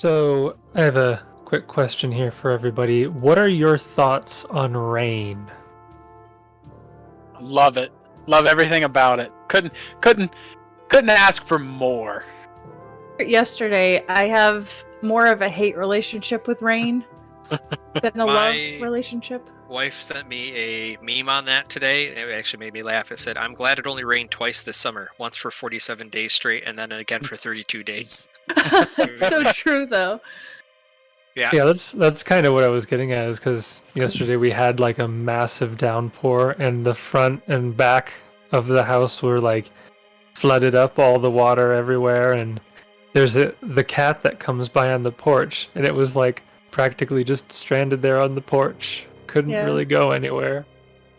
So, I have a quick question here for everybody. What are your thoughts on rain? Love it. Love everything about it. Couldn't ask for more. Yesterday, I have more of a hate relationship with rain than a love relationship. Wife sent me a meme on that today, and it actually made me laugh. It said, "I'm glad it only rained twice this summer, once for 47 days straight, and then again for 32 days." It's so true, though. Yeah, that's kind of what I was getting at, is because yesterday we had like a massive downpour, and the front and back of the house were like flooded up, all the water everywhere, and there's the cat that comes by on the porch, and it was like practically just stranded there on the porch. Couldn't really go anywhere.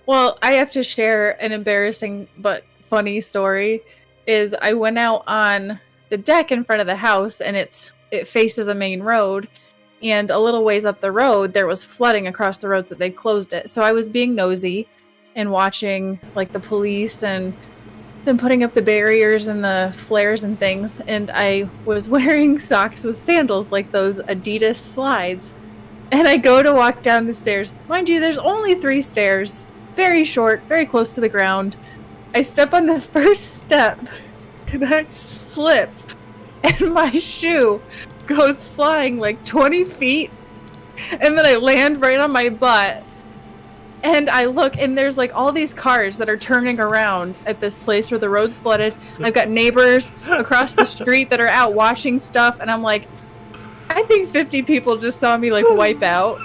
Well, I have to share an embarrassing but funny story. Is I went out on the deck in front of the house, and it faces a main road, and a little ways up the road there was flooding across the road, so they closed it. So I was being nosy and watching like the police and them putting up the barriers and the flares and things, and I was wearing socks with sandals, like those Adidas slides. And I go to walk down the stairs. Mind you, there's only 3 stairs. Very short, very close to the ground. I step on the first step, and I slip. And my shoe goes flying like 20 feet. And then I land right on my butt. And I look, and there's like all these cars that are turning around at this place where the road's flooded. I've got neighbors across the street that are out watching stuff. And I'm like, I think 50 people just saw me like wipe out.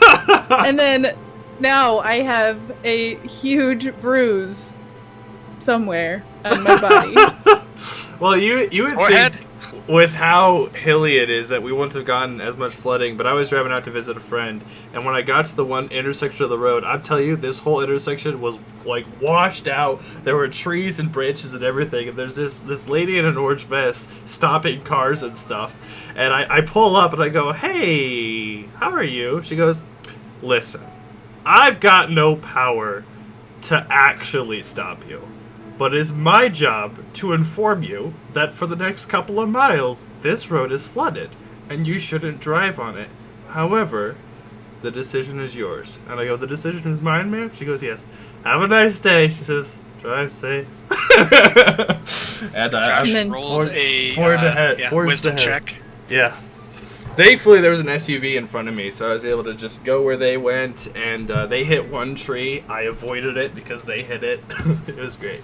And then now I have a huge bruise somewhere on my body. Well, you would think with how hilly it is that we wouldn't have gotten as much flooding, but I was driving out to visit a friend, and when I got to the one intersection of the road, I'm telling you, this whole intersection was like washed out. There were trees and branches and everything, and there's this lady in an orange vest stopping cars and stuff, and I pull up and I go, "Hey, how are you?" She goes, "Listen, I've got no power to actually stop you, but it's my job to inform you that for the next couple of miles, this road is flooded, and you shouldn't drive on it. However, the decision is yours." And I go, "The decision is mine, ma'am?" She goes, "Yes. Have a nice day." She says, "Drive safe." And Josh rolled a wisdom check. Yeah. Thankfully, there was an SUV in front of me, so I was able to just go where they went, and they hit one tree. I avoided it because they hit it. It was great.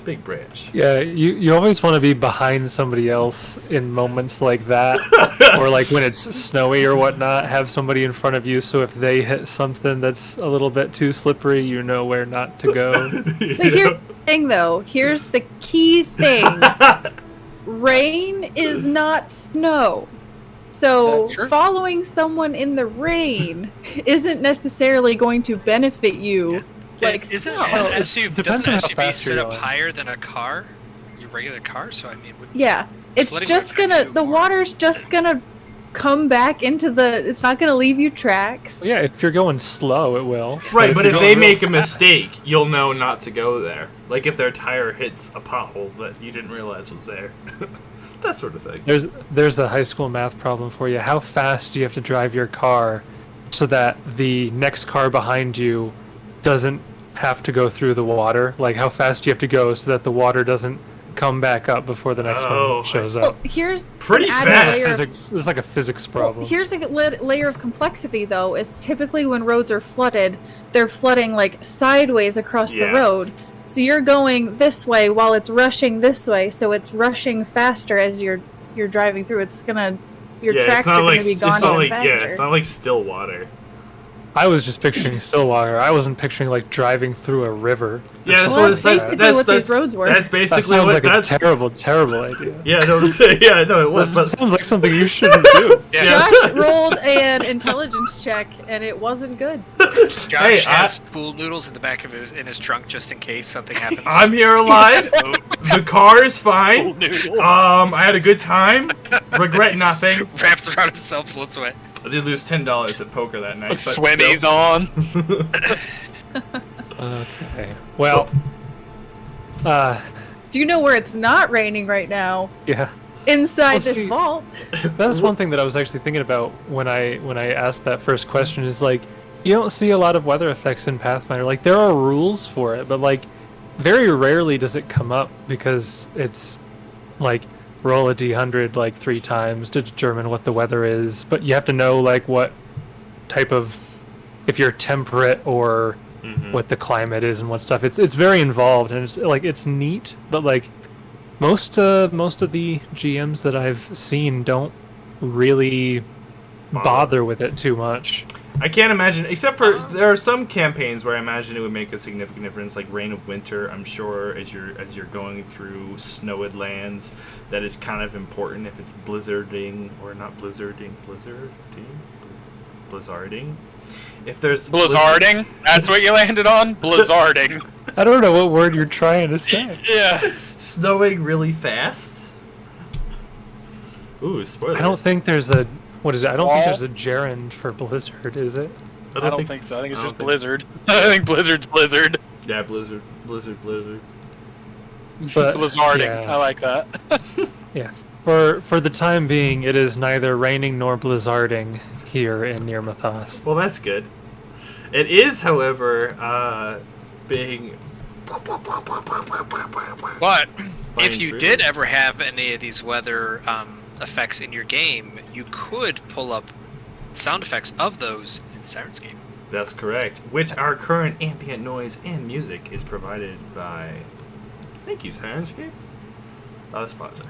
Big branch. Yeah, you always want to be behind somebody else in moments like that, or like when it's snowy or whatnot, have somebody in front of you, so if they hit something that's a little bit too slippery, you know where not to go. But here's the thing, though. Here's the key thing. Rain is not snow. So following someone in the rain isn't necessarily going to benefit you. Like doesn't an SUV sit up higher than a car? Your regular car? So I mean, it's just the water's just gonna come back into it's not gonna leave you tracks. Yeah, if you're going slow, it will. Right, but if they make a mistake, you'll know not to go there. Like if their tire hits a pothole that you didn't realize was there. That sort of thing. There's a high school math problem for you. How fast do you have to drive your car so that the next car behind you doesn't have to go through the water? Like, how fast do you have to go so that the water doesn't come back up before the next one shows up? So here's pretty fast. There's like a physics problem. Well, here's a layer of complexity, though, is typically when roads are flooded, they're flooding like sideways across the road. So you're going this way while it's rushing this way, so it's rushing faster as you're driving through. It's gonna your tracks are gonna be gone even faster. Yeah, it's not like still water. I was just picturing still water. I wasn't picturing like driving through a river. Yeah, that's what it's basically what these roads were. That's basically what a terrible idea. Yeah, no, it was. That sounds like something you shouldn't do. Josh rolled an intelligence check, and it wasn't good. Josh has pool noodles in the back of his trunk just in case something happens. I'm here alive. The car is fine. I had a good time. Regret nothing. Wraps around himself, floats away. I did lose $10 at poker that night. Swimmies on. Okay. Well, do you know where it's not raining right now? Yeah. inside this vault. That's one thing that I was actually thinking about when I asked that first question is like, you don't see a lot of weather effects in Pathfinder. Like there are rules for it, but like very rarely does it come up because it's like roll a d100 like 3 times to determine what the weather is, but you have to know like what type of, if you're temperate or what the climate is and what stuff. It's very involved and it's neat, but like most of the GMs that I've seen don't really bother with it too much. I can't imagine, except for there are some campaigns where I imagine it would make a significant difference, like Reign of Winter. I'm sure as you're going through snowed lands, that is kind of important if it's blizzarding or not blizzarding. If there's blizzarding, that's what you landed on. Blizzarding. I don't know what word you're trying to say. Yeah. Snowing really fast. Ooh, spoilers. I don't think there's a. What is it? I don't think there's a gerund for blizzard, is it? I don't think so. I think it's just blizzard. I think blizzard's blizzard. Yeah, blizzard. But, It's blizzarding. yeah. I like that. Yeah. For the time being, it is neither raining nor blizzarding here in Near Mythos. Well, that's good. It is, however, being. But if you did ever have any of these weather effects in your game, you could pull up sound effects of those in Sirenscape. That's correct. Which our current ambient noise and music is provided by. Thank you, Sirenscape. Sponsor.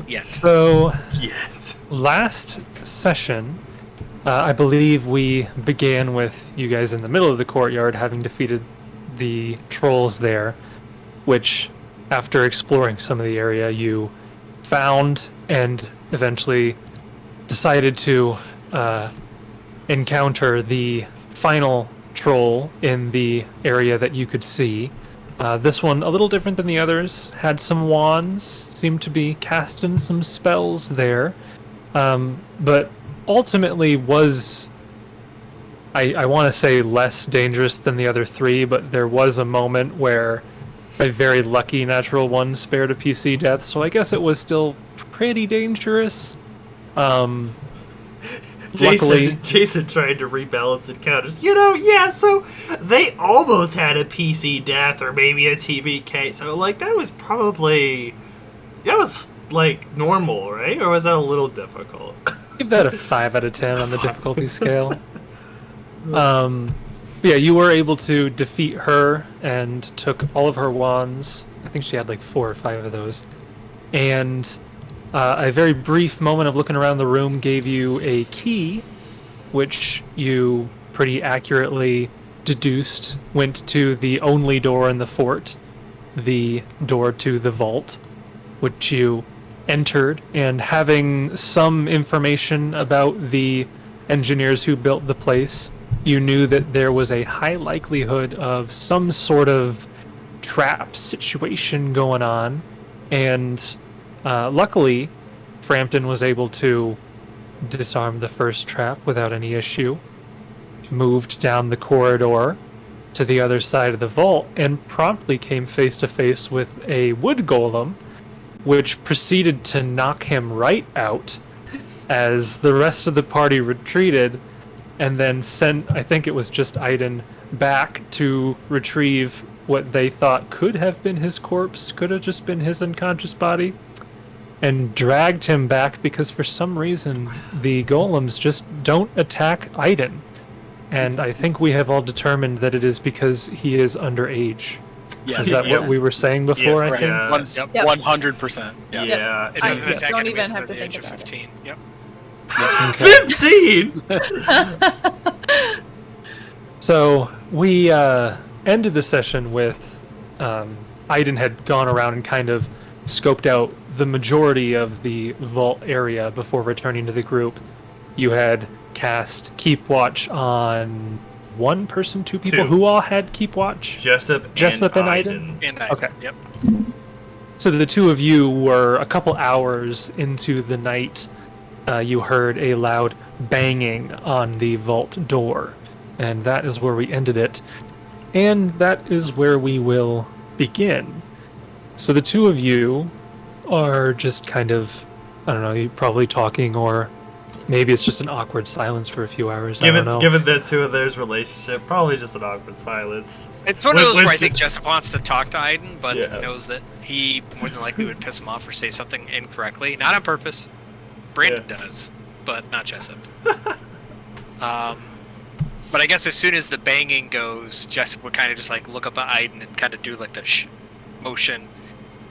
Yet. So, Yes. last session, I believe we began with you guys in the middle of the courtyard having defeated the trolls there, which, after exploring some of the area, you found and eventually decided to encounter the final troll in the area that you could see. This one, a little different than the others, had some wands, seemed to be casting some spells there, but ultimately was, I want to say, less dangerous than the other 3, but there was a moment where a very lucky natural 1 spared a PC death, so I guess it was still pretty dangerous. Jason tried to rebalance encounters. So they almost had a PC death or maybe a TBK. So, like, that was like, normal, right? Or was that a little difficult? Give that a 5 out of 10 on the difficulty scale. Yeah, you were able to defeat her and took all of her wands. I think she had like 4 or 5 of those. And a very brief moment of looking around the room gave you a key, which you pretty accurately deduced went to the only door in the fort, the door to the vault, which you entered, and having some information about the engineers who built the place, you knew that there was a high likelihood of some sort of trap situation going on, and luckily, Frampton was able to disarm the first trap without any issue, moved down the corridor to the other side of the vault, and promptly came face to face with a wood golem, which proceeded to knock him right out as the rest of the party retreated, and then sent, I think it was just Aaidan, back to retrieve what they thought could have been his corpse, could have just been his unconscious body, and dragged him back because for some reason the golems just don't attack Aaidan. And I think we have all determined that it is because he is underage. Yes. Is that what we were saying before, I think? Yeah. 100%. Yeah. It I doesn't attack don't enemies even have under to the think age of about it. 15. Yep. 15. So we ended the session with Aaidan had gone around and kind of scoped out the majority of the vault area before returning to the group. You had cast Keep Watch on 1 person, 2 people. 2. Who all had Keep Watch? Jessup and Aaidan? And I. Okay. Yep. So the 2 of you were a couple hours into the night. You heard a loud banging on the vault door, and that is where we ended it. And that is where we will begin. So the 2 of you are just kind of, I don't know, you probably talking, or maybe it's just an awkward silence for a few hours. I don't know. Given the two of theirs relationship, probably just an awkward silence. It's one of those where I think Jessup wants to talk to Aaidan, but Yeah. knows that he more than likely would piss him off or say something incorrectly. Not on purpose. Brandon does, but not Jessup. But I guess as soon as the banging goes, Jessup would kind of just like look up at Aaidan and kind of do like the shh motion,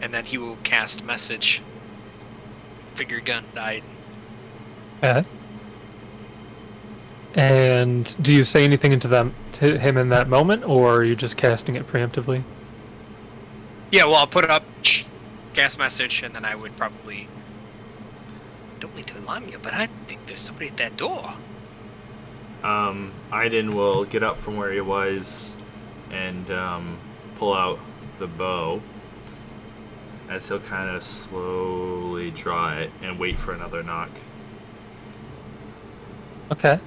and then he will cast message. Finger gun to Aaidan. Okay. And do you say anything to him in that moment, or are you just casting it preemptively? Yeah, well, I'll put it up, cast message, and then I would probably. Don't mean to alarm you, but I think there's somebody at that door. Aaidan will get up from where he was and pull out the bow as he'll kind of slowly draw it and wait for another knock. Okay.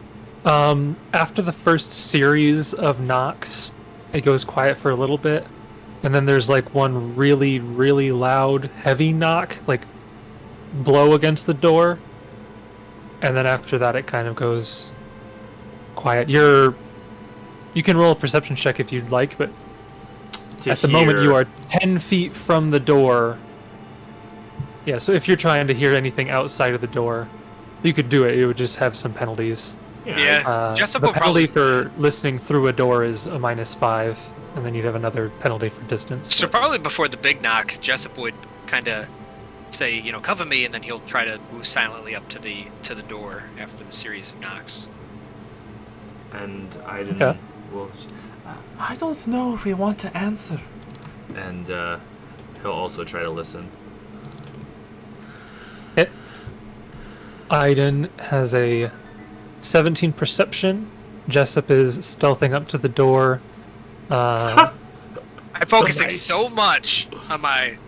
After the first series of knocks, it goes quiet for a little bit, and then there's like one really, really loud, heavy knock, like blow against the door, and then after that it kind of goes quiet. You can roll a perception check if you'd like, but at the moment you are 10 feet from the door. Yeah, so if you're trying to hear anything outside of the door, you could do it. It would just have some penalties. Yeah, Jessup the will penalty probably... for listening through a door is a -5, and then you'd have another penalty for distance. So probably before the big knock, Jessup would kind of say, cover me, and then he'll try to move silently up to the door after the series of knocks. And Aaidan will... I don't know if we want to answer. And he'll also try to listen. Aaidan has a 17 perception. Jessup is stealthing up to the door. I'm focusing so much on my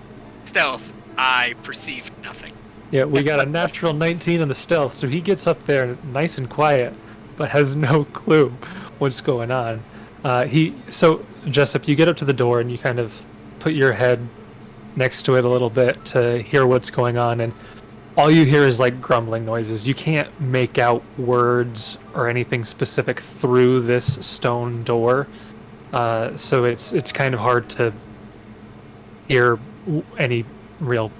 stealth, I perceive nothing. Yeah, we got a natural 19 on the stealth, so he gets up there nice and quiet, but has no clue what's going on. So Jessup, you get up to the door and you kind of put your head next to it a little bit to hear what's going on, and all you hear is like grumbling noises. You can't make out words or anything specific through this stone door, so it's kind of hard to hear any real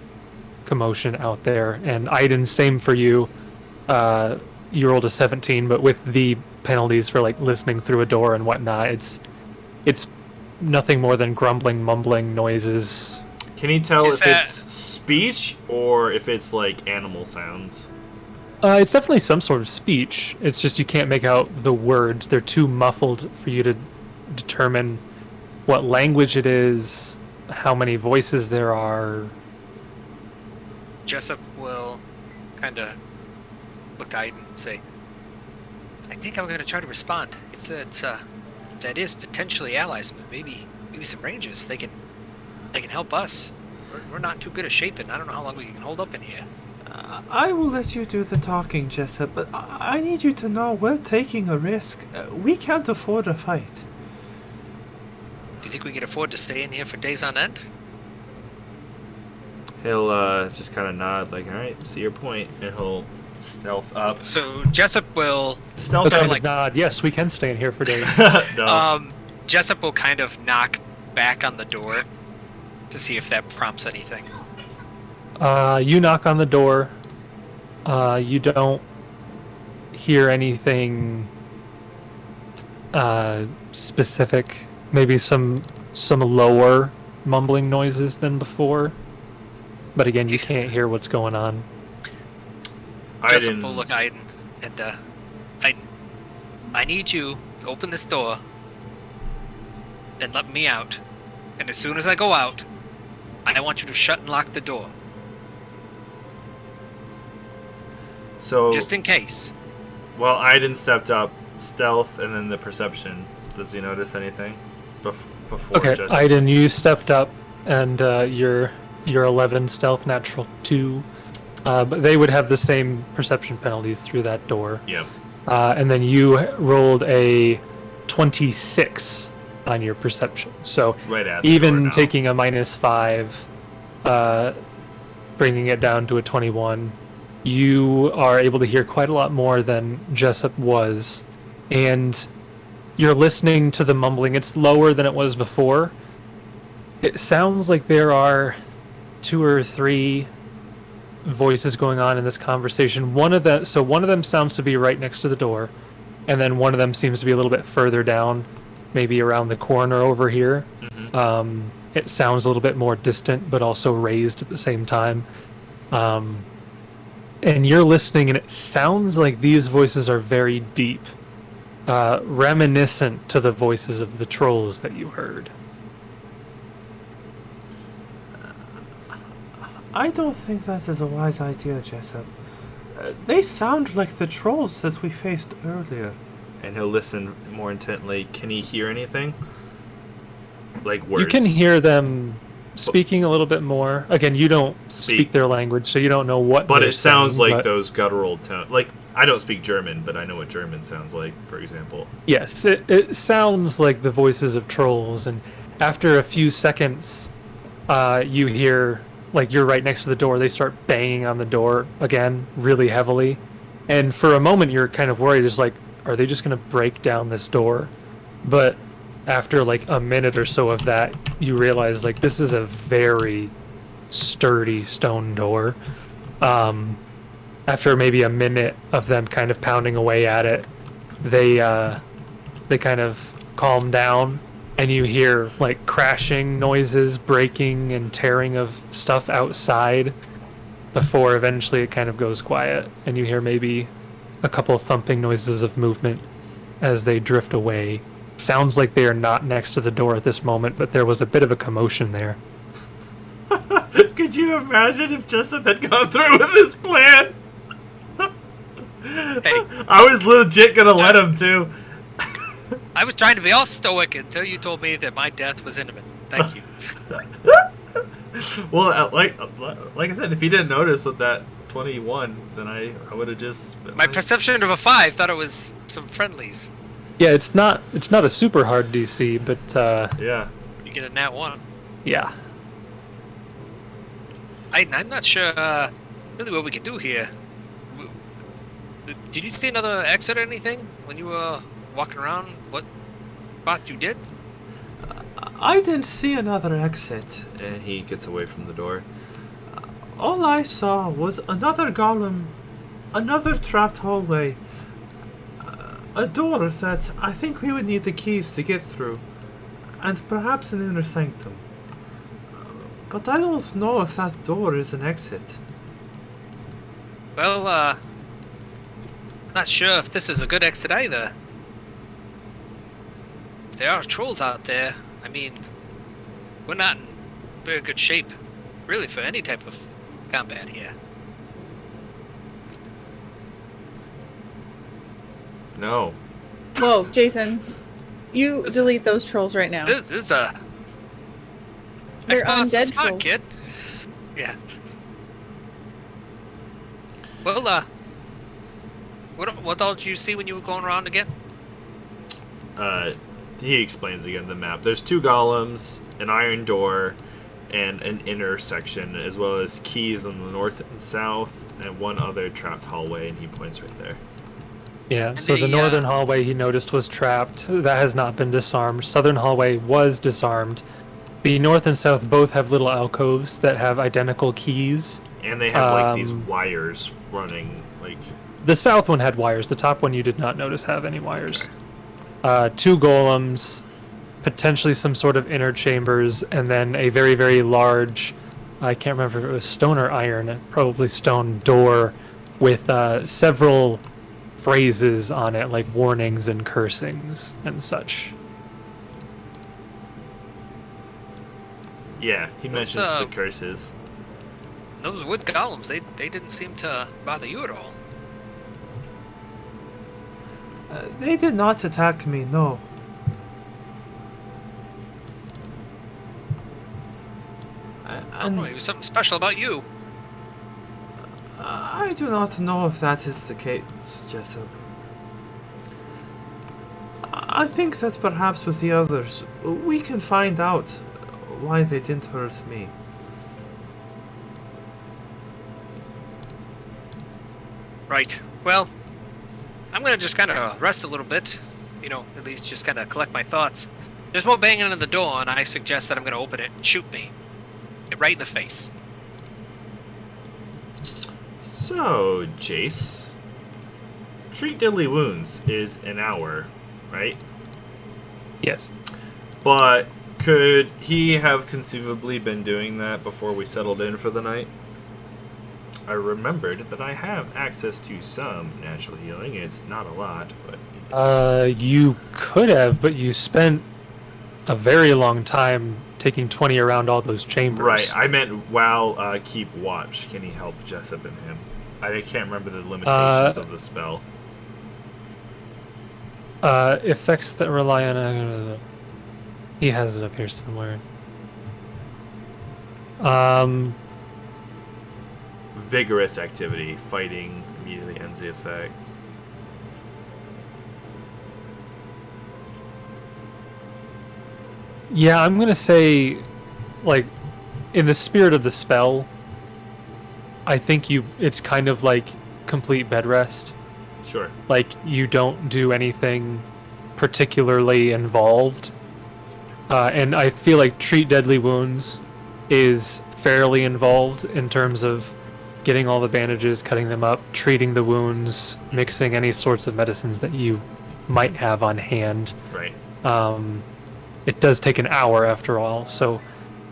commotion out there. And Aaidan, same for you. You rolled a 17, but with the penalties for like listening through a door and whatnot, it's nothing more than grumbling, mumbling noises. Can you tell if it's speech or if it's like animal sounds? It's definitely some sort of speech. It's just you can't make out the words. They're too muffled for you to determine what language it is, how many voices there are. Jessup will kind of look to Aaidan and say, I think I'm going to try to respond. If that is potentially allies, but maybe some rangers, they can help us. We're not too good at shaping. I don't know how long we can hold up in here. I will let you do the talking, Jessup, but I need you to know we're taking a risk. We can't afford a fight. Do you think we can afford to stay in here for days on end? He'll just kind of nod, like, all right, see your point, and he'll stealth up. So Jessup will Stealth kind up. of nod. Yes, we can stay in here for days. No. Jessup will kind of knock back on the door to see if that prompts anything. You knock on the door. You don't hear anything specific. Maybe some lower mumbling noises than before. But again, you can't hear what's going on. Jessup will look at Aaidan and Aaidan, I need you to open this door and let me out. And as soon as I go out, I want you to shut and lock the door. So just in case. Well, Aaidan stepped up, stealth, and then the perception. Does he notice anything before? Okay, Jessup? Aaidan, you stepped up, and your 11 stealth, natural 2. But they would have the same perception penalties through that door. Yep. And then you rolled a 26 on your perception. So right at the even door now. taking a -5, bringing it down to a 21. You are able to hear quite a lot more than Jessup was, and you're listening to the mumbling. It's lower than it was before. It sounds like there are 2 or 3 voices going on in this conversation. One of them sounds to be right next to the door, and then one of them seems to be a little bit further down, maybe around the corner over here. Mm-hmm. It sounds a little bit more distant, but also raised at the same time. And you're listening, and it sounds like these voices are very deep, reminiscent to the voices of the trolls that you heard. I don't think that is a wise idea, Jessup. They sound like the trolls that we faced earlier. And he'll listen more intently. Can he hear anything? Like words? You can hear them speaking a little bit more. Again, you don't speak their language, so you don't know what. But it sounds saying, like those guttural tones. Like, I don't speak German, but I know what German sounds like, for example. Yes, it sounds like the voices of trolls, and after a few seconds, you hear, like, you're right next to the door, they start banging on the door again, really heavily. And for a moment, you're kind of worried, it's like, are they just going to break down this door? But after, like, a minute or so of that, you realize, like, this is a very sturdy stone door. After maybe a minute of them kind of pounding away at it, they kind of calm down, and you hear like crashing noises, breaking and tearing of stuff outside before eventually it kind of goes quiet, and you hear maybe a couple thumping noises of movement as they drift away. Sounds like they are not next to the door at this moment, but there was a bit of a commotion there. Could you imagine if Jessup had gone through with this plan? Hey, I was legit gonna let him too. I was trying to be all stoic until you told me that my death was imminent. Thank you. Well, like I said, if he didn't notice with that 21, then I would have just. My perception of a 5 thought it was some friendlies. Yeah, it's not a super hard DC, but yeah, You get a nat 1. yeah. I'm not sure really what we can do here. Did you see another exit or anything when you were walking around? What thought you did? I didn't see another exit. and he gets away from the door. All I saw was another golem, another trapped hallway, a door that I think we would need the keys to get through, and perhaps an inner sanctum. But I don't know if that door is an exit. Well, not sure if this is a good exit either. If there are trolls out there, I mean, we're not in very good shape, really, for any type of combat here. No. Whoa, Jason, you delete those trolls right now. This is a... They're Xbox undead smart, trolls. kid. Yeah. Well, what all did you see when you were going around again? He explains again the map. There's 2 golems, an iron door, and an inner section, as well as keys on the north and south, and one other trapped hallway, and he points right there. Yeah, And so the the, northern hallway he noticed was trapped. That has not been disarmed. Southern hallway was disarmed. The north and south both have little alcoves that have identical keys. And they have like these wires running, like... The south one had wires. The top one you did not notice have any wires. 2 golems, potentially some sort of inner chambers, and then a very, very large, I can't remember if it was stone or iron, probably stone door with several phrases on it, like warnings and cursings and such. Yeah, he mentions the curses. Those wood golems, they didn't seem to bother you at all. They did not attack me, no. I don't know, maybe something special about you. I do not know if that is the case, Jessup. I think that perhaps with the others, we can find out why they didn't hurt me. Right. Well, I'm gonna just kind of rest a little bit. You know, at least just kind of collect my thoughts. There's more banging on the door, and I suggest that I'm gonna open it and shoot me. Right in the face. So, Jace, treat deadly wounds is an hour, right? Yes. But could he have conceivably been doing that before we settled in for the night? I remembered that I have access to some natural healing. It's not a lot, but... You could have, but you spent a very long time taking 20 around all those chambers. Right, I meant while keep watch. Can he help Jessup and him? I can't remember the limitations of the spell. Effects that rely on... he has it up here somewhere. Vigorous activity. Fighting immediately ends the effect. Yeah, I'm gonna say, like, in the spirit of the spell, I think it's kind of like complete bed rest. Sure. Like, you don't do anything particularly involved. And I feel like treat deadly wounds is fairly involved in terms of getting all the bandages, cutting them up, treating the wounds, mixing any sorts of medicines that you might have on hand. Right. It does take an hour after all, so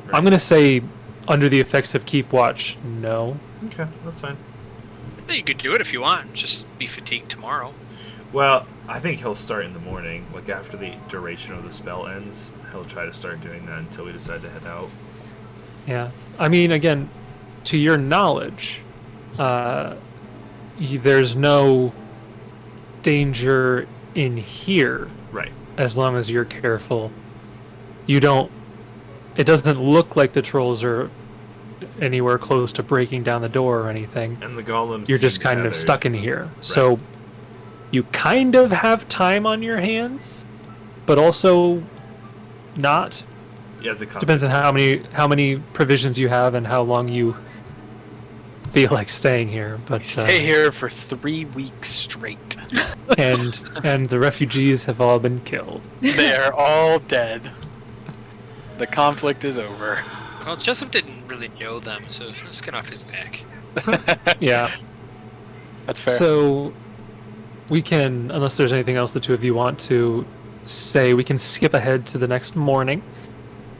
Right. I'm going to say under the effects of keep watch, no. Okay, that's fine. I think you could do it if you want. Just be fatigued tomorrow. Well, I think he'll start in the morning. Like, after the duration of the spell ends, he'll try to start doing that until we decide to head out. Yeah. I mean, again, to your knowledge, there's no danger in here. Right. As long as you're careful. You don't... It doesn't look like the trolls are anywhere close to breaking down the door or anything. And the golems You're just seem kind of tethered. stuck in here. Right. So you kind of have time on your hands, but also not. Yeah, as a Depends on how many provisions you have and how long you feel like staying here. But Stay here for 3 weeks straight. and the refugees have all been killed. They're all dead. The conflict is over. Well, Jessup didn't really know them, so just get off his back. Yeah. That's fair. So we can, unless there's anything else the two of you want to say, we can skip ahead to the next morning.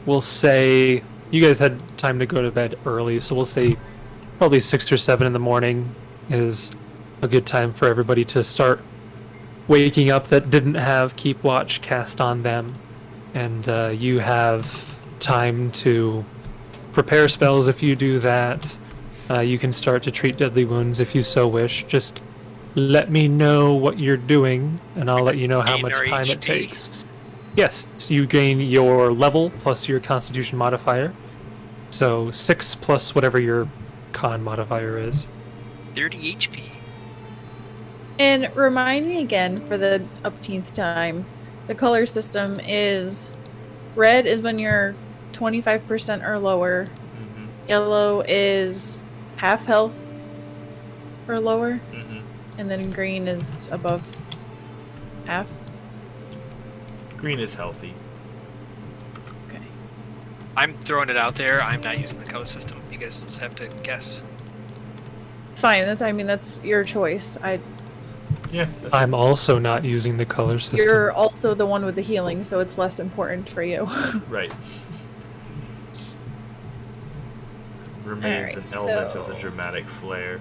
We'll say you guys had time to go to bed early, so we'll say probably 6 or 7 in the morning is a good time for everybody to start waking up that didn't have keep watch cast on them. And you have time to prepare spells if you do that. You can start to treat deadly wounds if you so wish. Just let me know what you're doing, and I'll let you know how Gain much our time it HP. takes. Yes, so you gain your level plus your Constitution modifier. So 6 plus whatever your Con modifier is. 30 HP. And remind me again for the upteenth time, the color system is red is when you're 25% or lower. Mm-hmm. Yellow is half health or lower. Mm-hmm. And then green is above half. Green is healthy. Okay. I'm throwing it out there. I'm not using the color system. You guys will just have to guess. Fine, that's your choice. Yeah. That's I'm also not using the color system. You're also the one with the healing, so it's less important for you. right. Remains Alright, an element so- of the dramatic flair.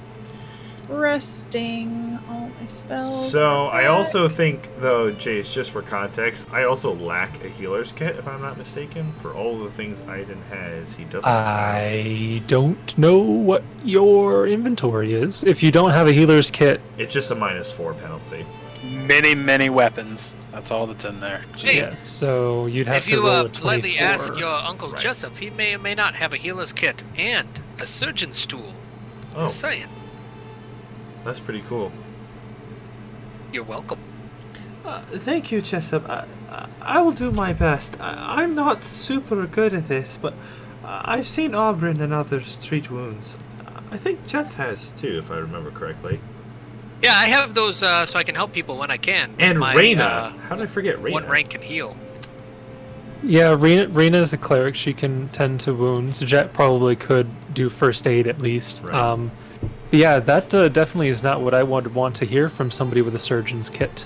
Resting all my spells. So I also think, though, Jace, just for context, I also lack a healer's kit, if I'm not mistaken. For all the things Aaidan has, he doesn't. I don't know what your inventory is. If you don't have a healer's kit, It's just a -4 penalty. Many weapons. That's all that's in there. Hey, yeah, so you'd have if to you roll a politely 24. ask your Uncle Right. Jessup, he may or may not have a healer's kit and a surgeon's stool. Oh, Just saying. that's pretty cool. You're welcome. Thank you, Jessup. I will do my best. I'm not super good at this, but I've seen Aubryn and others treat wounds. I think Jet has, too, if I remember correctly. Yeah, I have those so I can help people when I can. with And my, Reyna. How did I forget Reyna? One rank can heal. Yeah, Rena is a cleric. She can tend to wounds. Jet probably could do first aid at least. Right. But yeah, that definitely is not what I would want to hear from somebody with a surgeon's kit.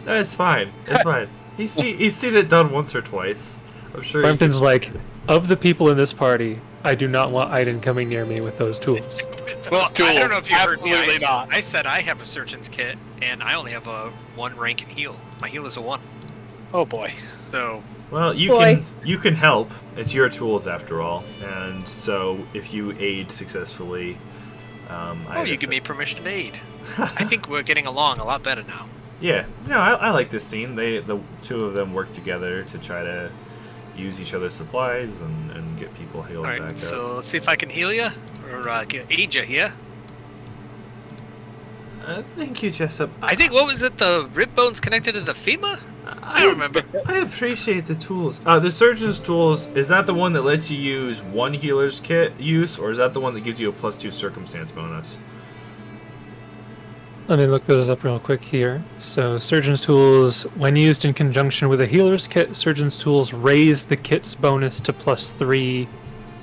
That's fine. It's fine. He's seen it done once or twice. I'm sure. Frampton's like, of the people in this party, I do not want Aaidan coming near me with those tools. Well, Tools, I don't know if you heard me. absolutely not. I said I have a surgeon's kit, and I only have a 1 rank in heal. My heal is a 1. Oh boy. So Well, you can help. It's your tools after all, and so if you aid successfully, you give me permission to aid. I think we're getting along a lot better now. Yeah, no, I like this scene. The two of them work together to try to use each other's supplies and get people healed All back right, up. so let's see if I can heal you or aid you here. Thank you, Jessup. I think what was it? The rib bones connected to the femur? I don't remember. I appreciate the tools. The surgeon's tools, is that the one that lets you use 1 healer's kit use, or is that the one that gives you a +2 circumstance bonus? Let me look those up real quick here. So, Surgeon's Tools, when used in conjunction with a healer's kit, Surgeon's Tools raise the kit's bonus to +3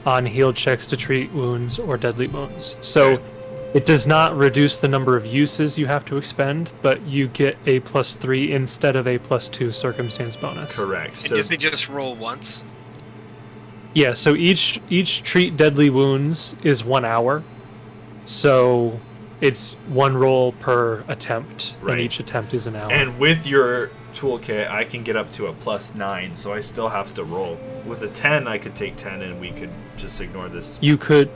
on heal checks to treat wounds or deadly wounds. So, it does not reduce the number of uses you have to expend, but you get a +3 instead of a +2 circumstance bonus. Correct. And does it just roll once? Yeah, so each treat deadly wounds is 1 hour. So it's 1 roll per attempt, Right. and each attempt is an hour. And with your toolkit, I can get up to a +9, so I still have to roll. With a 10, I could take 10, and we could just ignore this. You could,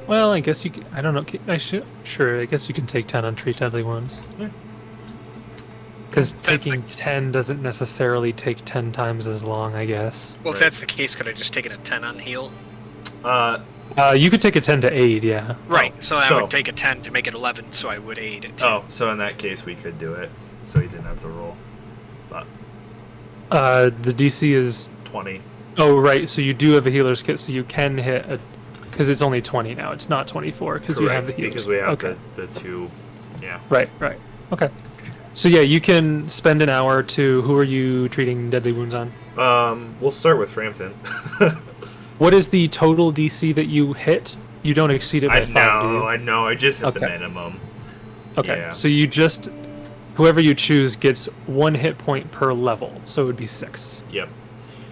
well, I guess you could, I don't know, I guess you can take 10 on treat deadly wounds. Yeah. Because That's taking 10 doesn't necessarily take 10 times as long, I guess. Well, if Right. that's the case, could I just take it a 10 on heal? You could take a 10 to aid, yeah. Right, so I so- would take a 10 to make it 11, so I would aid it. Oh, so in that case, we could do it, so you didn't have to roll. But The DC is 20. Oh, right. So you do have a healer's kit, so you can hit a... Because it's only 20 now. It's not 24, because you have the healer's because we have okay. the 2, yeah. Right. Okay. So yeah, you can spend an hour to... Who are you treating deadly wounds on? We'll start with Frampton. What is the total DC that you hit? You don't exceed it by 5, do you? I know, I just hit the Okay. minimum. Okay, Yeah. so you just... Whoever you choose gets 1 hit point per level, so it would be 6. Yep.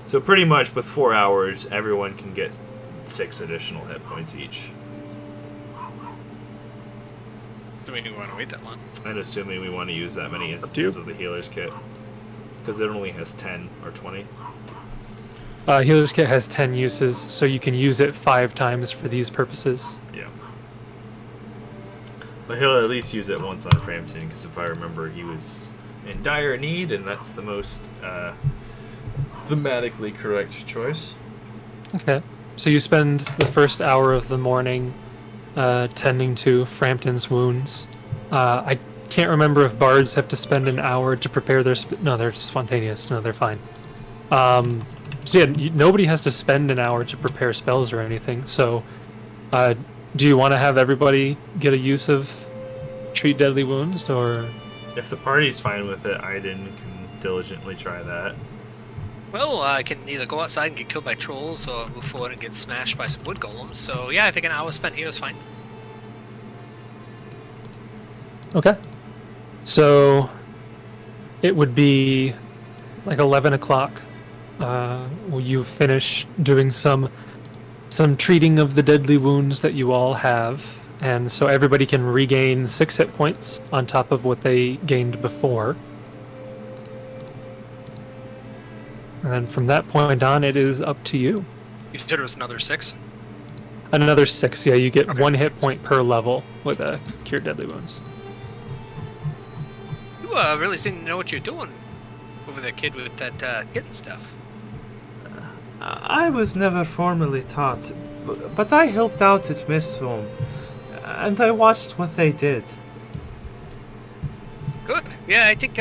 So pretty much with 4 hours, everyone can get 6 additional hit points each. Do we want to wait that long? And assuming we want to use that many to instances you. of the healer's kit. Because it only has 10 or 20. Healer's kit has 10 uses, so you can use it 5 times for these purposes. Yeah. But he'll at least use it once on Frampton, because if I remember, he was in dire need, and that's the most thematically correct choice. Okay. So you spend the first hour of the morning tending to Frampton's wounds. I can't remember if bards have to spend an hour to prepare their... No, they're spontaneous. No, they're fine. So yeah, nobody has to spend an hour to prepare spells or anything. So do you want to have everybody get a use of treat deadly wounds, or... If the party's fine with it, Aaidan can diligently try that. Well, I can either go outside and get killed by trolls, or move forward and get smashed by some wood golems. So yeah, I think an hour spent here is fine. Okay. So it would be like 11 o'clock. You finish doing some treating of the deadly wounds that you all have, and so everybody can regain 6 hit points on top of what they gained before. And then from that point on, it is up to you. You said it was another 6? Another 6, yeah, you get Okay. 1 hit point per level with a Cure Deadly Wounds. You really seem to know what you're doing over there, kid, with that kitten stuff. I was never formally taught, but I helped out at Mistholm, and I watched what they did. Good. Yeah, I think,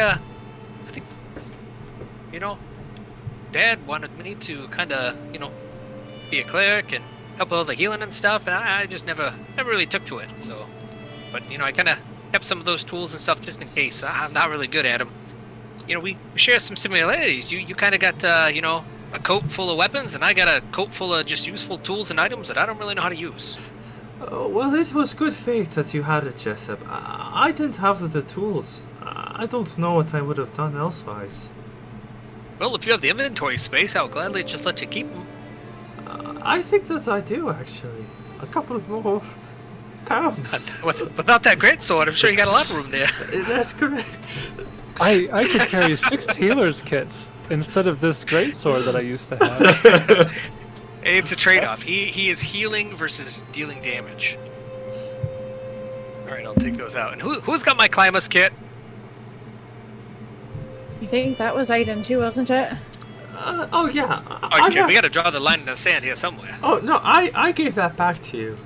Dad wanted me to kind of, be a cleric and help with all the healing and stuff, and I just never really took to it. So, but I kind of kept some of those tools and stuff just in case. I'm not really good at them. You know, we share some similarities. You kind of got, you know, a coat full of weapons, and I got a coat full of just useful tools and items that I don't really know how to use. Well, it was good fate that you had it, Jessup. I didn't have the tools. I don't know what I would have done elsewise. Well, if you have the inventory space, I'll gladly just let you keep them. I think that I do, actually. A couple more pounds. Without that greatsword, I'm sure you got a lot of room there. That's correct. I could carry 6 healer's kits instead of this greatsword that I used to have. It's a trade-off. He is healing versus dealing damage. Alright, I'll take those out. And who's got my Climbus kit? I think that was Aaidan too, wasn't it? Oh yeah. We gotta draw the line in the sand here somewhere. Oh no, I gave that back to you.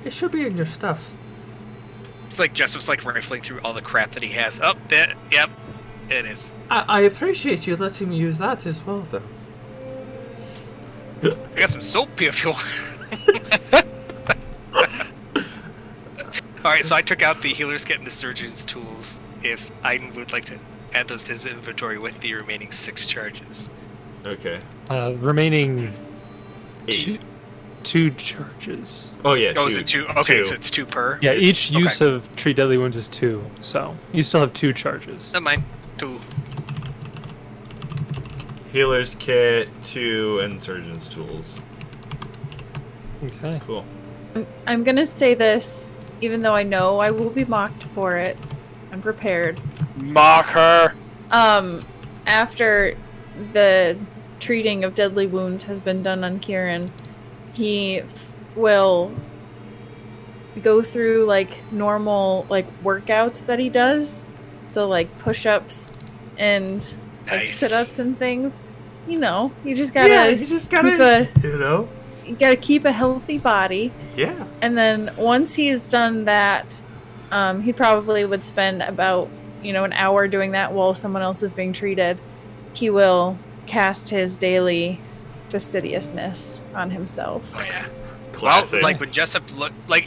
It should be in your stuff. It's like Jessup's like rifling through all the crap that he has. Oh, there, yep, it is. I appreciate you letting me use that as well, though. I got some soap here if you want. Alright, so I took out the healer's kit and the surgeon's tools. If Aaidan would like to add those to his inventory with the remaining 6 charges. Okay. Remaining 8. two charges. Oh yeah. Oh, is it 2? Okay, so it's 2 per. Yeah, each Okay. use of treat deadly wounds is 2, so you still have 2 charges. Never mind. 2. Healer's kit, 2, and surgeon's tools. Okay. Cool. I'm gonna say this, even though I know I will be mocked for it. I'm prepared. Mock her. After the treating of deadly wounds has been done on Kieran, he will go through like normal like workouts that he does. So like push-ups and like Nice. sit-ups and things. You know, you just gotta you gotta keep a healthy body. Yeah. And then once he's done that, he probably would spend about, an hour doing that while someone else is being treated. He will cast his daily fastidiousness on himself. Oh, yeah. Classic. Well, like when Jessup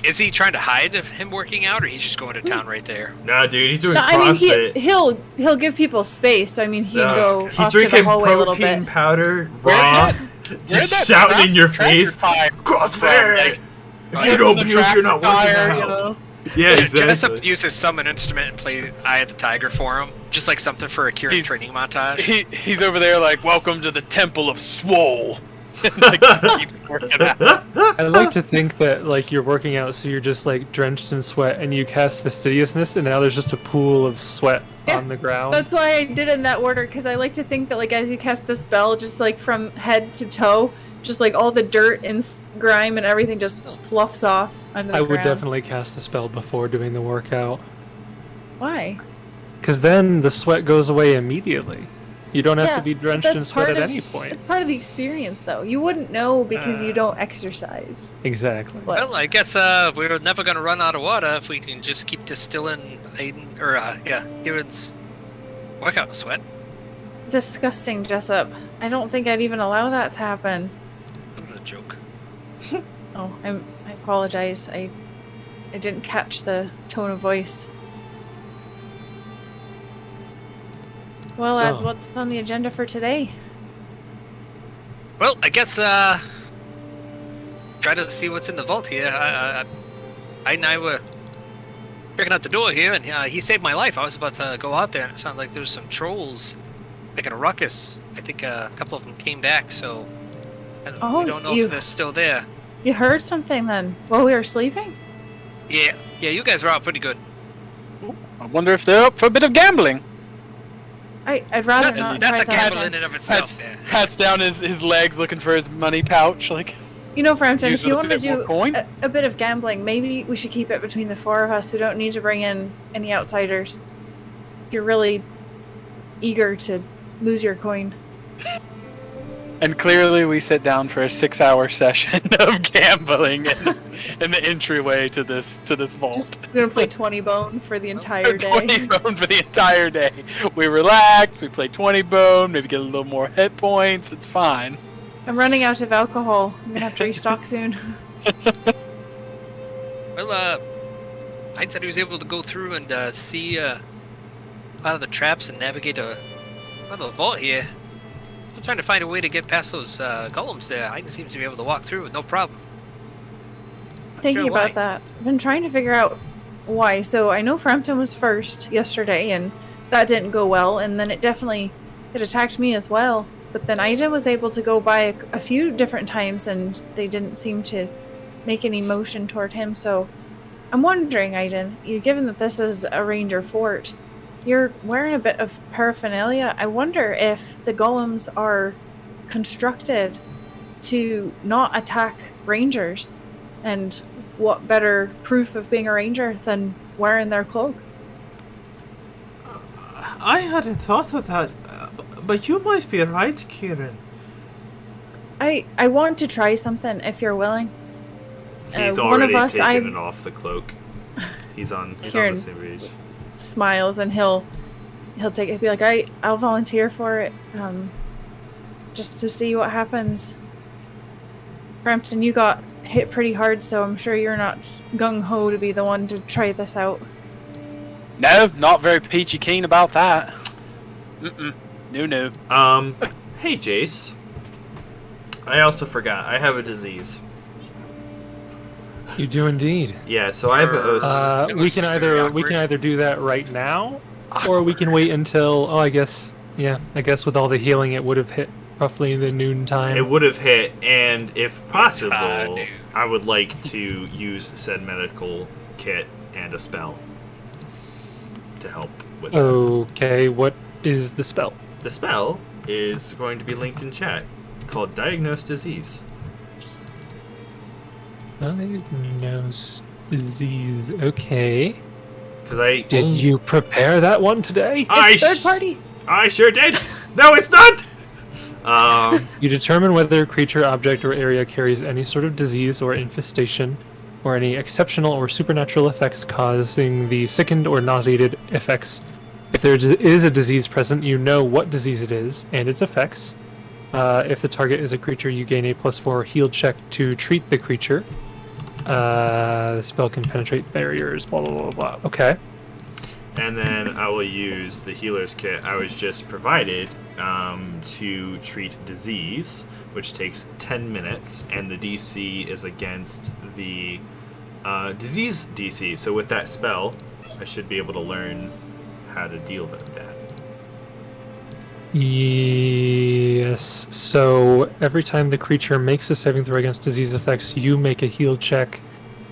is he trying to hide of him working out, or he's just going to town right there? Nah, dude, he's doing No, I mean, CrossFit. he'll give people space. So, I mean, he'd go He's off to the drinking hallway a little protein bit. powder raw, Where'd just that shouting in your face. fire CrossFit. If you Like, don't the puke, you're not working fire, out. Yeah, Jessup exactly. uses summon instrument and play Eye of the Tiger for him, just like something for a Kieran He's- training montage. He's over there like, welcome to the Temple of Swole. Like, just keep working out. I like to think that like you're working out, so you're just like drenched in sweat, and you cast fastidiousness, and now there's just a pool of sweat Yeah, on the ground. That's why I did it in that order, because I like to think that, like, as you cast the spell, just like from head to toe, just like all the dirt and grime and everything just sloughs off under the I ground. would definitely cast the spell before doing the workout, Why? because then the sweat goes away immediately. You don't have Yeah, to be but drenched that's in sweat part at of- any point. It's part of the experience, though. You wouldn't know because you don't exercise. Exactly. But Well, I guess we're never gonna run out of water if we can just keep distilling Aaidan Kieran's workout sweat. disgusting, Jessup. I don't think I'd even allow that to happen. That was a joke. Oh, I apologize. I didn't catch the tone of voice. Well, So- lads, what's on the agenda for today? Well, I guess try to see what's in the vault here. Aaidan and I were checking out the door here, and he saved my life. I was about to go out there, and it sounded like there was some trolls making a ruckus. I think a couple of them came back, so we don't know if they're still there. You heard something then while we were sleeping? Yeah, you guys were out pretty good. I wonder if they're up for a bit of gambling. I'd rather not That's try a that. gamble in and of itself. There. Pats down his legs looking for his money pouch. Like, Frampton, Use if you a want to bit more do coin? a bit of gambling, maybe we should keep it between the 4 of us. We don't need to bring in any outsiders. If you're really eager to lose your coin. and clearly we sit down for a 6-hour session of gambling in the entryway to this vault. Just gonna play 20 bone for the entire 20 day. bone for the entire day. We relax, we play 20 bone, maybe get a little more hit points. It's fine. I'm running out of alcohol. I'm gonna have to restock soon. Well, Aaidan said he was able to go through and see out of the traps and navigate a vault here. Still trying to find a way to get past those golems there. Aaidan seems to be able to walk through with no problem. Not Thinking sure why. about that, I've been trying to figure out why. So I know Frampton was first yesterday, and that didn't go well, and then it attacked me as well. But then Aaidan was able to go by a few different times, and they didn't seem to make any motion toward him. So I'm wondering, Aaidan, given that this is a ranger fort, you're wearing a bit of paraphernalia. I wonder if the golems are constructed to not attack rangers, and what better proof of being a ranger than wearing their cloak? I hadn't thought of that, but you might be right, Kieran. I want to try something if you're willing. He's one already of us, taken it off the cloak. He's on Kieran the same page. smiles, and he'll take it. Be like, I'll volunteer for it, just to see what happens. Frampton, you got hit pretty hard, so I'm sure you're not gung-ho to be the one to try this out. No, not very peachy keen about that. No. Hey Jace. I also forgot. I have a disease. You do indeed. Yeah, so I have We can either do that right now, or we can wait until. I guess with all the healing, it would have hit roughly in the noon time. It would have hit, and if possible, I would like to use said medical kit and a spell to help with that. Okay, what is the spell? The spell is going to be linked in chat, called Diagnose Disease. Diagnose disease. Okay. Because Did you prepare that one today? It's third party. I sure did. No, it's not. You determine whether a creature, object, or area carries any sort of disease or infestation, or any exceptional or supernatural effects causing the sickened or nauseated effects. If there is a disease present, you know what disease it is and its effects. If the target is a creature, you gain a +4 heal check to treat the creature. The spell can penetrate barriers, blah, blah, blah, blah. Okay. And then I will use the healer's kit I was just provided to treat disease, which takes 10 minutes, and the DC is against the disease DC. So with that spell, I should be able to learn how to deal with that. Yes. So every time the creature makes a saving throw against disease effects, you make a heal check.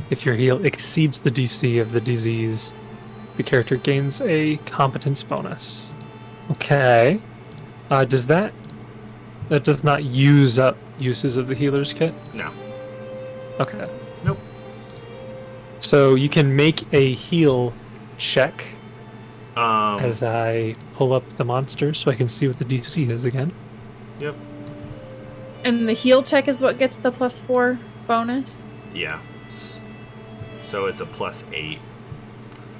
If your heal exceeds the DC of the disease, the character gains a competence bonus. Okay. Does that does not use up uses of the healer's kit? No. Okay. Nope. So you can make a heal check as I pull up the monster so I can see what the DC is again. Yep. And the heal check is what gets the +4 bonus? Yeah. So it's a +8.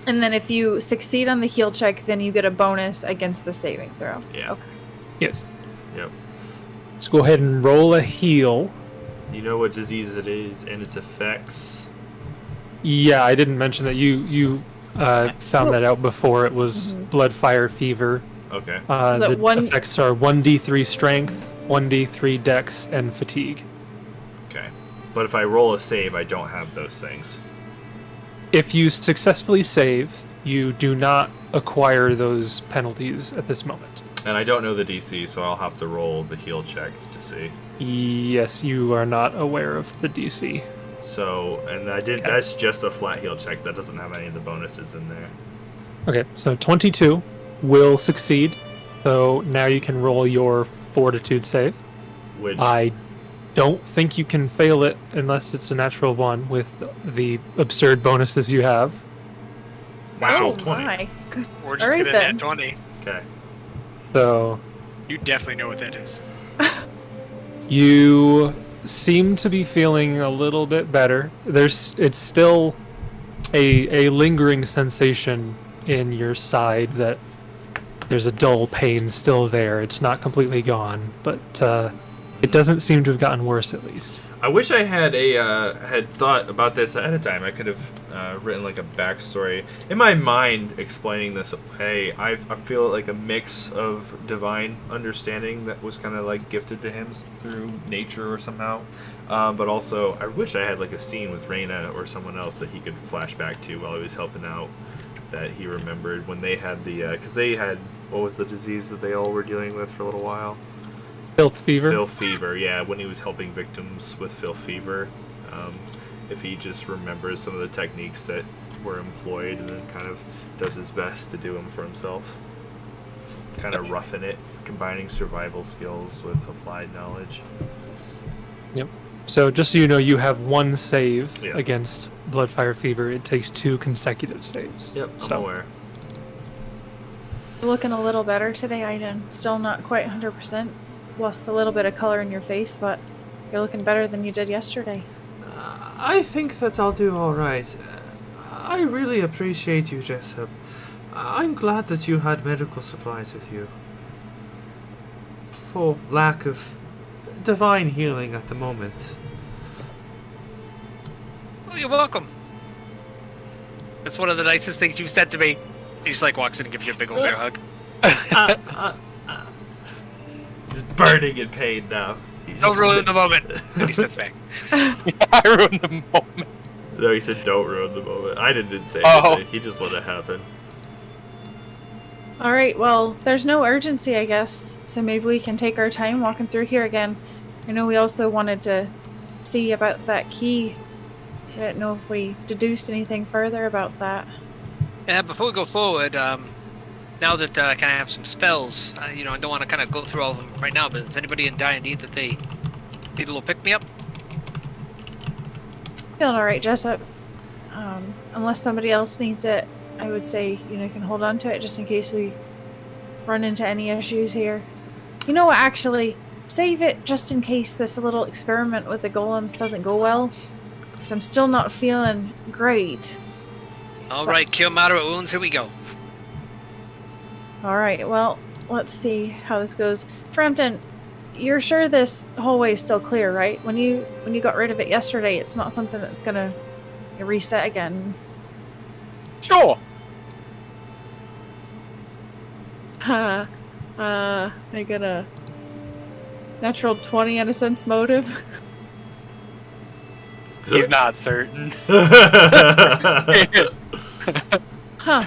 And then if you succeed on the heal check, then you get a bonus against the saving throw. Yeah. Okay. Yes. Yep. Let's go ahead and roll a heal. You know what disease it is and its effects? Yeah, I didn't mention that you found that out before. It was blood, fire, fever. Okay. The one... effects are 1d3 strength, 1d3 dex, and fatigue. Okay. But if I roll a save, I don't have those things. If you successfully save, you do not acquire those penalties at this moment. And I don't know the DC, so I'll have to roll the heal check to see. Yes, you are not aware of the DC. So, and I didn't. Okay. That's just a flat heal check. That doesn't have any of the bonuses in there. Okay, so 22 will succeed. So now you can roll your fortitude save. Which I don't think you can fail it unless it's a natural 1 with the absurd bonuses you have. natural Oh 20. my. Good. Or just All right, get a then. nat 20. Okay. So You definitely know what that is. you seem to be feeling a little bit better. It's still a lingering sensation in your side that there's a dull pain still there. It's not completely gone, but it doesn't seem to have gotten worse, at least. I wish I had had thought about this ahead of time. I could have written like a backstory in my mind explaining this. Hey, I feel like a mix of divine understanding that was kind of like gifted to him through nature or somehow. But also, I wish I had like a scene with Reyna or someone else that he could flash back to while he was helping out. That he remembered when they had the because they had what was the disease that they all were dealing with for a little while. Filth fever. Filth fever, yeah. When he was helping victims with filth fever, if he just remembers some of the techniques that were employed and then kind of does his best to do them for himself, kind of roughing it, combining survival skills with applied knowledge. Yep. So just so you know, you have one save Yeah. against Bloodfire Fever. It takes 2 consecutive saves. Yep, I'm So aware. You're looking a little better today, Aaidan. Still not quite 100%. Lost a little bit of color in your face, but you're looking better than you did yesterday. I think that I'll do all right. I really appreciate you, Jessup. I'm glad that you had medical supplies with you. For lack of divine healing at the moment. Oh, you're welcome. That's one of the nicest things you've said to me. He just like walks in and gives you a big old bear hug. He's burning in pain now. Don't ruin the moment. And he steps back. I ruined the moment. No, he said don't ruin the moment. I didn't say Oh. anything. He just let it happen. All right, well, there's no urgency, I guess. So maybe we can take our time walking through here again. I know we also wanted to see about that key. I didn't know if we deduced anything further about that. Yeah, before we go forward, now that I kind of have some spells, I don't want to kind of go through all of them right now, but is anybody in dire need that they need a little pick-me-up? Feeling all right, Jessup. Unless somebody else needs it, I would say, you can hold on to it just in case we run into any issues here. You know what, actually, save it just in case this little experiment with the golems doesn't go well. Because I'm still not feeling great. All right, cure moderate wounds, here we go. All right, well, let's see how this goes. Frampton, you're sure this hallway is still clear, right? When you got rid of it yesterday, it's not something that's gonna reset again. Sure. I got a natural 20 on a sense motive. He's not certain. Huh.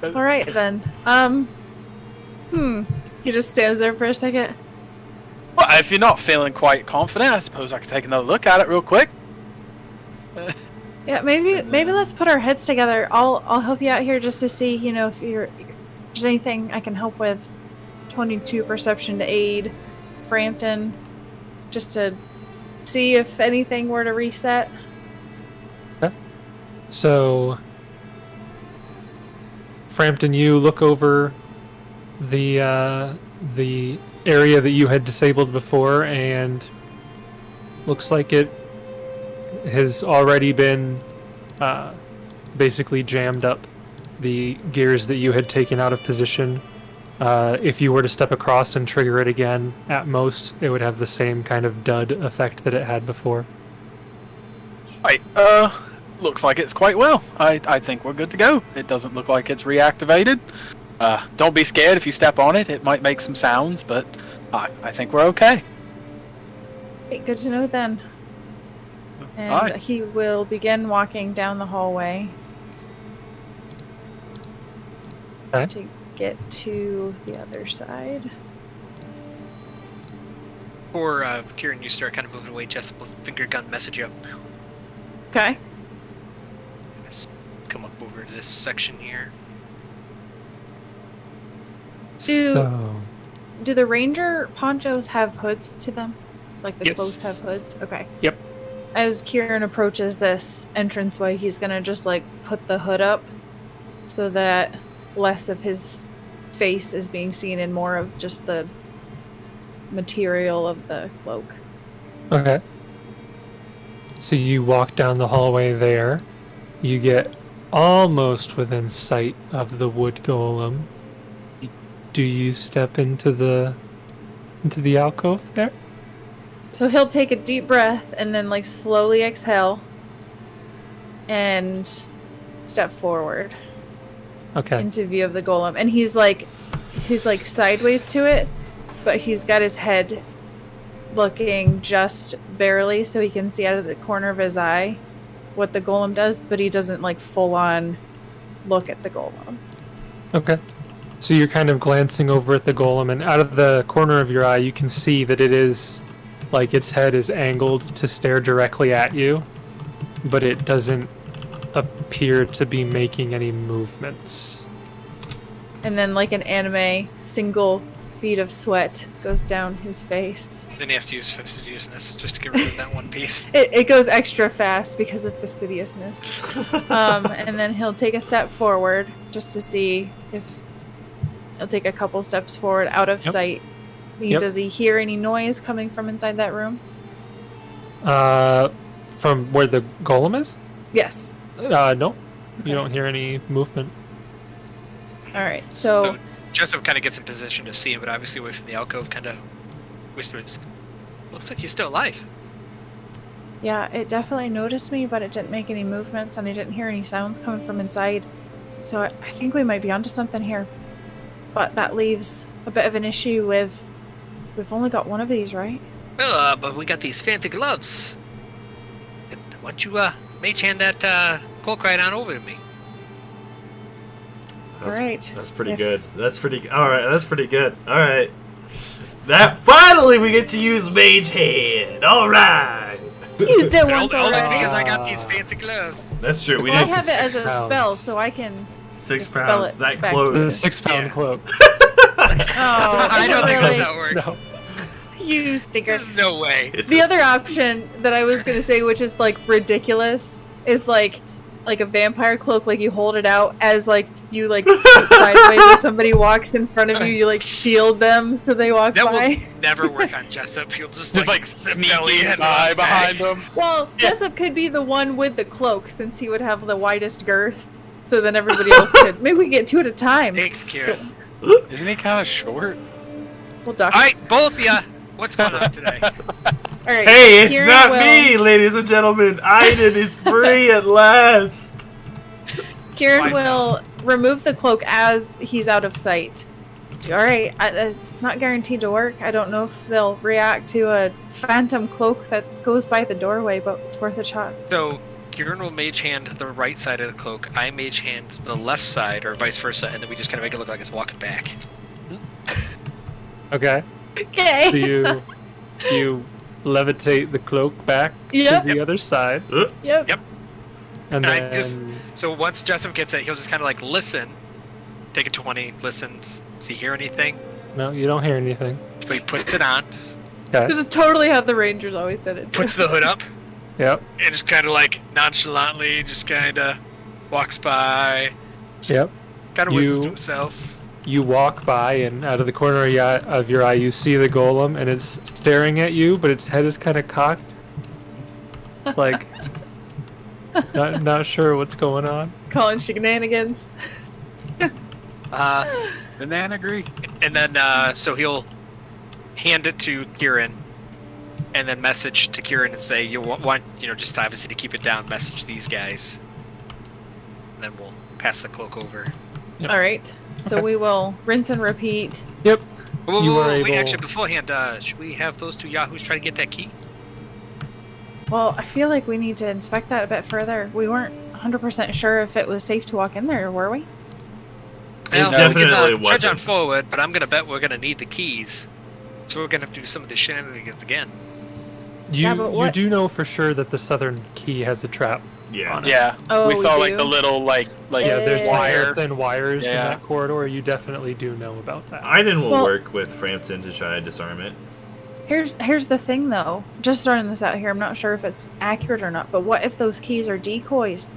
All right then. He just stands there for a second. Well, if you're not feeling quite confident, I suppose I could take another look at it real quick. Yeah, maybe let's put our heads together. I'll help you out here just to see, if there's anything I can help with. 22 perception to aid Frampton, just to see if anything were to reset. Okay. So, Frampton, you look over the area that you had disabled before, and looks like it has already been basically jammed up. The gears that you had taken out of position. If you were to step across and trigger it again, at most, it would have the same kind of dud effect that it had before. Right, looks like it's quite well. I think we're good to go. It doesn't look like it's reactivated. Don't be scared if you step on it. It might make some sounds, but I think we're okay. Okay, good to know then. And Alright. he will begin walking down the hallway. Okay. To get to the other side. Before Kieran, you start kind of moving away, Jessup will finger gun message you up. Okay. Let's come up over to this section here. So, Do the ranger ponchos have hoods to them? Like the Yes. clothes have hoods? Okay. Yep. As Kieran approaches this entranceway, he's gonna just put the hood up so that less of his face is being seen and more of just the material of the cloak. okay. So you walk down the hallway there. You get almost within sight of the wood golem. Do you step into the alcove there? So he'll take a deep breath and then like slowly exhale and step forward Okay. into view of the golem. And he's like sideways to it, but he's got his head looking just barely so he can see out of the corner of his eye what the golem does, but he doesn't like full on look at the golem. Okay. So you're kind of glancing over at the golem, and out of the corner of your eye, you can see that it is like its head is angled to stare directly at you, but it doesn't appear to be making any movements. And then like an anime, single bead of sweat goes down his face. Then he has to use fastidiousness just to get rid of that one piece. It goes extra fast because of fastidiousness. And then he'll take a step forward just to see if he'll take a couple steps forward out of sight. Does he hear any noise coming from inside that room? From where the golem is? Yes. No. Okay. You don't hear any movement. All right. So Jessup kind of gets in position to see him, but obviously away from the alcove, kind of whispers, "Looks like you're still alive." yeah, it definitely noticed me, but it didn't make any movements, and I didn't hear any sounds coming from inside. So I think we might be onto something here. But that leaves a bit of an issue with we've only got one of these, right? Well, but we got these fancy gloves. And why don't you mage hand that cloak right on over to me? Right. That's pretty good. That's pretty. All right. That's pretty good. All right. That finally we get to use mage hand. All right. Used it Only once already. because I got these fancy gloves. That's true. We Well, I did have it as a 6 pounds. spell, so I can 6 just spell pounds. it That back close. to The you. 6-pound Yeah. cloak. Oh, I don't think really? that's how it works. No. You stinker. There's no way. It's The a- other option that I was gonna say, which is like ridiculous, is like a vampire cloak. Like you hold it out as like you like scoot sideways as somebody walks in front of you. You like shield them so they walk That by. will never work on Jessup. He'll just Just like like sneaky sneaky and eye run behind back. him. Well, Jessup could be the one with the cloak since he would have the widest girth. So then everybody else could. Maybe we can get two at a time. Thanks, Kieran. Isn't he kind of short? We'll duck. All right, both of ya. What's going on today? All right. Hey, it's Kieran not will- me, ladies and gentlemen. Aaidan is free at last. Kieran Fine. will remove the cloak as he's out of sight. All right, it's not guaranteed to work. I don't know if they'll react to a phantom cloak that goes by the doorway, but it's worth a shot. So Kieran will mage hand the right side of the cloak. I mage hand the left side, or vice versa, and then we just kind of make it look like it's walking back. Okay. Okay. So you levitate the cloak back Yep. to the other side, Yep. Yep. and And I then just- So once Jessup gets it, he'll just kind of like listen, take a 20, listen, does he hear anything? no, you don't hear anything. So he puts it on, Okay. This is totally how the Rangers always did it. puts the hood up, Yep. and just kind of like nonchalantly just kind of walks by, Yep. kind of whistles to You- himself. You walk by, and out of the corner of your eye, you see the golem, and it's staring at you, but its head is kind of cocked. It's like not sure what's going on. Calling shenanigans. Banana agree. And then, so he'll hand it to Kieran, and then message to Kieran and say, you want, just obviously to keep it down, message these guys. And then we'll pass the cloak over. Yep. All right. So Okay. we will rinse and repeat. Yep. Whoa, You are wait, able- actually, beforehand, should we have those two yahoos try to get that key? Well, I feel like we need to inspect that a bit further. We weren't 100% sure if it was safe to walk in there, were we? Well, definitely we can trudge wasn't. on forward, but I'm going to bet we're going to need the keys. So we're going to have to do some of the shenanigans again. You but you what- do know for sure that the southern key has a trap Yeah. on it. Yeah. Oh, we saw we like do? the little like Yeah, there's Yeah. wire. thin wires in Yeah. that corridor. You definitely do know about that. Aaidan will Well- work with Frampton to try to disarm it. Here's the thing, though. Just throwing this out here, I'm not sure if it's accurate or not, but what if those keys are decoys?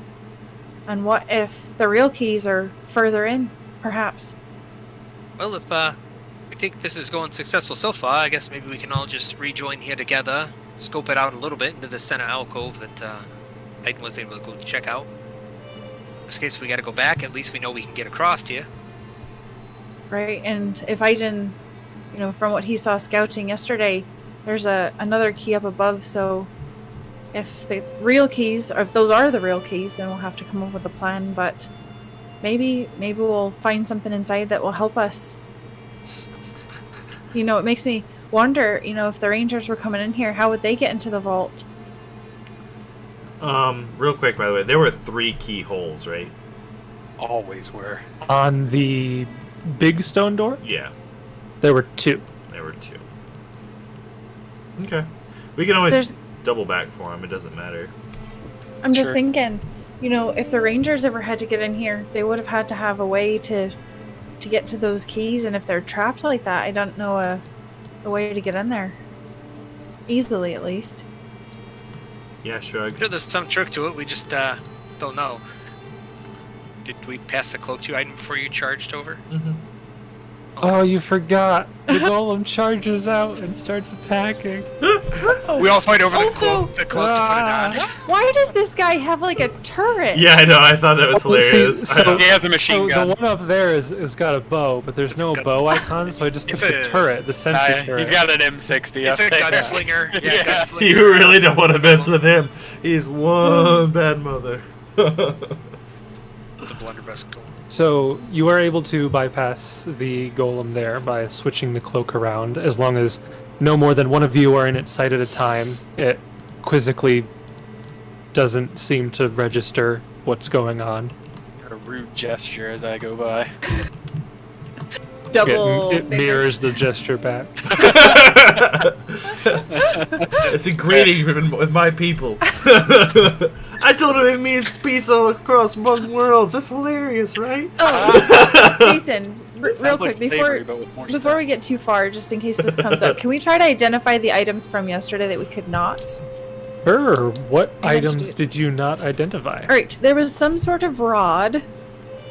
And what if the real keys are further in, perhaps? Well, if we think this is going successful so far, I guess maybe we can all just rejoin here together, scope it out a little bit into the center alcove that Aaidan was able to go check out. In this case, if we got to go back, at least we know we can get across here. Right? And if Aaidan, from what he saw scouting yesterday, there's another key up above, so if the real keys, or if those are the real keys, then we'll have to come up with a plan, but maybe we'll find something inside that will help us. You know, it makes me wonder, you know, if the Rangers were coming in here, how would they get into the vault? Real quick, by the way, there were 3 keyholes, right? Always were. On the big stone door, Yeah, there were 2. there were 2. Okay. We can always double back for them. It doesn't matter. I'm just Sure. thinking, you know, if the Rangers ever had to get in here, they would have had to have a way to get to those keys, and if they're trapped like that, I don't know a way to get in there. Easily, at least. Yeah, shrug. I'm sure there's some trick to it. We just don't know. Did we pass the cloak to you, Aaidan, before you charged over? Mm-hmm. Oh, you forgot. The golem charges out and starts attacking. We all fight over Also- the cloak to put it on. Why does this guy have like a turret? Yeah, I know. I thought that was Oh, see, hilarious. so- I know. He has a machine So gun. the one up there is got a bow, but there's no gun. bow icon, so I just took It's the a- turret, the sentry turret. He's got an M60 It's up a there. gunslinger. Yeah, Yeah. gunslinger. You really don't want to mess with him. He's one bad mother. The blunderbuss golem. So you are able to bypass the golem there by switching the cloak around. As long as no more than one of you are in its sight at a time, it quizzically doesn't seem to register what's going on. A rude gesture as I go by. Double. It mirrors the gesture back. It's a greeting with my people. I told him it means peace all across among worlds. That's hilarious, right? Oh, Jason, real Sounds quick, like slavery, but with more before stuff. we get too far, just in case this comes up, can we try to identify the items from yesterday that we could not? Sure. What I meant to items do did you not identify? All right, there was some sort of rod.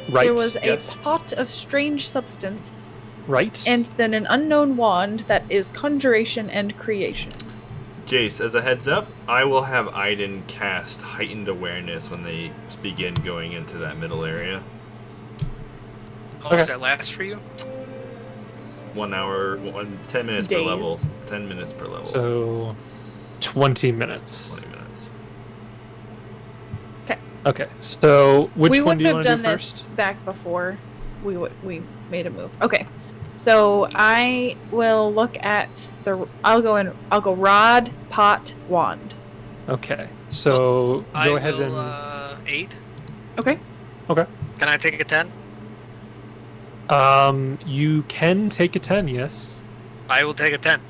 Right. There was a yes. pot of strange substance, Right. and then an unknown wand that is conjuration and creation. Jace, as a heads up, I will have Aaidan cast heightened awareness when they begin going into that middle area. How long does Okay. that last for you? 1 hour, 10 minutes per Days. level. 10 minutes per level. So 20 minutes. 20 minutes. Okay. So which we one do wouldn't you have want to done do this first? back before we made a move. Okay, so I will look at I'll go rod, pot, wand. Okay. So I go ahead will, and 8. Okay. Can I take a 10? You can take a 10, yes. I will take a 10.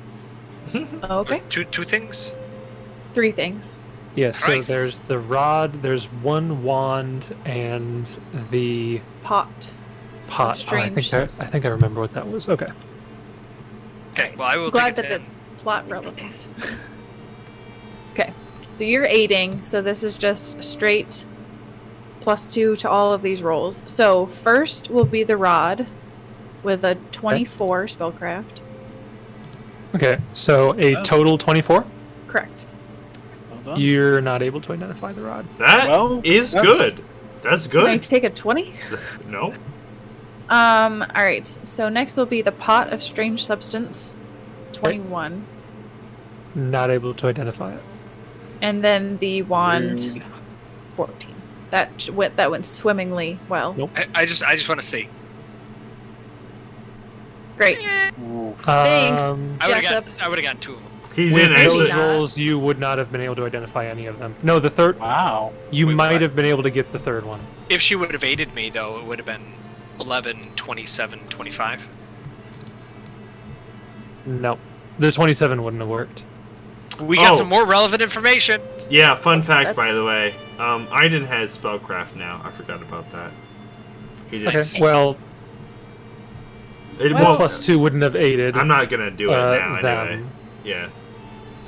Okay. Two things? 3 things. Yes, Nice. so there's the rod, there's 1 wand, and the Pot. pot. strange I think I remember what that was. Okay. Okay, well, I will Glad take a that 10. it's plot relevant. Okay, so you're aiding, so this is just straight +2 to all of these rolls. So first will be the rod with a 24 spellcraft. Okay, so a Oh. total 24. Correct. Well done. You're not able to identify the rod. That is Well, good. That's Can I good. take a 20? No. All right. So next will be the pot of strange substance, 21, Not able to identify it. and then the wand, Rude. 14. That went swimmingly well. Nope. I just want to see. Great. Ooh. Thanks. I would Jessup. have gotten 2 of them. He With didn't Maybe those actually. not. rolls, you would not have been able to identify any of them. No, the third. Wow. You Wait, might what? have been able to get the third one. If she would have aided me, though, it would have been 11, 27, 25. No, the 27 wouldn't have worked. We got Oh. some more relevant information. Yeah, fun fact, by That's- the way. Aaidan has Spellcraft now. I forgot about that. He didn't. Okay. Well, It Well- won't- +2 wouldn't have aided. I'm not gonna do it now anyway. them. Yeah.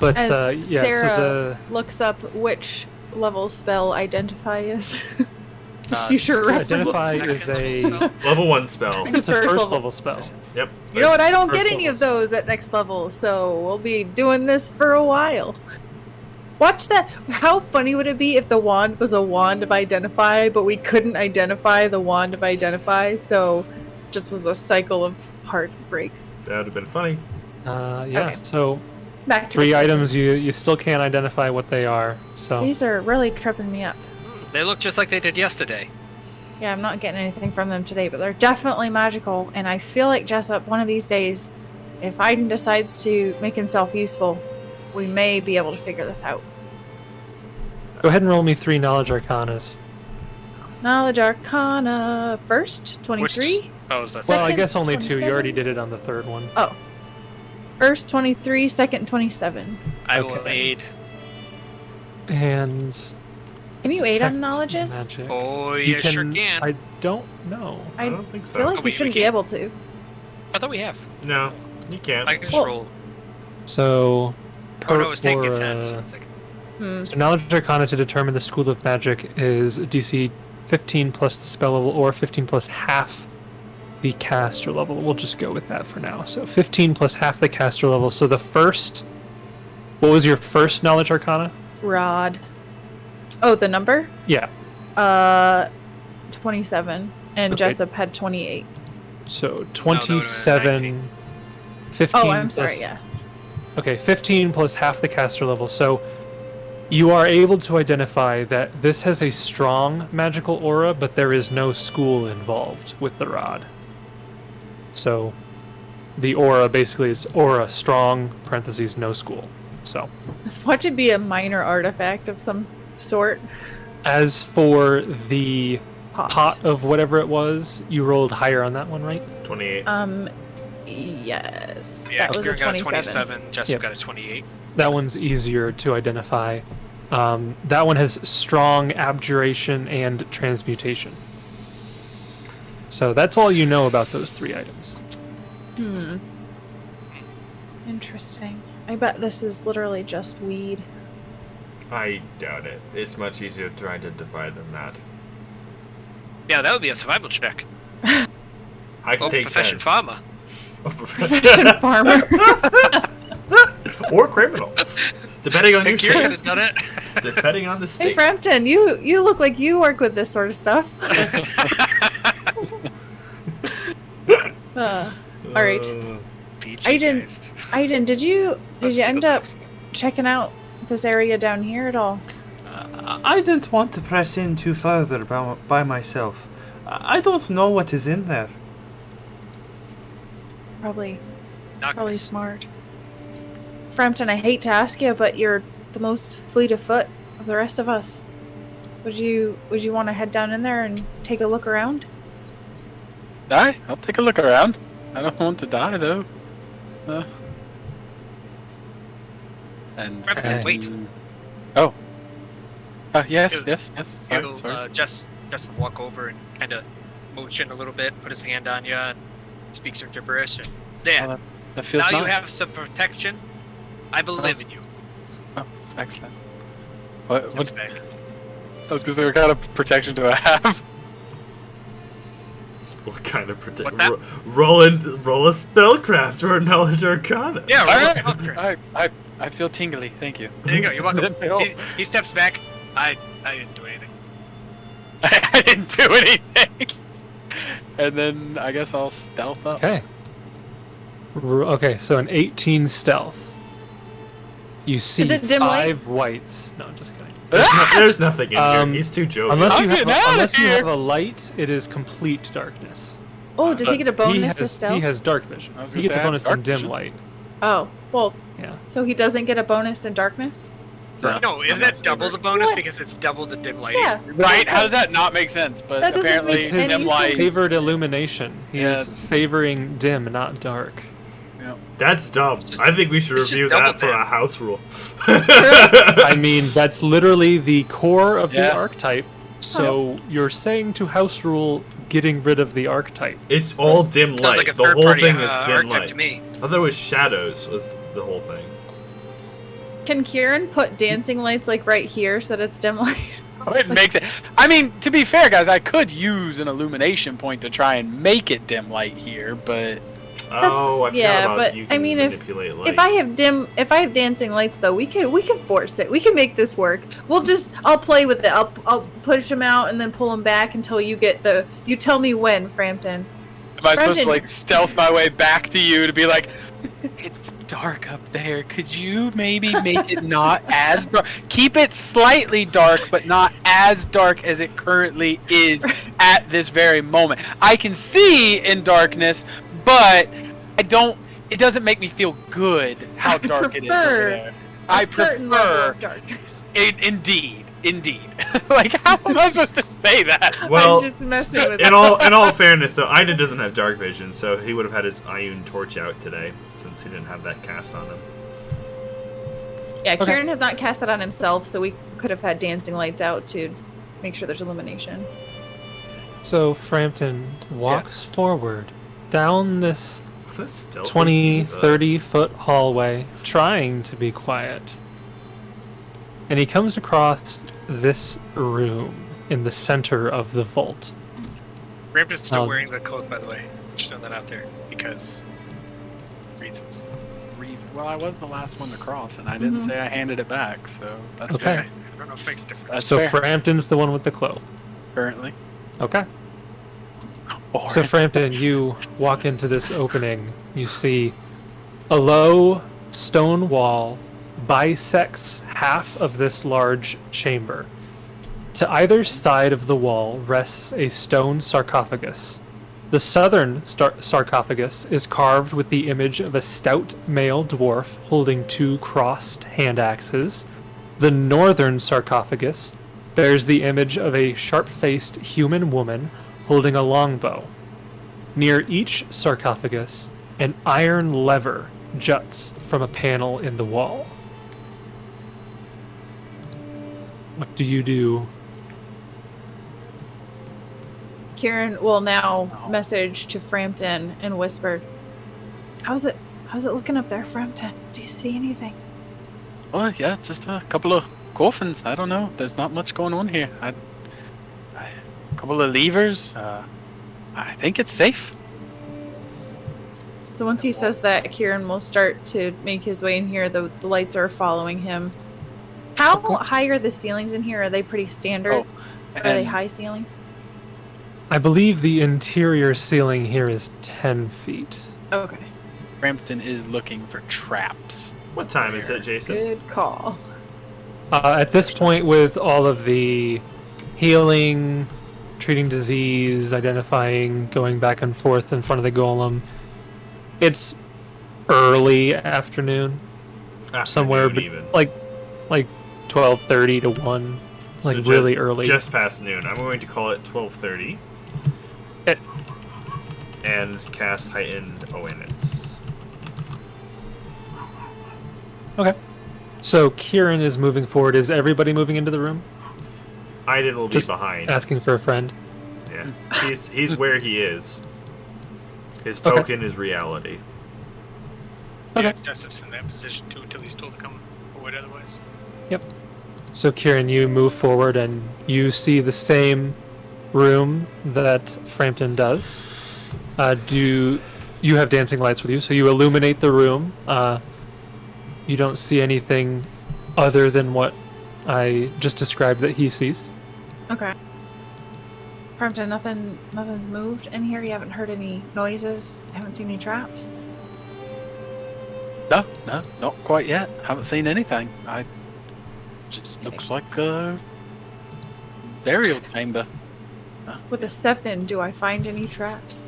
But As yeah, Sarah so the looks up which level spell identify is. Uh, Future reference. identify Second is level a. spell. Level 1 spell. I think it's a First first level. level spell. Yep. You know what? I don't get First any of level. those at next level, so we'll be doing this for a while. Watch that. How funny would it be if the wand was a wand of identify, but we couldn't identify the wand of identify, so just was a cycle of heartbreak. That would have been funny. Yeah. Okay. So Back to 3 the items you still can't identify what they are. So These are really tripping me up. They look just like they did yesterday. Yeah, I'm not getting anything from them today, but they're definitely magical, and I feel like Jessup, one of these days, if Aaidan decides to make himself useful, we may be able to figure this out. go ahead and roll me 3 knowledge arcanas. Knowledge Arcana first, 23. Oh, that's Well, I Second, guess only 2. You 27? already did it on the 3rd one. Oh. First, 23, second, 27. I will okay. aid. And Can you aid on detect knowledges? magic. Oh, You you sure can. I don't know. I don't think so. feel like Oh, we we shouldn't be can't. able to. I thought we have. No, you can't. I can just Well- roll. So Oh no, it's taking or, 10. So it's like, So knowledge arcana to determine the school of magic is DC 15 plus the spell level or 15 plus half the caster level. We'll just go with that for now. So 15 plus half the caster level. So the first, what was your first knowledge arcana? Rod. Oh, the number? Yeah. 27. And Okay. Jessup had 28. So been 27, 15 Oh, I'm sorry, plus- yeah. Okay, 15 plus half the caster level. So you are able to identify that this has a strong magical aura, but there is no school involved with the rod. So the aura basically is aura strong, parentheses, no school. So Watch it be a minor artifact of some sort. as for the Pot. pot of whatever it was, you rolled higher on that one, right? 28. Yes. yeah, that was a Kieran got a 27. 27. Jessup Yep. got a 28. That one's easier to identify. That one has strong abjuration and transmutation. So that's all you know about those 3 items. Interesting. I bet this is literally just weed. I doubt it. It's much easier to identify than that. Yeah, that would be a survival check. I can Oh, take profession 10. farmer. Profession farmer. Or criminal. Depending on Hey, your Kieran could state. have done it. Depending on the Hey, state. Frampton, you look like you work with this sort of stuff. All right. Aaidan, did you end up checking out this area down here at all? I didn't want to press in too further by myself. I don't know what is in there. Probably Darkness. smart. Frampton, I hate to ask you, but you're the most fleet of foot of the rest of us. Would you want to head down in there and take a look around? Aye, I'll take a look around. I don't want to die though. Frampton, wait. Oh. Yes. Ew. Yes. Sorry. He'll just walk over and kind of motion a little bit, put his hand on you, and speak some gibberish. And there. That feels Now nice. you have some protection. I believe in you. Oh, excellent. What? Steps back. I was gonna say, what kind of protection do I have? What kind of What protection? that- Roll a spellcraft or a knowledge arcana. Yeah, right. Alright. I feel tingly. Thank you. There you go. You're welcome. Oh. He steps back. I didn't do anything. I didn't do anything. And then I guess I'll stealth up. Okay. Okay, so an 18 stealth. You see it dim light? 5 whites. No, I'm just kidding. There's nothing in here. Um, He's too jovial. Unless I'm you have getting outta unless you here. have a light, it is complete darkness. Oh, does he get a bonus he to has, stealth? He has dark vision. I was He gonna gets say, a I have bonus dark in dim vision. light. Oh, well, Yeah. so he doesn't get a bonus in darkness? No, isn't that double the bonus because it's double the dim light? Yeah. Right? How does that not make sense? But That doesn't apparently, make It's his any dim light. favored illumination. He's Yeah. favoring dim, not dark. That's dumb. just- I think we should it's just review double that for tap. a house rule. I mean, that's literally the core of the Yeah. archetype. So you're saying to house rule getting rid of the archetype. It's all dim Sounds light. like a The whole third-party thing is dim archetype light. to me. Otherwise, shadows was the whole thing. Can Kieran put dancing lights like right here so that it's dim light? It makes it. I mean, to be fair, guys, I could use an illumination point to try and make it dim light here, but Oh, I forgot yeah, about but you I can mean, if manipulate light. if I have dancing lights though, we can force it. We can make this work. I'll play with it. I'll push them out and then pull them back until you get you tell me when, Frampton. am I supposed to Frampton. like stealth my way back to you to be like, it's dark up there. Could you maybe make it not as dark? Keep it slightly dark, but not as dark as it currently is at this very moment. I can see in darkness, but I don't. It doesn't make me feel good how dark it is over there. I prefer darkness. Indeed. Like, how am I supposed to say that? Well, I'm just messing with in all fairness, so Aaidan doesn't have dark vision, so he would have had his Aaidan torch out today, since he didn't have that cast on him. Yeah, Kieran has not cast it on himself, so we could have had dancing lights out to make sure there's illumination. So Frampton walks forward down this That's stealthy 20, diva. 30-foot hallway, trying to be quiet. And he comes across this room in the center of the vault. Frampton's still wearing the cloak, by the way. Just throw that out there, because reasons. Well, I was the last one to cross, and I didn't say I handed it back, so that's Okay. fair. I don't know if it makes a difference. That's So fair. Frampton's the one with the cloak. Currently. Okay. Or So Frampton, you walk into this opening. You see a low stone wall bisects half of this large chamber. To either side of the wall rests a stone sarcophagus. The southern sarcophagus is carved with the image of a stout male dwarf holding 2 crossed hand axes. The northern sarcophagus bears the image of a sharp-faced human woman holding a longbow. Near each sarcophagus, an iron lever juts from a panel in the wall. What do you do? Kieran will now message to Frampton and whisper, How's it looking up there, Frampton? Do you see anything? Oh, yeah, just a couple of coffins. I don't know. There's not much going on here. A couple of levers. I think it's safe. So once he says that, Kieran will start to make his way in here. The lights are following him. How high are the ceilings in here? Are they pretty standard? Are they high ceilings? I believe the interior ceiling here is 10 feet. Okay. Frampton is looking for traps. What time is it, Jason? Good call. At this point, with all of the healing, treating disease, identifying, going back and forth in front of the golem, it's early afternoon. Somewhere even. like 12:30 to 1, like So really early. Just past noon. I'm going to call it 12:30. And cast heightened awareness. Okay. So Kieran is moving forward. Is everybody moving into the room? Aaidan will be Just behind. Asking for a friend. Yeah, he's where he is. His token is reality. Okay. Yeah, Jessup's in that position too until he's told to come forward otherwise. Yep. So Kieran, you move forward and you see the same room that Frampton does. Do you have dancing lights with you? So you illuminate the room. You don't see anything other than what I just described that he sees. Okay. Frampton, nothing's moved in here? You haven't heard any noises? Haven't seen any traps? No, not quite yet. Haven't seen anything. Just looks like a burial chamber. With a 7, do I find any traps?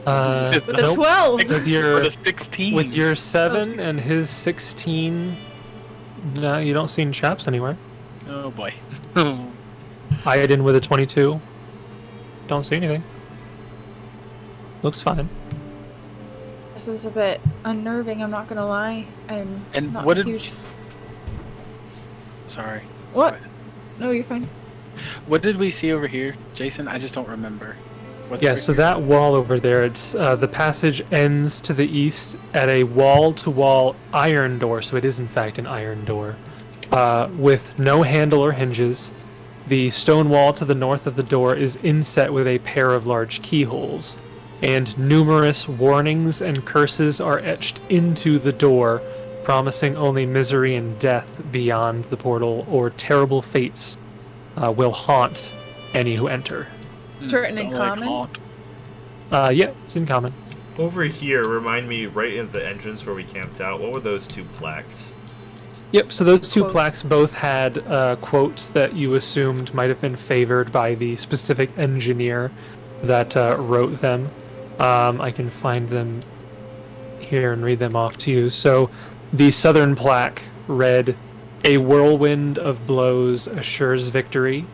With With a 12! With your With a 16. With your 7 16. and his 16, no, you don't see any traps anywhere. Oh boy. Aaidan with a 22, don't see anything. Looks fine. This is a bit unnerving, I'm not gonna lie. I'm And not what did- huge... Sorry. What? No, you're fine. What did we see over here, Jason? I just don't remember. What's Yeah, over so here? that wall over there, it's the passage ends to the east at a wall-to-wall iron door, so it is in fact an iron door, with no handle or hinges. The stone wall to the north of the door is inset with a pair of large keyholes, and numerous warnings and curses are etched into the door, promising only misery and death beyond the portal, or terrible fates will haunt any who enter. It's written in Don't like common? haunt. Yeah, it's in common. Over here, remind me, right in the entrance where we camped out, what were those 2 plaques? Yep, so those 2 Quotes. plaques both had quotes that you assumed might have been favored by the specific engineer that wrote them. I can find them here and read them off to you. So the southern plaque read, "A whirlwind of blows assures victory,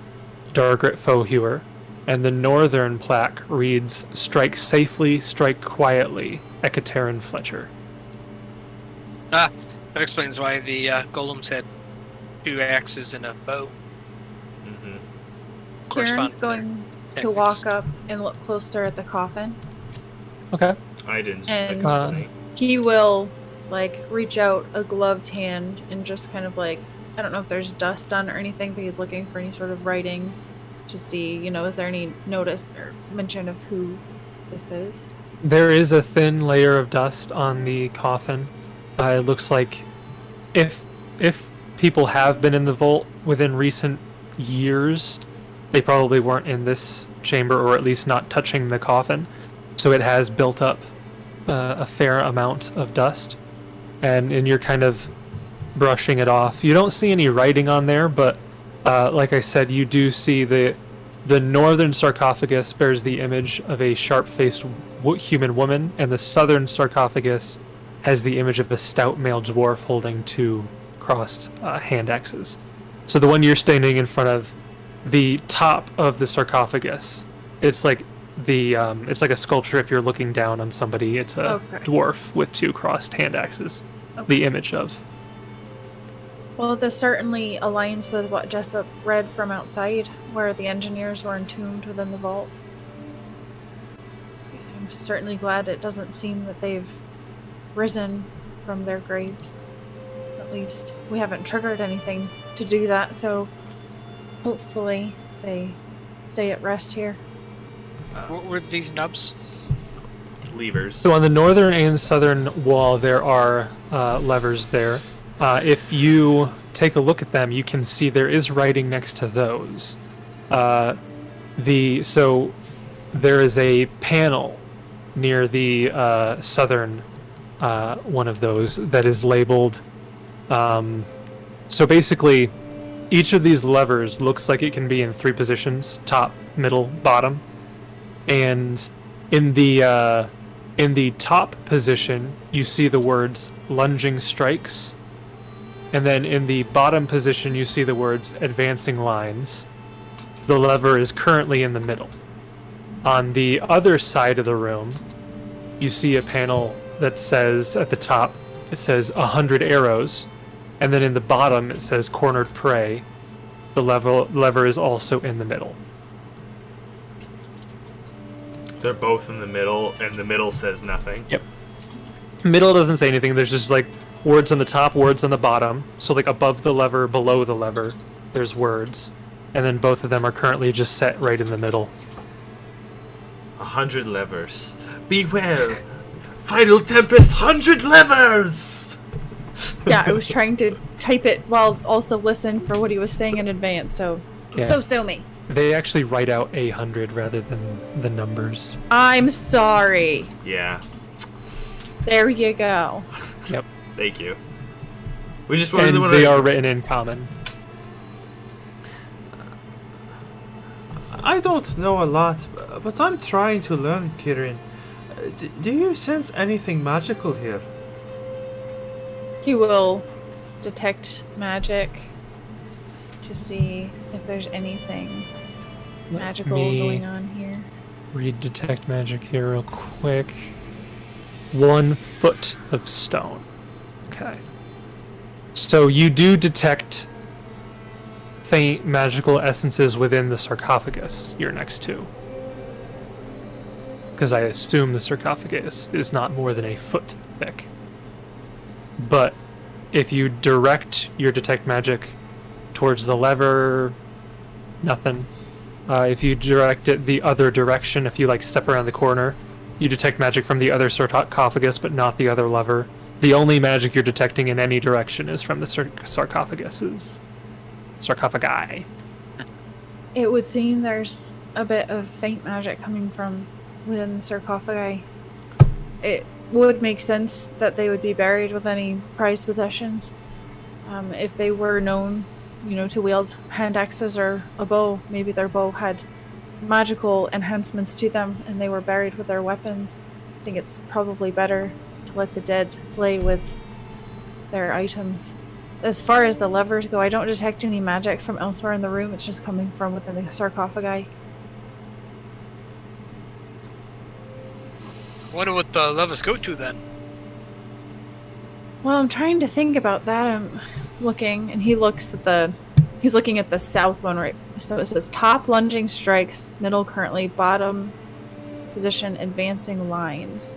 Dargrit Fohewer." And the northern plaque reads, "Strike safely, strike quietly, Ekaterin Fletcher." Ah, that explains why the golems had 2 axes and a bow. Mm-hmm. Kieran's going to walk up and look closer at the coffin. Okay. I didn't. And he will, like, reach out a gloved hand and just kind of, like, I don't know if there's dust on or anything, but he's looking for any sort of writing to see, you know, is there any notice or mention of who this is? There is a thin layer of dust on the coffin. It looks like if people have been in the vault within recent years, they probably weren't in this chamber, or at least not touching the coffin. So it has built up a fair amount of dust, and you're kind of brushing it off. You don't see any writing on there, but like I said, you do see the northern sarcophagus bears the image of a sharp-faced human woman, and the southern sarcophagus has the image of a stout male dwarf holding 2 crossed hand axes. So the one you're standing in front of, the top of the sarcophagus, it's like it's like a sculpture. If you're looking down on somebody, it's a dwarf with 2 crossed hand axes. Okay. The image of. Well, this certainly aligns with what Jessup read from outside, where the engineers were entombed within the vault. I'm certainly glad it doesn't seem that they've risen from their graves. At least we haven't triggered anything to do that, so hopefully they stay at rest here. What were these nubs? Levers. So on the northern and southern wall, there are levers there. If you take a look at them, you can see there is writing next to those. So there is a panel near the southern one of those that is labeled. So basically, each of these levers looks like it can be in 3 positions: top, middle, bottom. And in the top position, you see the words "lunging strikes." And then in the bottom position, you see the words "advancing lines." The lever is currently in the middle. On the other side of the room, you see a panel that says at the top, it says 100 arrows. And then in the bottom, it says "cornered prey." The lever is also in the middle. They're both in the middle, and the middle says nothing. Yep. Middle doesn't say anything. There's just like words on the top, words on the bottom. So like above the lever, below the lever, there's words. And then both of them are currently just set right in the middle. 100 levers. Beware! Final Tempest, 100 levers! Yeah, I was trying to type it while also listen for what he was saying in advance, so Yeah. so sue me. They actually write out 100 rather than the numbers. I'm sorry. Yeah. There you go. Yep. Thank you. We just wanted And to... they are written in common. I don't know a lot, but I'm trying to learn, Kieran. Do you sense anything magical here? He will detect magic to see if there's anything magical going on here. Read detect magic here real quick. 1 foot of stone. Okay. So you do detect faint magical essences within the sarcophagus you're next to. Because I assume the sarcophagus is not more than a foot thick. But if you direct your detect magic towards the lever, nothing. If you direct it the other direction, if you like step around the corner, you detect magic from the other sarcophagus, but not the other lever. The only magic you're detecting in any direction is from the sarcophaguses. Sarcophagi. It would seem there's a bit of faint magic coming from within the sarcophagi. it would make sense that they would be buried with any prized possessions. If they were known, to wield hand axes or a bow, maybe their bow had magical enhancements to them and they were buried with their weapons. I think it's probably better to let the dead play with their items. As far as the levers go, I don't detect any magic from elsewhere in the room. It's just coming from within the sarcophagi. Wonder what the levers go to then. Well, I'm trying to think about that. I'm looking, and he's looking at the south one, right? So it says top lunging strikes, middle currently, bottom position advancing lines.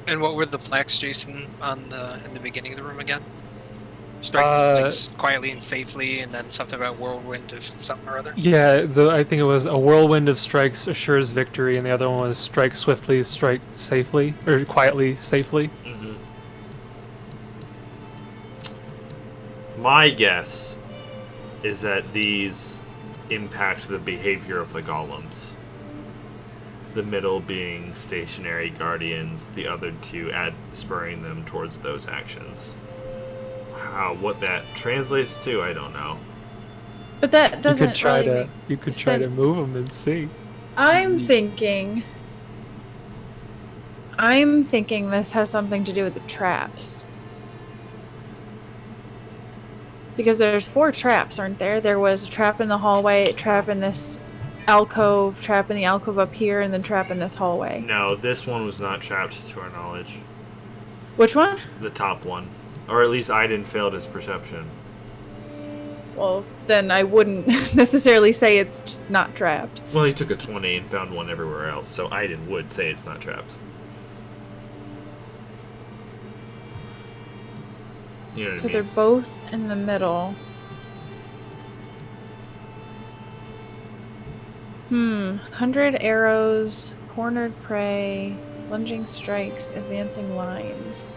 And what were the flags, Jason, in the beginning of the room again? Strike quietly and safely, and then something about whirlwind of something or other? Yeah, I think it was a whirlwind of strikes assures victory, and the other one was strike swiftly, strike safely, or quietly, safely. Mm-hmm. My guess is that these impact the behavior of the golems. The middle being stationary guardians, the other two spurring them towards those actions. What that translates to, I don't know. But that doesn't. You could try to move them and see. I'm thinking this has something to do with the traps. Because there's 4 traps, aren't there? There was a trap in the hallway, a trap in this alcove, trap in the alcove up here, and then trap in this hallway. No, this one was not trapped to our knowledge. Which one? The top one. Or at least Aaidan failed his perception. Well, then I wouldn't necessarily say it's just not trapped. Well, he took a 20 and found one everywhere else, so Aaidan would say it's not trapped. You know what I mean? They're both in the middle. 100 arrows, cornered prey, lunging strikes, advancing lines.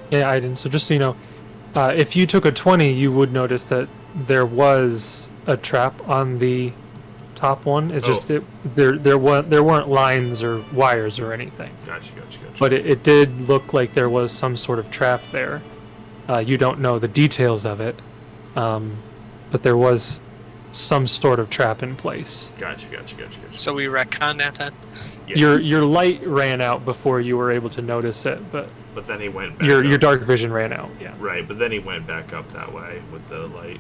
Yeah, Aaidan, so just so you know, if you took a 20, you would notice that there was a trap on the top one. It's just there weren't lines or wires or anything. Gotcha. But it did look like there was some sort of trap there. You don't know the details of it, but there was some sort of trap in place. Gotcha. So we retcon that then? Yes. Your light ran out before you were able to notice it, but then he went back your dark vision ran out, yeah. Right, but then he went back up that way with the light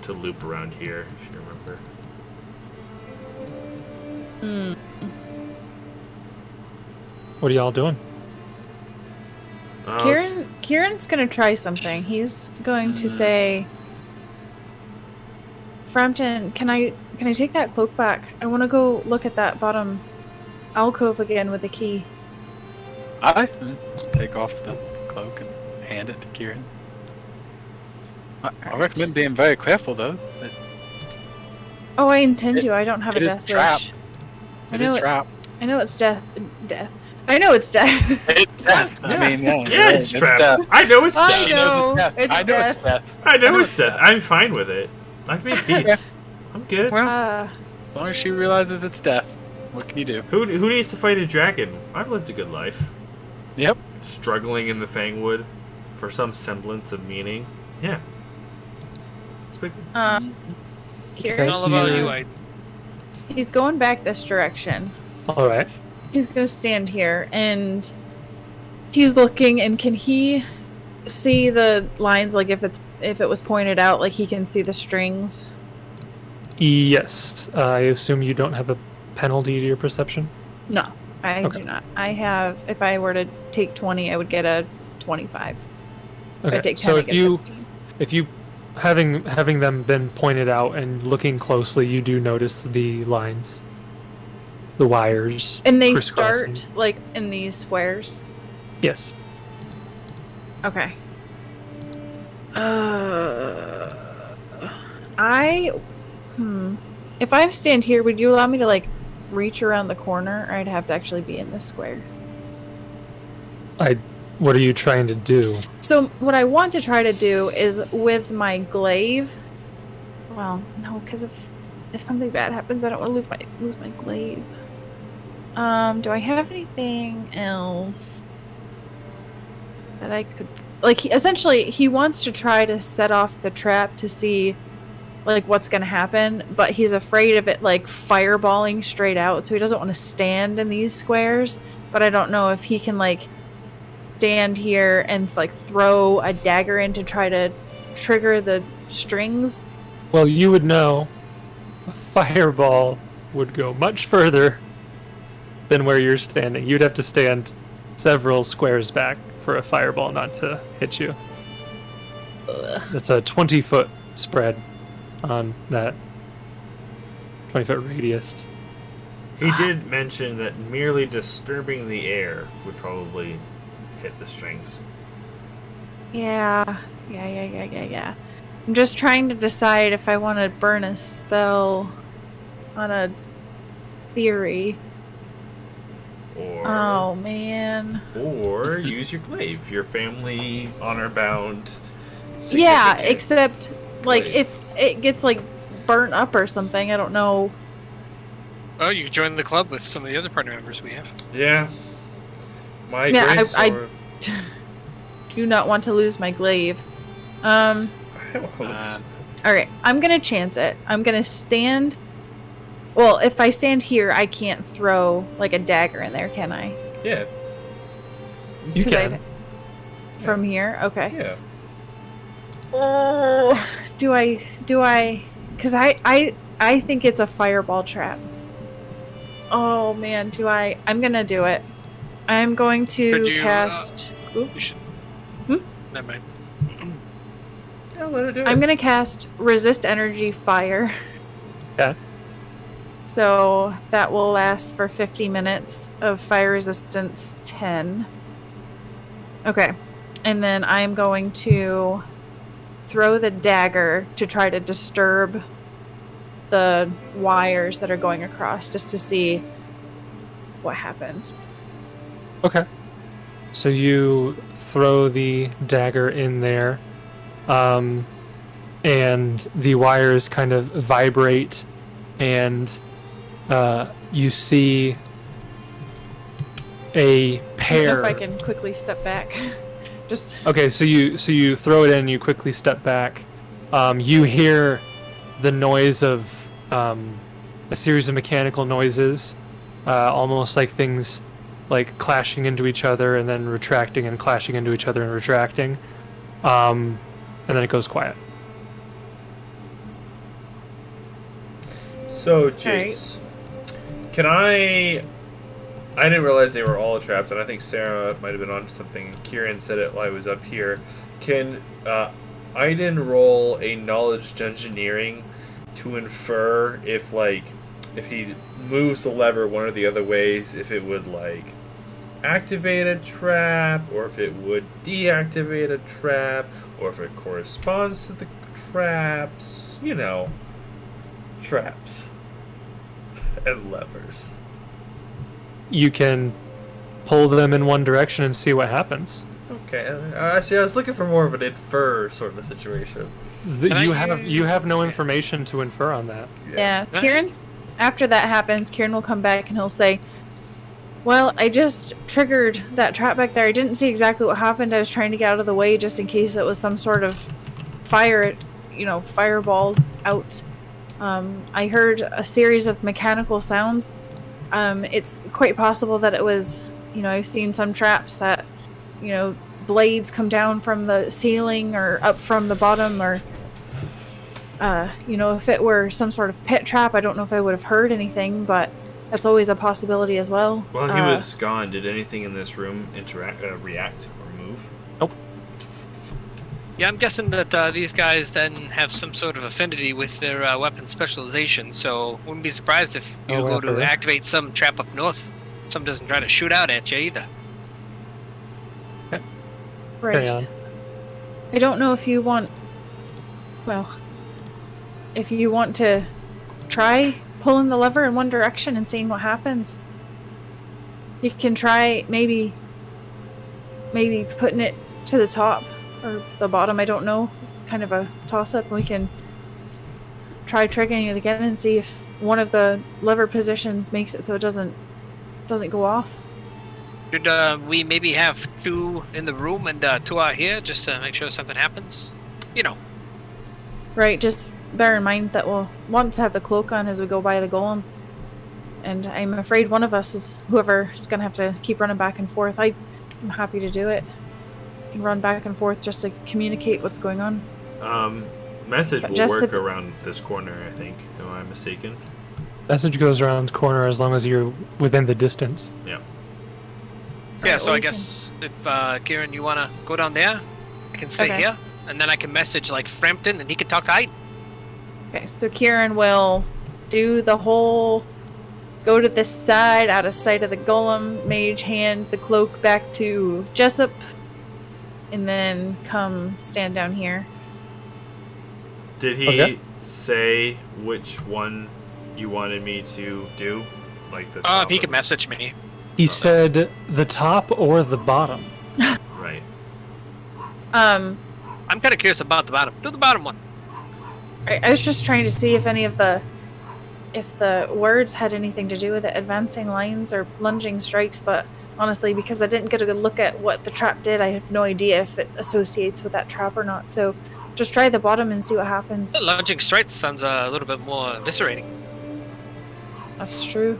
to loop around here, if you remember. What are y'all doing? Kieran's gonna try something. He's going to say, Frampton, can I take that cloak back? I want to go look at that bottom alcove again with the key. I take off the cloak and hand it to Kieran. I recommend being very careful, though. Oh, I intend to. I don't have a death wish. It is trapped. I know it's death. I know it's death. It's death. Yeah. I mean, it's trapped. I know it's death. I know it's death. I know it's death. I'm fine with it. I've made peace. I'm good. Well, as long as she realizes it's death, what can you do? Who needs to fight a dragon? I've lived a good life. Yep. Struggling in the Fangwood for some semblance of meaning. Yeah. It's big. Kieran, All about you, he's going back this direction. All right. He's gonna stand here and he's looking, and can he see the lines? Like if it was pointed out, like he can see the strings. Yes. I assume you don't have a penalty to your perception? No, I do not. I have. If I were to take 20, I would get a 25. Okay. If I take 10, So I get 15. if you having them been pointed out and looking closely, you do notice the lines, the wires, and they crisscrossing. start like in these squares. Yes. Okay. If I stand here, would you allow me to like reach around the corner, or I'd have to actually be in this square? What are you trying to do? So what I want to try to do is with my glaive. Well, no, because if something bad happens, I don't want to lose my glaive. Do I have anything else that I could... Like, essentially, he wants to try to set off the trap to see, like, what's going to happen, but he's afraid of it, like, fireballing straight out, so he doesn't want to stand in these squares, but I don't know if he can, like, stand here and, like, throw a dagger in to try to trigger the strings. Well, you would know a fireball would go much further than where you're standing. You'd have to stand several squares back for a fireball not to hit you. It's a 20-foot spread on that 20-foot radius. He did mention that merely disturbing the air would probably hit the strings. Yeah. I'm just trying to decide if I want to burn a spell on a theory. Or, oh, man. Or use your glaive, your family honor-bound. Yeah, except, like, glaive. if it gets, like, burnt up or something, I don't know. Oh, you can join the club with some of the other partner members we have. Yeah. My Yeah, grace I sword. do not want to lose my glaive. Alright, I'm gonna chance it. I'm gonna stand... Well, if I stand here, I can't throw, like, a dagger in there, can I? Yeah. You can. From here? Okay. Yeah. Oh, do I? Because I think it's a fireball trap. Oh, man, do I? I'm gonna do it. I'm going to cast... You should... Never mind. Yeah, let her do it. I'm gonna cast Resist Energy Fire. Yeah. So that will last for 50 minutes of fire resistance 10. Okay. And then I'm going to throw the dagger to try to disturb the wires that are going across just to see what happens. Okay. So you throw the dagger in there, and the wires kind of vibrate, and you see a pair. If I can quickly step back. Just okay, so you throw it in, you quickly step back. You hear the noise of a series of mechanical noises, almost like things like clashing into each other and then retracting and clashing into each other and retracting. And then it goes quiet. So, Jace, can I didn't realize they were all trapped, and I think Sarah might have been onto something. Kieran said it while I was up here. Can Aaidan roll a knowledge engineering to infer if he moves the lever one or the other ways, if it would activate a trap, or if it would deactivate a trap, or if it corresponds to the traps, traps and levers. You can pull them in one direction and see what happens. Okay, I see. I was looking for more of an infer sort of situation. You have no information to infer on that. yeah. After that happens, Kieran will come back and he'll say, well, I just triggered that trap back there. I didn't see exactly what happened. I was trying to get out of the way just in case it was some sort of fireball out. I heard a series of mechanical sounds. It's quite possible that it was, I've seen some traps that, blades come down from the ceiling or up from the bottom, or, if it were some sort of pit trap, I don't know if I would have heard anything, but that's always a possibility as well. While he was gone, did anything in this room react or move? Nope. Yeah, I'm guessing that these guys then have some sort of affinity with their weapon specialization, so wouldn't be surprised if you go to activate some trap up north, some doesn't try to shoot out at you either. Okay. Right. I don't know if you want... Well, if you want to try pulling the lever in one direction and seeing what happens. You can try maybe putting it to the top or the bottom, I don't know. It's kind of a toss-up. We can try triggering it again and see if one of the lever positions makes it so it doesn't doesn't go off. Should we maybe have 2 in the room and 2 out here, just to make sure something happens? You know. Right, just bear in mind that we'll want to have the cloak on as we go by the golem. And I'm afraid one of us is whoever is going to have to keep running back and forth. I'm happy to do it. I can run back and forth just to communicate what's going on. Message will just work around this corner, I think. Am I mistaken? Message goes around the corner as long as you're within the distance. Yeah. Yeah, so I guess if Kieran, you want to go down there, I can stay here, and then I can message like Frampton, and he can talk to Aaidan. Okay, so Kieran will do the whole go to this side, out of sight of the golem, mage hand the cloak back to Jessup, and then come stand down here. Did he say which one you wanted me to do? Like the top He could message me. He said the top or the bottom. Right. I'm kind of curious about the bottom. Do the bottom one. I was just trying to see if any of the words had anything to do with it, advancing lines or lunging strikes, but honestly, because I didn't get a good look at what the trap did, I have no idea if it associates with that trap or not. So just try the bottom and see what happens. The lunging strikes sounds a little bit more eviscerating. That's true.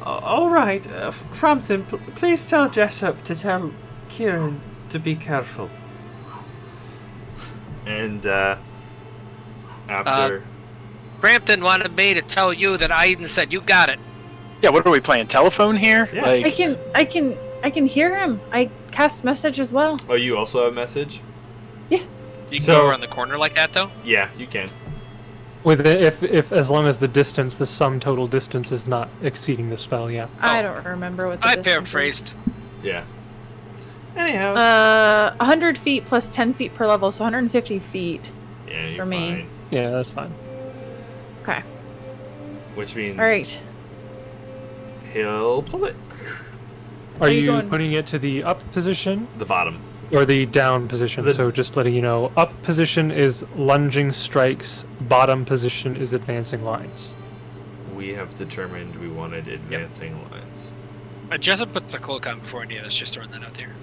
All right, Frampton, please tell Jessup to tell Kieran to be careful. And after... Frampton wanted me to tell you that Aaidan said you got it. Yeah, what are we playing? Telephone here? Yeah. Like, I can hear him. I cast message as well. Oh, you also have a message? Yeah. You can go around the corner like that, though? Yeah, you can. With it, if as long as the sum total distance is not exceeding the spell, yeah. I don't remember what the I distance paraphrased. Yeah. Anyhow. 100 feet plus 10 feet per level, so 150 feet. Yeah, you're for me. fine. Yeah, that's fine. Okay. Which means... Alright. He'll pull it. Are you you going- putting it to the up position The bottom. or the down position? So just letting you know, up position is lunging strikes, bottom position is advancing lines. We have determined we wanted advancing lines. Jessup puts a cloak on before any of us, just throwing that out there.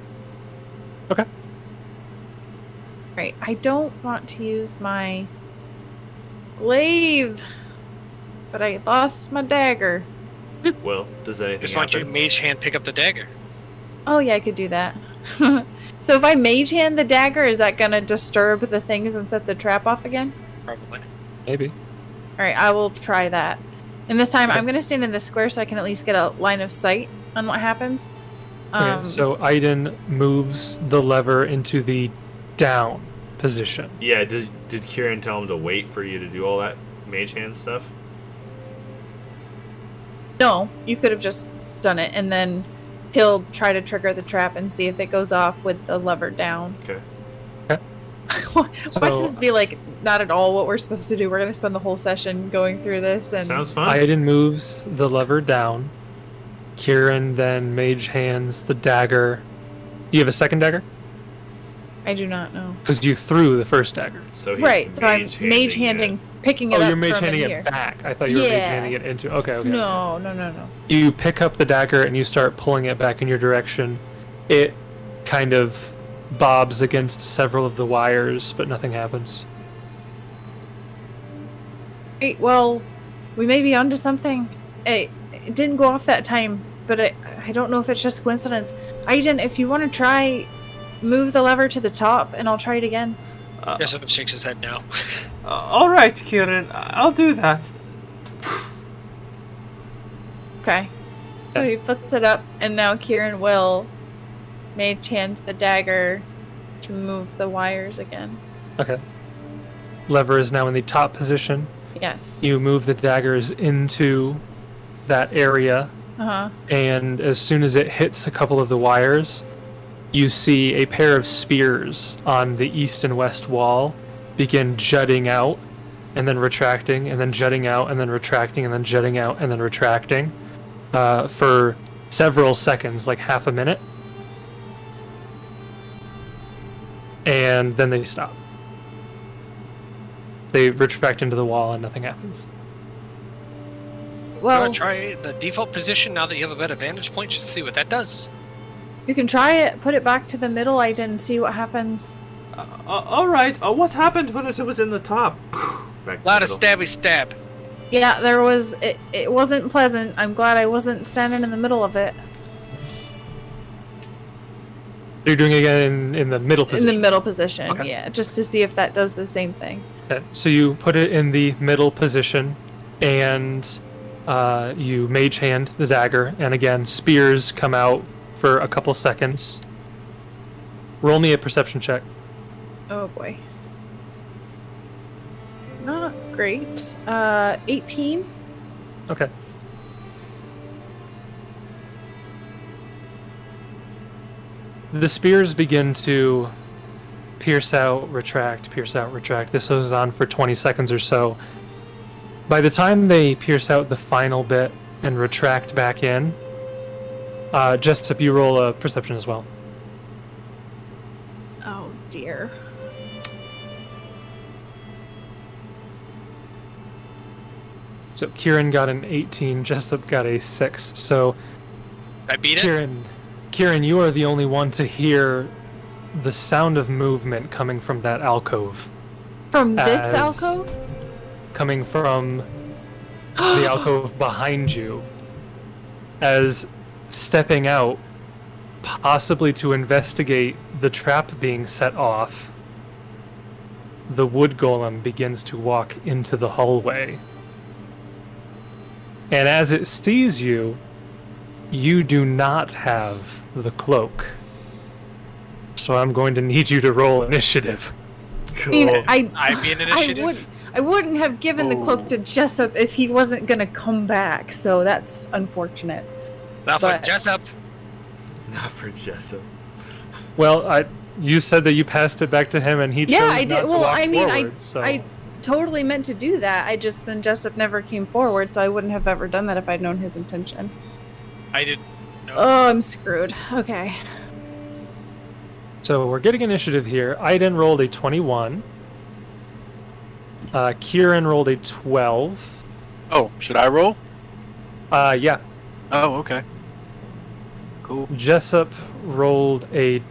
Okay. Right. I don't want to use my glaive, but I lost my dagger. Well, does anything Just want you to happen? mage hand pick up the dagger. Oh yeah, I could do that. So if I mage hand the dagger, is that gonna disturb the things and set the trap off again? Probably. Maybe. Alright, I will try that. And this time I'm gonna stand in the square so I can at least get a line of sight on what happens. Okay, so Aaidan moves the lever into the down position. Yeah, did Kieran tell him to wait for you to do all that mage hand stuff? No, you could have just done it, and then he'll try to trigger the trap and see if it goes off with the lever down. Okay. Watch So- this be like not at all what we're supposed to do. We're gonna spend the whole session going through this, and Sounds fun. Aaidan moves the lever down. Kieran then mage hands the dagger. You have a second dagger? I do not know. Because you threw the first dagger. So he's Right, so I'm mage handing handing, picking it Oh, up you're mage from handing in it here. back. I thought you were mage Yeah. handing it into. Okay. No. You pick up the dagger and you start pulling it back in your direction. It kind of bobs against several of the wires, but nothing happens. Right, well, we may be onto something. It didn't go off that time, but I don't know if it's just coincidence. Aaidan, if you want to try, move the lever to the top, and I'll try it again. Jessup shakes his head no. All right, Kieran, I'll do that. Okay. So he puts it up, and now Kieran will mage hand the dagger to move the wires again. Okay. Lever is now in the top position. Yes. You move the daggers into that area, Uh-huh. and as soon as it hits a couple of the wires, you see a pair of spears on the east and west wall begin jutting out and then retracting and then jutting out and then retracting and then jutting out and then retracting for several seconds, like half a minute. And then they stop. They retract into the wall and nothing happens. well, want to try the default position now that you have a better vantage point, just to see what that does? you can try it. Put it back to the middle, Aaidan, and see what happens. All right. What happened when it was in the top? Back to Lot the of middle. stabby stab. Yeah, there was. It wasn't pleasant. I'm glad I wasn't standing in the middle of it. You're doing it again in the middle position. In the middle position, Okay. yeah, just to see if that does the same thing. Okay. So you put it in the middle position, and you mage hand the dagger, and again, spears come out for a couple seconds. Roll me a perception check. Oh boy. Not great. 18. Okay. The spears begin to pierce out, retract, pierce out, retract. This goes on for 20 seconds or so. By the time they pierce out the final bit and retract back in, Jessup, you roll a perception as well. Oh dear. So Kieran got an 18, Jessup got a 6. So I beat it? Kieran, you are the only one to hear the sound of movement coming from that alcove. From this As- alcove? Coming from the alcove behind you. As stepping out, possibly to investigate the trap being set off, the wood golem begins to walk into the hallway. And as it sees you, you do not have the cloak. So I'm going to need you to roll initiative. I mean, Cool. I be an initiative. I wouldn't have given the cloak to Jessup if he wasn't gonna come back, so that's unfortunate. Not for but- Jessup. Not for Jessup. Well, you said that you passed it back to him, and he chose Yeah, I not did. to Well, walk I mean, forward, so. I totally meant to do that. Then Jessup never came forward, so I wouldn't have ever done that if I'd known his intention. I did. No. Oh, I'm screwed. Okay. So we're getting initiative here. Aaidan rolled a 21. Kieran rolled a 12. Oh, should I roll? Yeah. Oh, okay. Cool. Jessup rolled a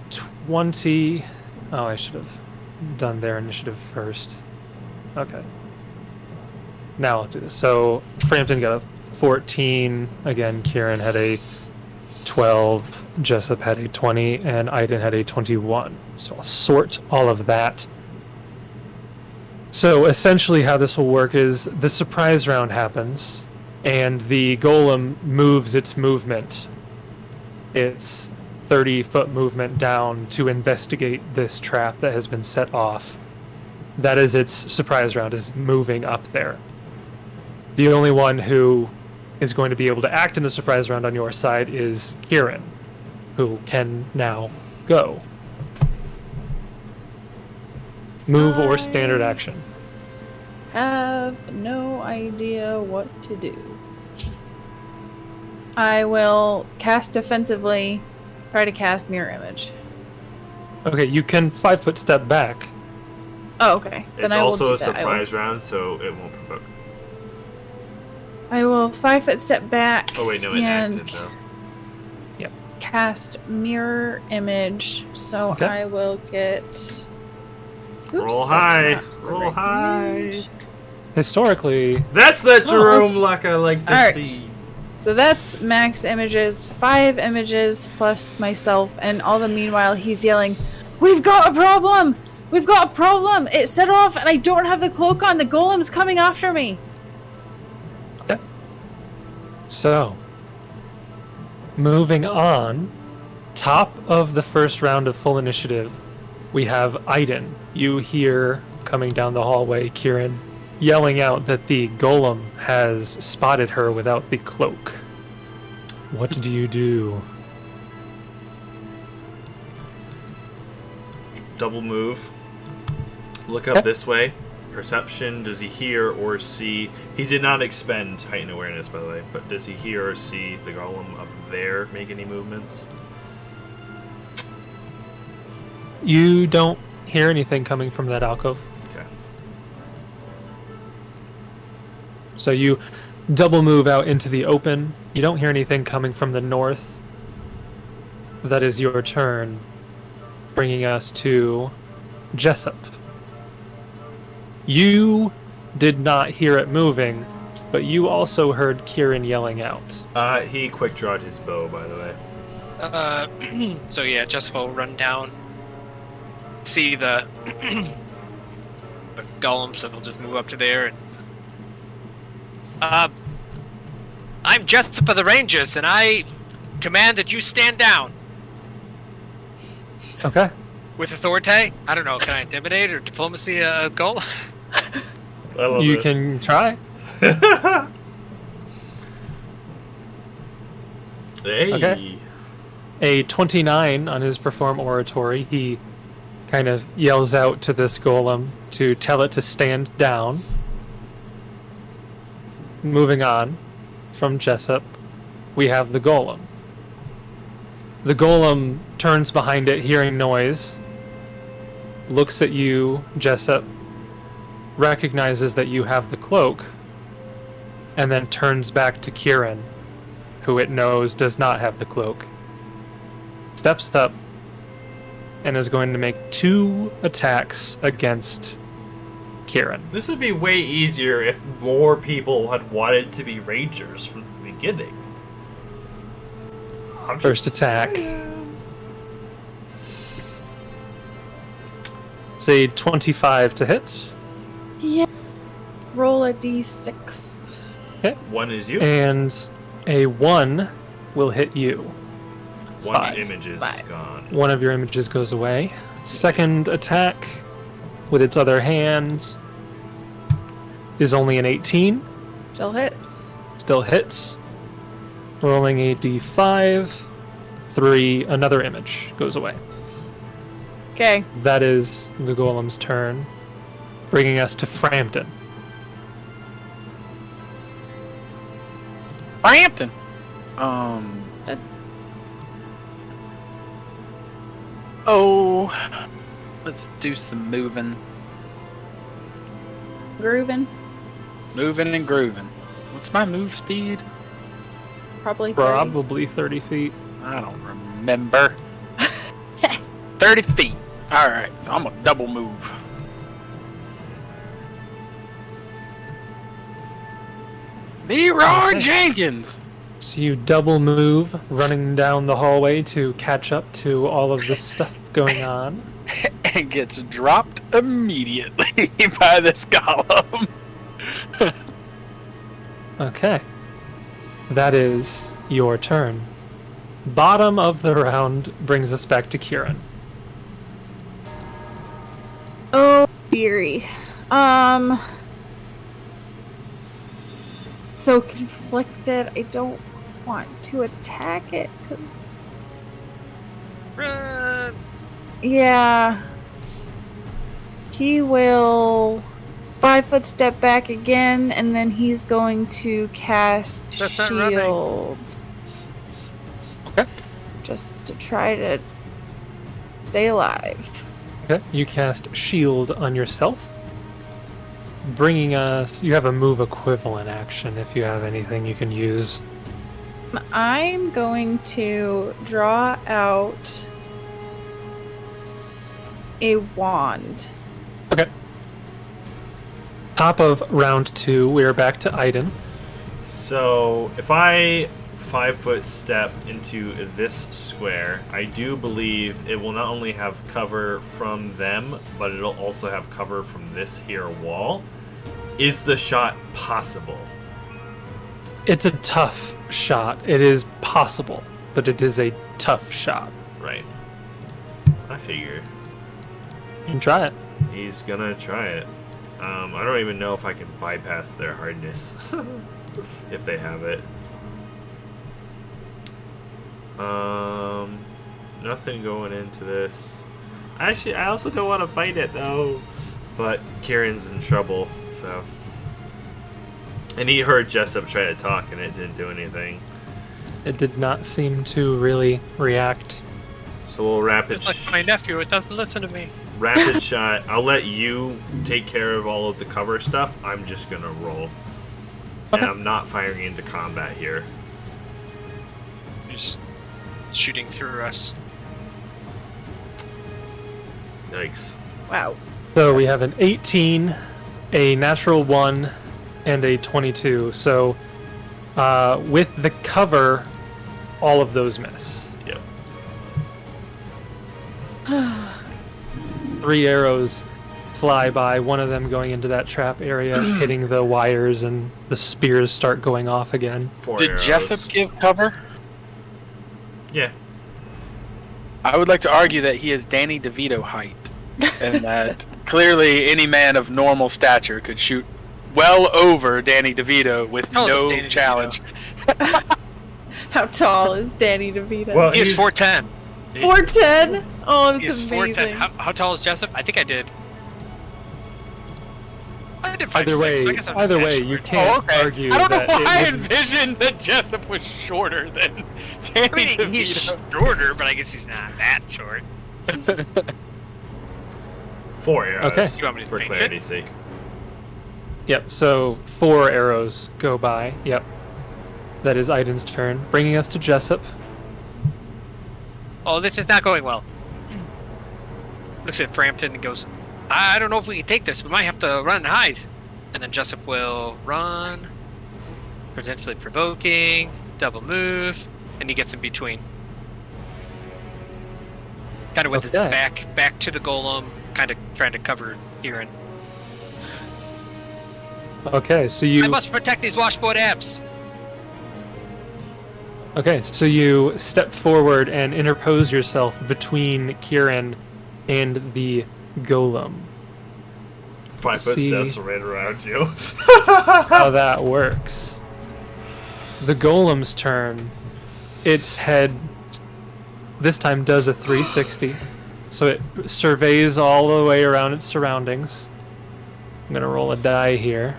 20. Oh, I should have done their initiative first. Okay. Now I'll do this. So Frampton got a 14. Again, Kieran had a 12. Jessup had a 20. And Aaidan had a 21. So I'll sort all of that. So essentially how this will work is the surprise round happens, and the golem moves its movement. Its 30-foot movement down to investigate this trap that has been set off. That is its surprise round, is moving up there. The only one who is going to be able to act in the surprise round on your side is Kieran, who can now go. Move or standard action. Have no idea what to do. I will cast defensively, try to cast mirror image. Okay, you can 5-foot step back. Oh, okay. Then It's I will also do a that. surprise round, so it won't provoke. I will 5-foot step back. Oh wait, no, it and acted though. cast mirror image. So Okay. I will get. Roll that's high. not the Roll right high. image. Historically, That's that Oh, Jerome like I like to Alright. see. So that's max images, 5 images plus myself, and all the meanwhile he's yelling, "We've got a problem! We've got a problem! It set off and I don't have the cloak on! The golem's coming after me!" so moving on, top of the first round of full initiative, we have Aaidan. You hear coming down the hallway, Kieran yelling out that the golem has spotted her without the cloak. What do you do? Double move. Look up Yep. this way. Perception. Does he hear or see? He did not expend heightened awareness, by the way. But does he hear or see the golem up there make any movements? You don't hear anything coming from that alcove. Okay. So you double move out into the open. You don't hear anything coming from the north. That is your turn, bringing us to Jessup. You did not hear it moving, but you also heard Kieran yelling out. He quick drawed his bow, by the way. So yeah, Jessup will run down, see the golem, so he'll just move up to there. And, I'm Jessup of the Rangers, and I command that you stand down. Okay. With authority? I don't know, can I intimidate or diplomacy a golem? I love You this. can try. Hey. Okay. A 29 on his perform oratory. He kind of yells out to this golem to tell it to stand down. Moving on from Jessup, we have the golem. The golem turns behind it, hearing noise, looks at you, Jessup, recognizes that you have the cloak, and then turns back to Kieran, who it knows does not have the cloak. Steps up and is going to make 2 attacks against Kieran. This would be way easier if more people had wanted to be rangers from the beginning. First attack. Say 25 to hit. Yeah. Roll a d6. Okay. 1 is you. And a 1 will hit you. 1 5. image is 5. gone. One of your images goes away. Second attack with its other hand is only an 18. Still hits. Still hits. Rolling a d5. 3, another image goes away. Okay. That is the golem's turn, bringing us to Frampton. Frampton. Oh, let's do some moving. Grooving. Moving and grooving. What's my move speed? Probably 30. Probably 30 feet. I don't remember. 30 feet. Alright, so I'm gonna double move. Leroy Okay. Jenkins! So you double move, running down the hallway to catch up to all of this stuff going on. And gets dropped immediately by this golem. Okay. That is your turn. Bottom of the round brings us back to Kieran. Oh, dearie. So conflicted. I don't want to attack it because, Run! yeah, he will 5-foot step back again, and then he's going to cast That's not running. shield. Okay. Just to try to stay alive. Okay. You cast shield on yourself, bringing us. You have a move equivalent action if you have anything you can use. I'm going to draw out a wand. Okay. Top of round 2, we are back to Aaidan. So, if I 5-foot step into this square, I do believe it will not only have cover from them, but it'll also have cover from this here wall. Is the shot possible? It's a tough shot. It is possible, but it is a tough shot. Right. I figure. You can try it. He's gonna try it. I don't even know if I can bypass their hardness. If they have it. Nothing going into this. Actually, I also don't want to fight it, though. But Kieran's in trouble, so... And he heard Jessup try to talk, and it didn't do anything. It did not seem to really react. So we'll rapid... It's like my nephew, it doesn't listen to me. Rapid shot. I'll let you take care of all of the cover stuff. I'm just gonna roll. and I'm not firing into combat here. You're just shooting through us. Yikes. Wow. So we have an 18, a natural 1, and a 22. So with the cover, all of those miss. Yep. 3 arrows fly by, one of them going into that trap area, hitting the wires, and the spears start going off again. 4 Did arrows. Jessup give cover? Yeah. I would like to argue that he is Danny DeVito height, and that clearly any man of normal stature could shoot well over Danny DeVito with How old is no Danny challenge. How tall is Danny DeVito? Well, He is he's- 4'10". 4'10". Oh, He that's is amazing. 4'10". How tall is Jessup? I think I did. I did 5'6", Either way, so I guess I'm not that you short. can't argue I don't know that why I it wouldn't- envisioned that Jessup was shorter than Danny I mean, he's DeVito. shorter, but I guess he's not that short. 4 arrows. Okay. You want me to For change it? clarity's sake. Yep, so 4 arrows go by. Yep. That is Aaidan's turn, bringing us to Jessup. Oh, this is not going well. Looks at Frampton and goes, I don't know if we can take this. We might have to run and hide. And then Jessup will run, potentially provoking, double move, and he gets in between. Kind of with its Okay. back to the golem, kind of trying to cover Kieran. Okay, so I you must protect these washboard abs. you step forward and interpose yourself between Kieran and the golem. 5 foot See. steps right around you. How that works. The golem's turn. Its head this time does a 360. So it surveys all the way around its surroundings. I'm gonna roll a die here.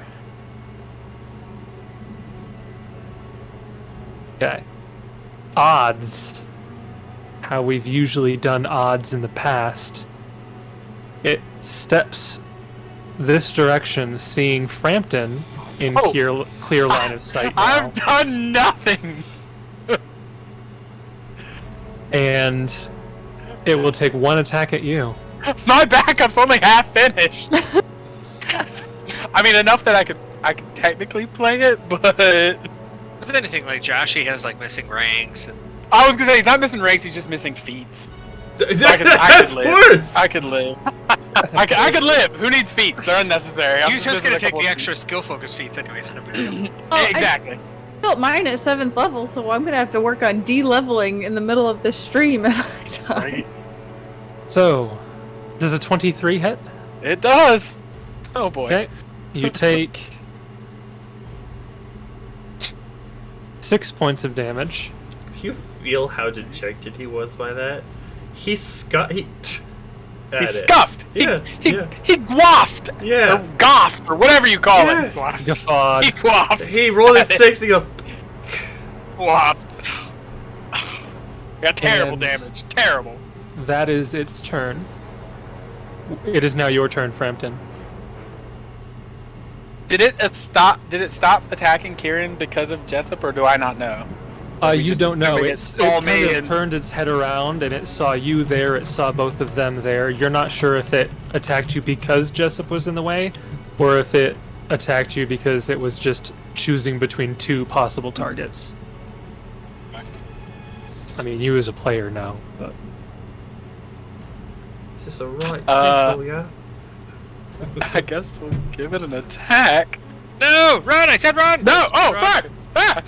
Okay. Odds. How we've usually done odds in the past. It steps this direction, seeing Frampton in Oh. clear line of sight now. I've done nothing. And it will take 1 attack at you. My backup's only half finished. I mean, enough that I could technically play it, but Was it anything like Josh? He has like missing ranks and I was gonna say he's not missing ranks. He's just missing feats. That's live. worse! I could live. I could live. Who needs feats? They're unnecessary. I'm he was just missing gonna a take couple the of extra skill focus feats anyways. No big deal. Oh, exactly. I built mine at 7th level, so I'm gonna have to work on de-leveling in the middle of this stream every time. Right. So, does a 23 hit? It does. Oh boy. Okay. You take 6 points of damage. Do you feel how dejected he was by that? He He scuffed. Yeah. He yeah. he guaffed. Yeah. Or goffed, or whatever you call it. Guffawed. He guaffed. He rolled his 6, he goes, Guaffed. Got terrible And- damage. Terrible. That is its turn. It is now your turn, Frampton. Did it stop attacking Kieran because of Jessup, or do I not know? We You just- don't know. we It saw me kind of and- turned its head around and it saw you there. It saw both of them there. You're not sure if it attacked you because Jessup was in the way, or if it attacked you because it was just choosing between 2 possible targets. I mean, you as a player know, but is this a right Uh, temple, yeah? I guess we'll give it an attack. No, run! I said run. No! Oh, Run. sorry! Ah!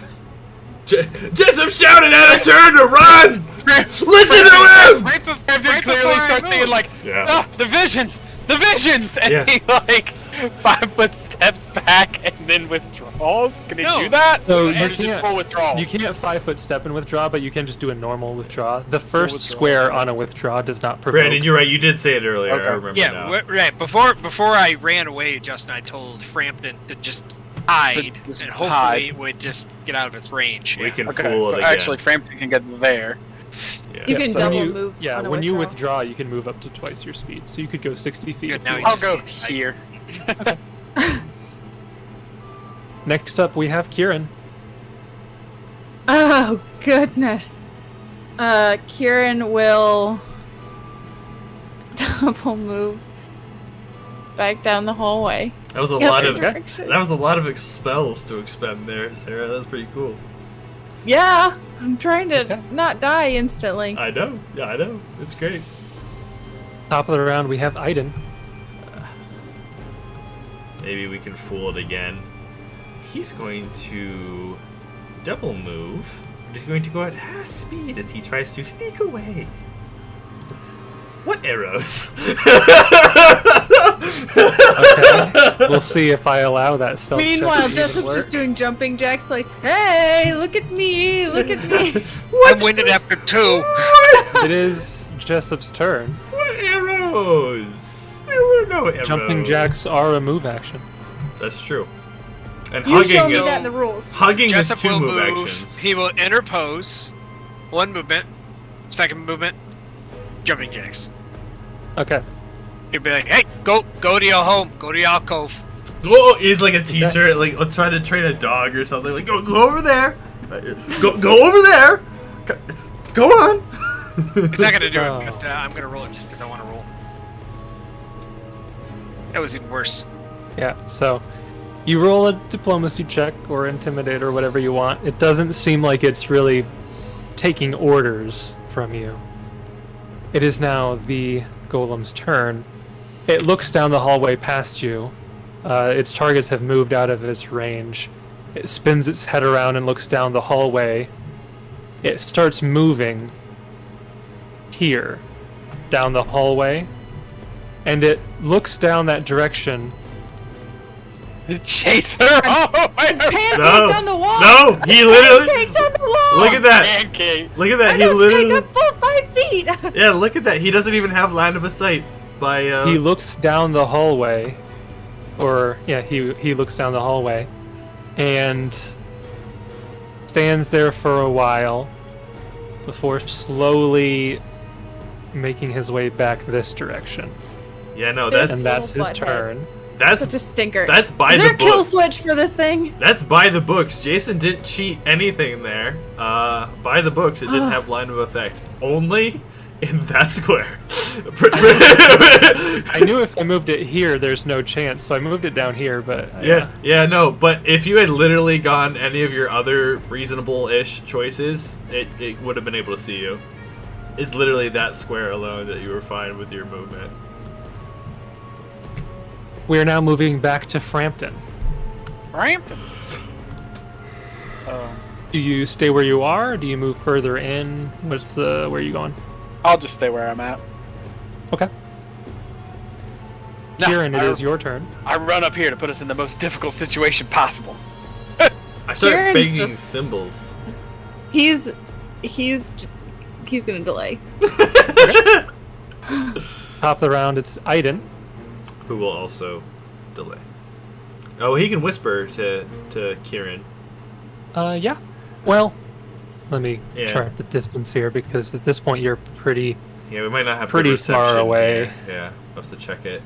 Jessup shouted at a turn to run! Listen to him! Right, Frampton clearly starts seeing like, Yeah. the visions! The visions! And Yeah. he like 5 foot steps back and then withdraws. Can he No. do that? No, or you is it just can't. full withdrawal? You can't 5 foot step and withdraw, but you can just do a normal withdraw. The first withdraw. square on a withdraw does not provoke. Brandon, you're right, you did say it earlier, Okay. I remember Yeah, now. right. Before I ran away, Justin, I told Frampton to just hide, just and hopefully hide. it would just get out of its range. We Yeah. can Okay, fool so it again. actually Frampton can get there. Yeah. You can so double when you, move. Yeah, on a when you withdraw. withdraw, you can move up to twice your speed. So you could go 60 feet. Good, if now you you want. I'll just go need to hide. here. Next up, we have Kieran. Oh, goodness. Kieran will double move back down the hallway. That was a lot of spells to expend there, Sarah. That was pretty cool. Yeah, I'm trying to not die instantly. I know. Yeah, I know. It's great. Top of the round, we have Aaidan. Maybe we can fool it again. He's going to double move. He's going to go at half speed as he tries to sneak away. What arrows? Okay. We'll see if I allow that stealth check Meanwhile, to Jessup's even work. just doing jumping jacks like, hey, look at me, look at me. I'm winded after 2. It is Jessup's turn. What arrows? There were no arrows. Jumping jacks are a move action. That's true. And You show hugging me is that in the rules. hugging is Jessup 2 will move move. actions. He will interpose. 1 movement. 2nd movement. Jumping jacks. Okay. He'll be like, hey, go to your home. Go to your alcove. Whoa, he's like a teacher, like trying to train a dog or something. Like, go over there. Go over there. Go on. It's not going to do Oh. it, but I'm going to roll it just because I want to roll. That was even worse. Yeah, so you roll a diplomacy check or intimidate or whatever you want. It doesn't seem like it's really taking orders from you. It is now the golem's turn. It looks down the hallway past you. Its targets have moved out of its range. It spins its head around and looks down the hallway. It starts moving here, down the hallway, and it looks down that direction. Chase her! Oh, Pancake No. on the wall! No, he literally. Pancaked on the wall! Look at that. pancake. Look at that. I He know, literally. take a full 5 feet! Yeah, look at that. He doesn't even have line of a sight. By He looks down the hallway, he looks down the hallway, and stands there for a while before slowly making his way back this direction. Yeah, no, And that's That's his butthead. turn. that's Such a stinker. that's by Is the there a kill book. switch for this thing? That's by the books. Jason didn't cheat anything there. By the books, it didn't have line of effect. Only in that square. I knew if I moved it here, there's no chance, so I moved it down here. But Yeah, no, but if you had literally gone any of your other reasonable-ish choices, it would have been able to see you. It's literally that square alone that you were fine with your movement. we are now moving back to Frampton. Frampton. Do you stay where you are? Or do you move further in? Where are you going? I'll just stay where I'm at. Okay. No, Kieran, it I- is your turn. I run up here to put us in the most difficult situation possible. I start Kieran's banging just- cymbals. He's gonna delay. Top of the round, it's Aaidan. Who will also delay. Oh, he can whisper to Kieran. Yeah. Well, let me Yeah. chart the distance here because at this point you're pretty. Yeah, we might not have Pretty good far reception away. here. Yeah, I'll have to check it.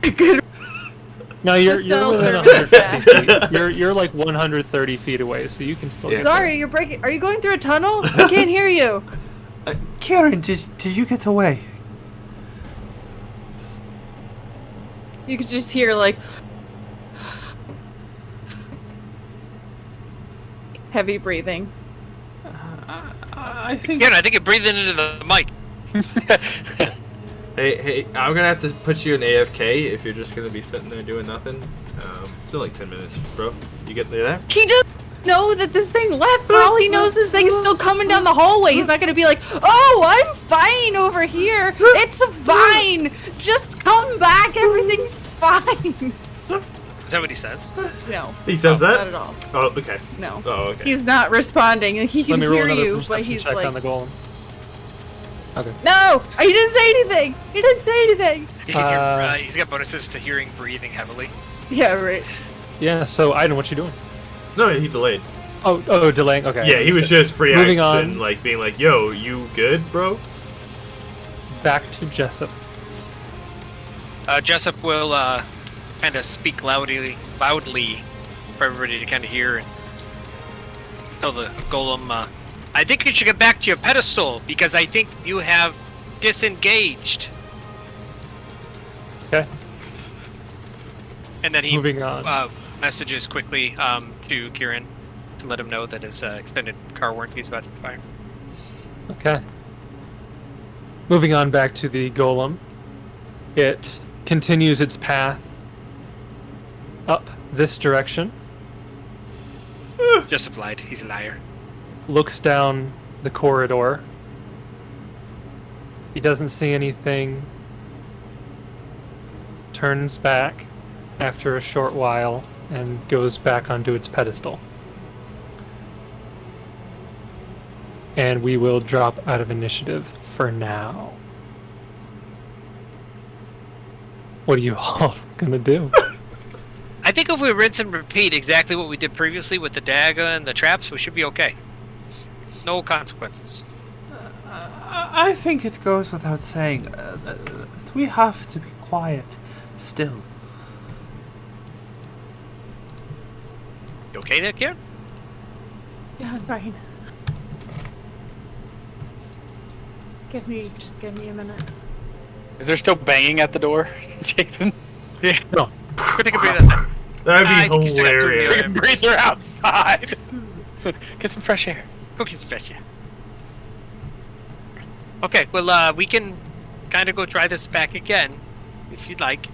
No, you're cell within service 150 feet. You're like 130 feet away, so you can still. Yeah. get Sorry, you're breaking. Are you going through a tunnel? I can't hear you. Kieran, did you get away? You could just hear like heavy breathing. I think. Again, I think you're breathing into the mic. Hey, I'm gonna have to put you in AFK if you're just gonna be sitting there doing nothing. It's been like 10 minutes, bro. You get there? He just know that this thing left. For all he knows, this thing's still coming down the hallway. He's not gonna be like, "Oh, I'm fine over here. It's fine. Just come back. Everything's fine." Is that what he says? No, He says not that? at all. Oh, okay. No, Oh, okay. he's not responding. He Let can me roll hear another you, but perception he's check like, on the golem. Okay. "No, he didn't say anything. He didn't say anything." You can hear, he's got bonuses to hearing, breathing heavily. Yeah, right. Yeah. So Aaidan, what you doing? No, he delayed. Oh, delaying. Okay. Yeah, he was just free Moving action, on. like being like, "Yo, you good, bro?" back to Jessup. Jessup will kind of speak loudly for everybody to kind of hear and tell the golem, I think you should get back to your pedestal because I think you have disengaged. Okay. And then he Moving on. Messages quickly to Kieran to let him know that his extended car warranty is about to expire. Okay. Moving on back to the golem. It continues its path up this direction. Jessup lied. He's a liar. Looks down the corridor. He doesn't see anything. Turns back after a short while and goes back onto its pedestal. And we will drop out of initiative for now. What are you all gonna do? I think if we rinse and repeat exactly what we did previously with the dagger and the traps, we should be okay. No consequences. I think it goes without saying that we have to be quiet still. You okay there, Kieran? Yeah, I'm fine. Just give me a minute. Is there still banging at the door, Jason? Yeah. No. Go take a breathe outside. That'd be think you still got 2 hilarious. minutes. Breather outside. Get some fresh air. Go get some fresh air. Okay, well, we can kind of go try this back again, if you'd like.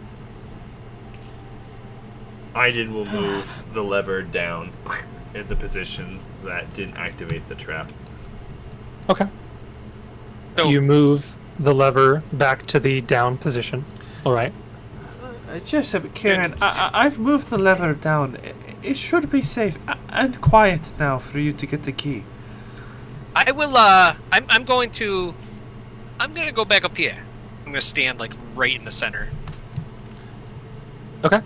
Aaidan will move the lever down in the position that didn't activate the trap. Okay. So, You move the lever back to the down position. Alright. Jessup, Kieran, I've moved the lever down. It should be safe and quiet now for you to get the key. I will, I'm gonna go back up here. I'm gonna stand, like, right in the center. Okay.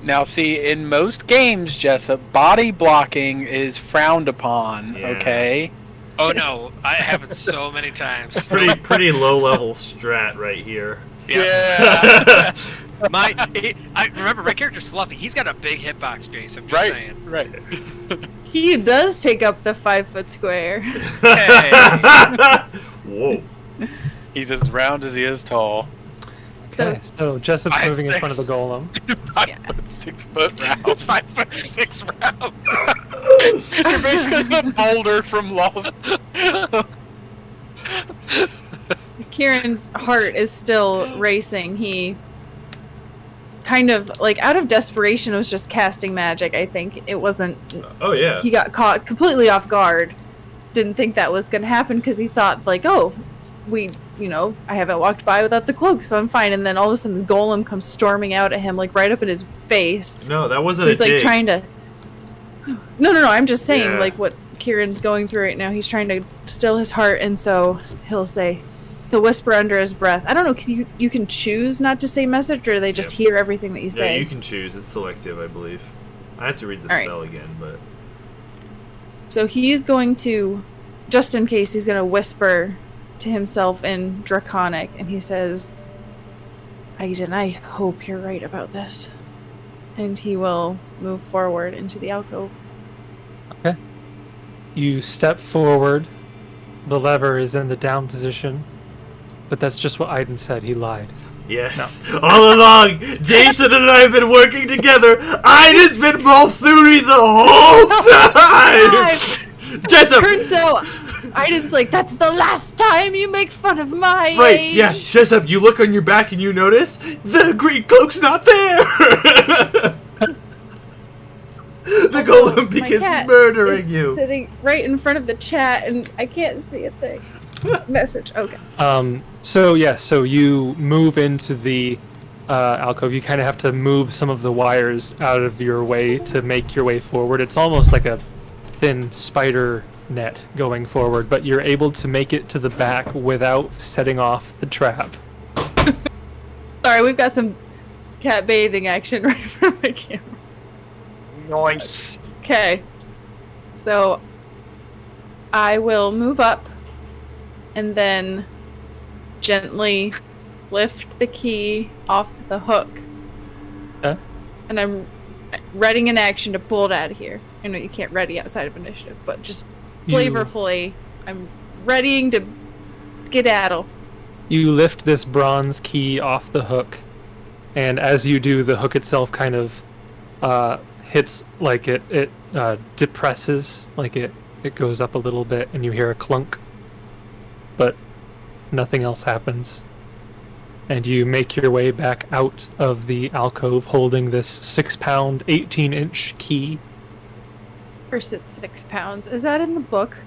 Now, see, in most games, Jessup, body blocking is frowned upon. Yeah. Okay. Oh no, I have it so many times. Pretty low level strat right here. Yeah. I remember my character's fluffy. He's got a big hitbox, Jace. I'm just saying. Right. He does take up the 5-foot square. Hey. Whoa. He's as round as he is tall. Okay, so Jessup's 5'6". moving in front of the golem. 6 foot round. 5'6" round. You're basically the boulder from Lost. Kieran's heart is still racing. He kind of, like, out of desperation was just casting magic, I think. It wasn't... Oh yeah. He got caught completely off guard. Didn't think that was going to happen because he thought, like, oh, I haven't walked by without the cloak, so I'm fine. And then all of a sudden this golem comes storming out at him, like, right up in his face. No, that wasn't So he's, a like, dig. trying to... No, I'm just saying, Yeah. like, what Kieran's going through right now. He's trying to still his heart, and so he'll whisper under his breath. I don't know, you can choose not to say message, or they just Yep. hear everything that you Yeah, say? you can choose. It's selective, I believe. I have to read the All right. spell again, but So he's going to, just in case, he's going to whisper to himself in Draconic, and he says, Aaidan, I hope you're right about this. And he will move forward into the alcove. Okay. You step forward. The lever is in the down position. But that's just what Aaidan said. He lied. yes. All along, Jason and I have been working together. Aidan's been Malthuri the whole time. Jessup. Turns out, Aidan's like, that's the last time you make fun of my Right, age. yeah, Jessup, you look on your back and you notice the green cloak's not there! The golem My begins cat murdering is you. sitting right in front of the chat, and I can't see a thing. Message. Okay. So you move into the alcove. You kind of have to move some of the wires out of your way to make your way forward. It's almost like a thin spider net going forward, but you're able to make it to the back without setting off the trap. Sorry, we've got some cat bathing action right in front of the camera. Nice. Okay. So I will move up and then gently lift the key off the hook. Okay. And readying an action to pull it out of here. I know you can't ready outside of initiative, but just flavorfully, I'm readying to skedaddle. You lift this bronze key off the hook, and as you do, the hook itself kind of hits, like it depresses, like it goes up a little bit, and you hear a clunk, but nothing else happens. And you make your way back out of the alcove holding this 6-pound, 18-inch key. First it's 6 pounds. Is that in the book?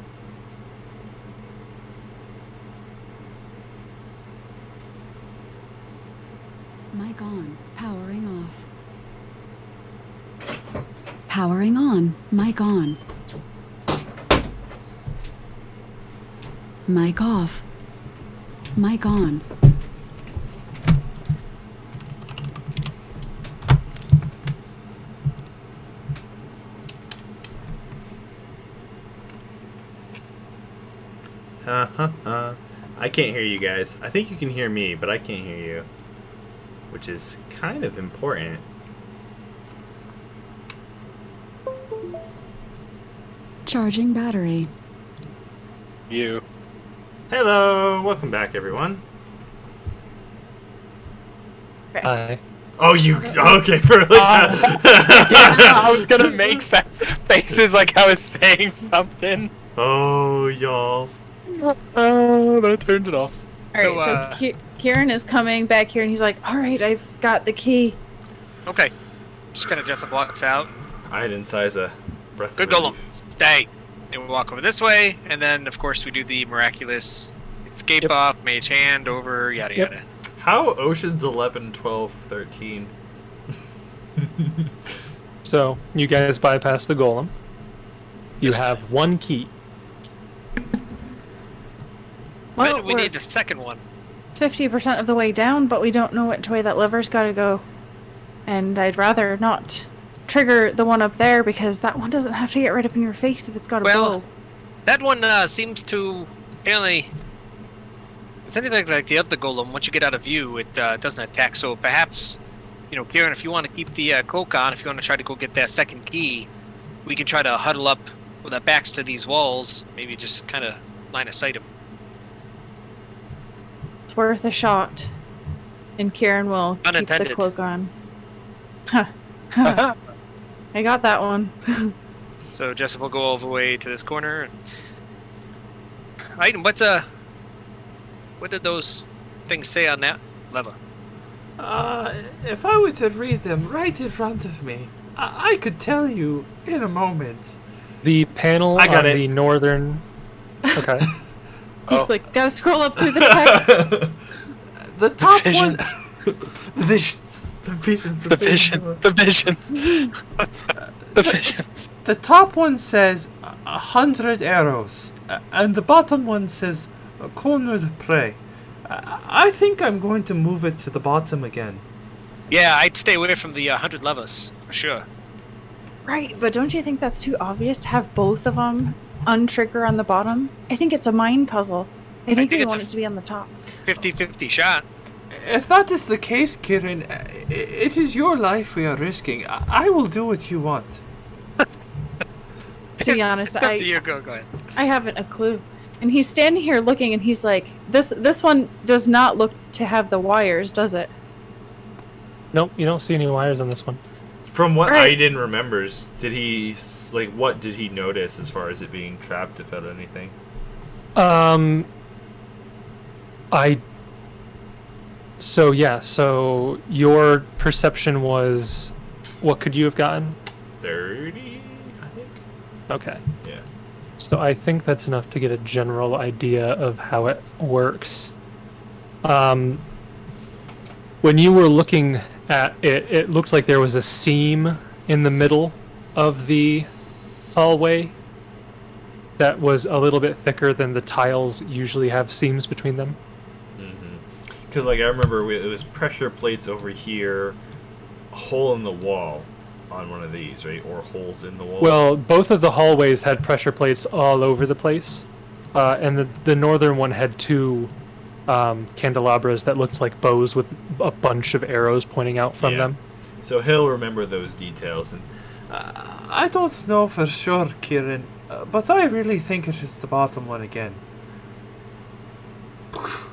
Mic on. Powering off. Powering on. Mic on. Mic off. Mic on. I can't hear you guys. I think you can hear me, but I can't hear you. Which is kind of important. Charging battery. You. Hello! Welcome back, everyone. Hi. Oh, you... Okay, for like I was gonna make faces like I was saying something. Oh, y'all. Oh, but I turned it off. Alright, so Kieran is coming back here and he's like, alright, I've got the key. Okay. Just gonna Jessup walks out. Aaidan sighs a breath. Good golem. Stay. And we walk over this way, and then of course we do the miraculous escape off, mage hand over, yada yada. How Oceans 11, 12, 13? So, you guys bypass the golem. You have one key. Well, we need the second one. 50% of the way down, but we don't know which way that lever's gotta go. And I'd rather not trigger the one up there because that one doesn't have to get right up in your face if it's got a bow. That one seems to apparently. It's anything like the other golem. Once you get out of view, it doesn't attack. So perhaps, Kieran, if you want to keep the cloak on, if you want to try to go get that second key, we can try to huddle up with our backs to these walls. Maybe just kind of line of sight them. It's worth a shot. And Kieran will keep the cloak on. I got that one. So Jessup will go all the way to this corner. Aaidan, what did those things say on that lever? If I were to read them right in front of me, I could tell you in a moment. The panel on the northern... Okay. He's like, gotta scroll up through the text. The top one... The visions. The visions. The visions. The visions. The visions. The top one says 100 arrows, and the bottom one says corner the prey. I think I'm going to move it to the bottom again. Yeah, I'd stay away from the 100 levers, for sure. Right, but don't you think that's too obvious to have both of them untrigger on the bottom? I think it's a mind puzzle. I think we want it to be on the top. 50-50 shot. If that is the case, Kieran, it is your life we are risking. I will do what you want. To be honest, Go ahead. I haven't a clue. And he's standing here looking, and he's like, "This one does not look to have the wires, does it?" Nope, you don't see any wires on this one. From what Aaidan remembers, what did he notice as far as it being trapped, if at anything? So your perception was, what could you have gotten? 30, I think. Okay. Yeah. So I think that's enough to get a general idea of how it works. When you were looking at it, it looked like there was a seam in the middle of the hallway that was a little bit thicker than the tiles usually have seams between them. Because, I remember it was pressure plates over here, a hole in the wall on one of these, right? Or holes in the wall. Well, both of the hallways had pressure plates all over the place. And the northern one had two candelabras that looked like bows with a bunch of arrows pointing out from them. So he'll remember those details. And I don't know for sure, Kieran, but I really think it is the bottom one again.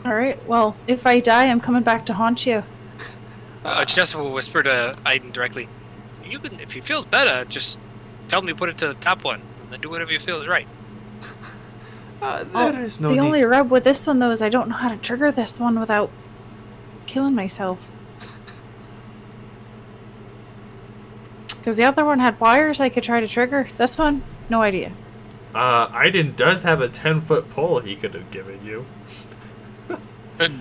Alright, well, if I die, I'm coming back to haunt you. Jessup will whisper to Aaidan directly. You can, if he feels better, just tell him to put it to the top one, and then do whatever you feel is right. There is no The need. only rub with this one, though, is I don't know how to trigger this one without killing myself. Because the other one had wires I could try to trigger. This one, no idea. Aaidan does have a 10-foot pole he could have given you. Could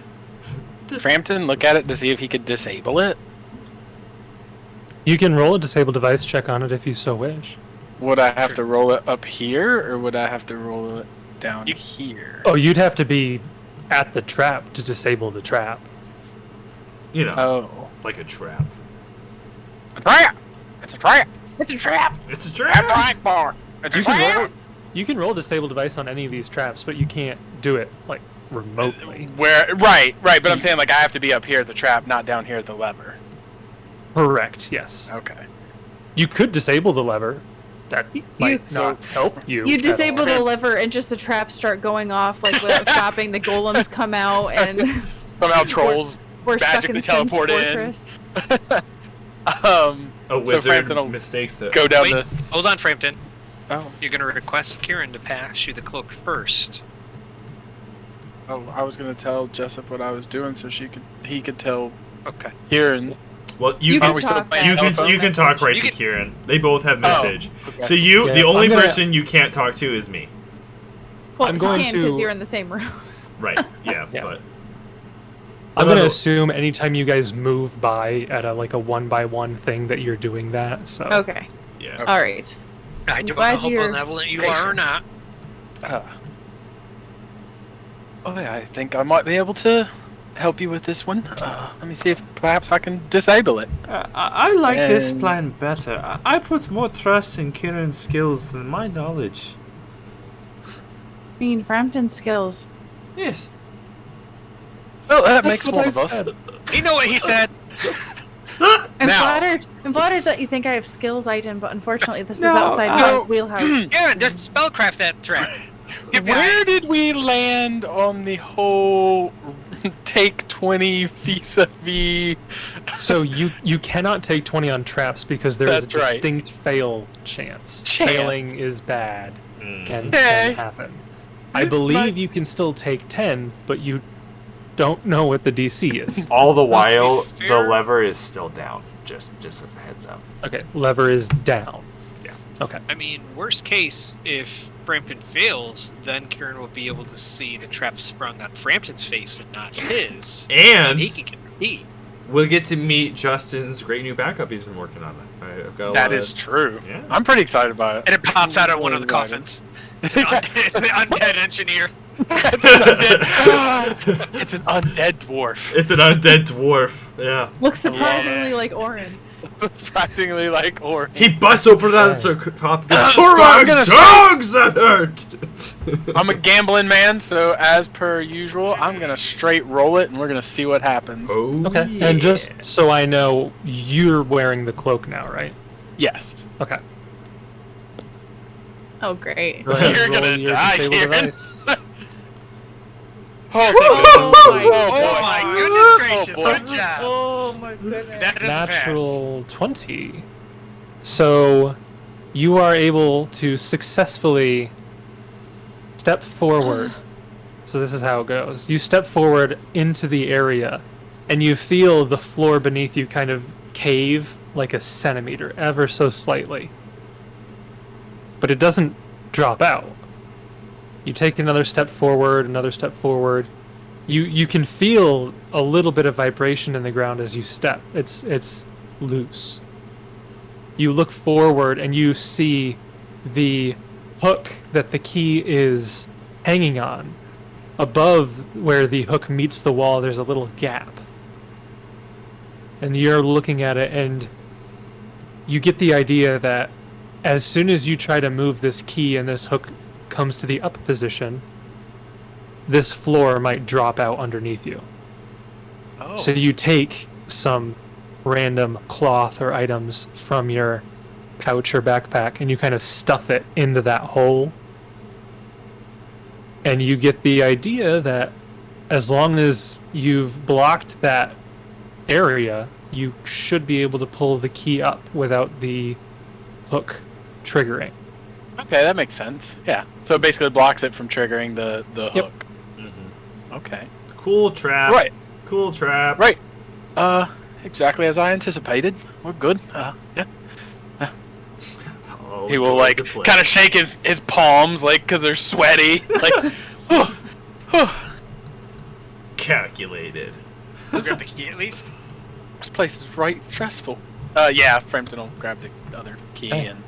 Frampton look at it to see if he could disable it? You can roll a disable device check on it if you so wish. Would I have to roll it up here, or would I have to roll it down here? Oh, you'd have to be at the trap to disable the trap. You know, Oh. like a trap. A trap! It's a trap! It's a trap! It's a A trap! trap bar! It's a You can trap! roll. You can roll a disable device on any of these traps, but you can't do it like remotely. Right, but I'm saying like I have to be up here at the trap, not down here at the lever. Correct. Yes. Okay. You could disable the lever. That might so- not help you. You at disable all. the lever and just the traps start going off like without stopping. The golems come out and Somehow trolls we're stuck magically in Saint's teleport in. Fortress. A wizard Frampton will mistakes it. go down Wait, the. hold on, Frampton. Oh, You're going to request Kieran to pass you the cloak first. I was gonna tell Jessup what I was doing so he could tell Okay. Kieran. Well, You you can can, we still talk playing you can telephone you can talk right You to can- Kieran. They both have message. Okay. So you, Yeah, the only I'm gonna- person you can't talk to is me. Well, I'm going you can because to- you're in the same room. Right. Yeah. Yeah. But I'm No, gonna no. assume anytime you guys move by at a like a 1-by-1 thing that you're doing that. So Okay. yeah. Okay. All right. I I'm don't know glad how you're benevolent you are or patient. not. Oh yeah, I think I might be able to help you with this one. Let me see if perhaps I can disable it. I like this And- plan better. I put more trust in Kieran's skills than my knowledge. I mean, Frampton's skills. Yes. Well, that That's makes what one I of us. said. You know what he said? I'm Now- flattered. I'm flattered that you think I have skills, Aaidan, but unfortunately, this is No, outside my wheelhouse. Kieran, just spellcraft that trap. Where did we land on the whole take 20 vis-a-vis? So you cannot take 20 on traps because there is That's a right. distinct fail chance. Chance. Failing is bad. Mm. Can Okay. happen. I believe you can still take 10, but you don't know what the DC is. All the while, the fair- lever is still down. Just as a heads up. Okay, lever is down. Yeah. Okay. I mean, worst case, if Frampton fails, then Kieran will be able to see the trap sprung on Frampton's face and not his. And he can compete. we'll get to meet Justin's great new backup he's been working on. I've got a That lot is of, true. Yeah. I'm pretty excited about it. And it pops out of one of the Really coffins. It's, an it's the undead engineer. It's an undead dwarf. It's an undead dwarf. Yeah. Looks surprisingly like Orin. Surprisingly like or. He busts open that sarcophagus. I'm gonna Turag's dogs that hurt! I'm a gambling man, so as per usual, I'm gonna straight roll it, and we're gonna see what happens. Oh, Okay. yeah. And just so I know, you're wearing the cloak now, right? Yes. Okay. Oh, great. Go ahead, You're roll gonna your die, disable Kieran. device. Oh, Oh my Oh my goodness gracious, boy. good job. Oh my goodness. That doesn't Natural 20. So you are able to successfully step forward. So this is how it goes. You step forward into the area and you feel the floor beneath you kind of cave like a centimeter, ever so slightly. But it doesn't drop out. You take another step forward, another step forward. You can feel a little bit of vibration in the ground as you step. It's loose. You look forward and you see the hook that the key is hanging on. Above where the hook meets the wall, there's a little gap. And you're looking at it and you get the idea that as soon as you try to move this key and this hook comes to the up position, this floor might drop out underneath you. Oh. So you take some random cloth or items from your pouch or backpack, and you kind of stuff it into that hole. And you get the idea that as long as you've blocked that area, you should be able to pull the key up without the hook triggering. Okay, that makes sense. Yeah. So it basically blocks it from triggering the Yep. hook. Okay. Cool trap. Right. Cool trap. Right. Exactly as I anticipated. We're good. Yeah. Oh, He will joy like to play. kind of shake his palms like because they're sweaty. Like, Calculated. Grab the key at least. this place is right stressful. Yeah, Frampton will grab the other key Okay. and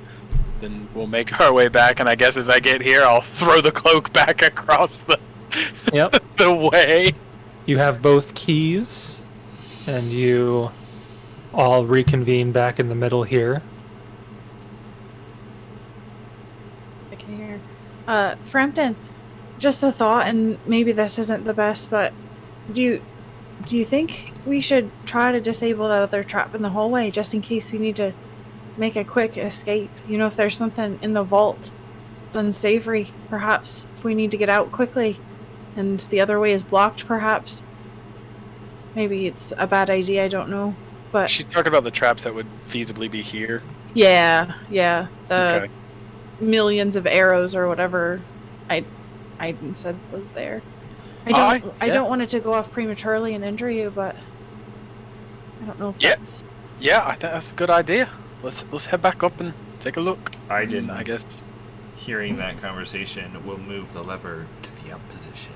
then we'll make our way back. And I guess as I get here, I'll throw the cloak back across the Yep. the way. You have both keys, and you all reconvene back in the middle here. I can hear. Frampton, just a thought, and maybe this isn't the best, but do you think we should try to disable that other trap in the hallway just in case we need to make a quick escape? You know, if there's something in the vault that's unsavory, perhaps if we need to get out quickly and the other way is blocked, perhaps. Maybe it's a bad idea, I don't know. But She's talking about the traps that would feasibly be here. yeah, the Okay. millions of arrows or whatever Aaidan said was there. I don't want it to go off prematurely and injure you, but I don't know if Yeah. that's Yeah, I think that's a good idea. Let's head back up and take a look. Aaidan, I guess. hearing that conversation, will move the lever to the up position.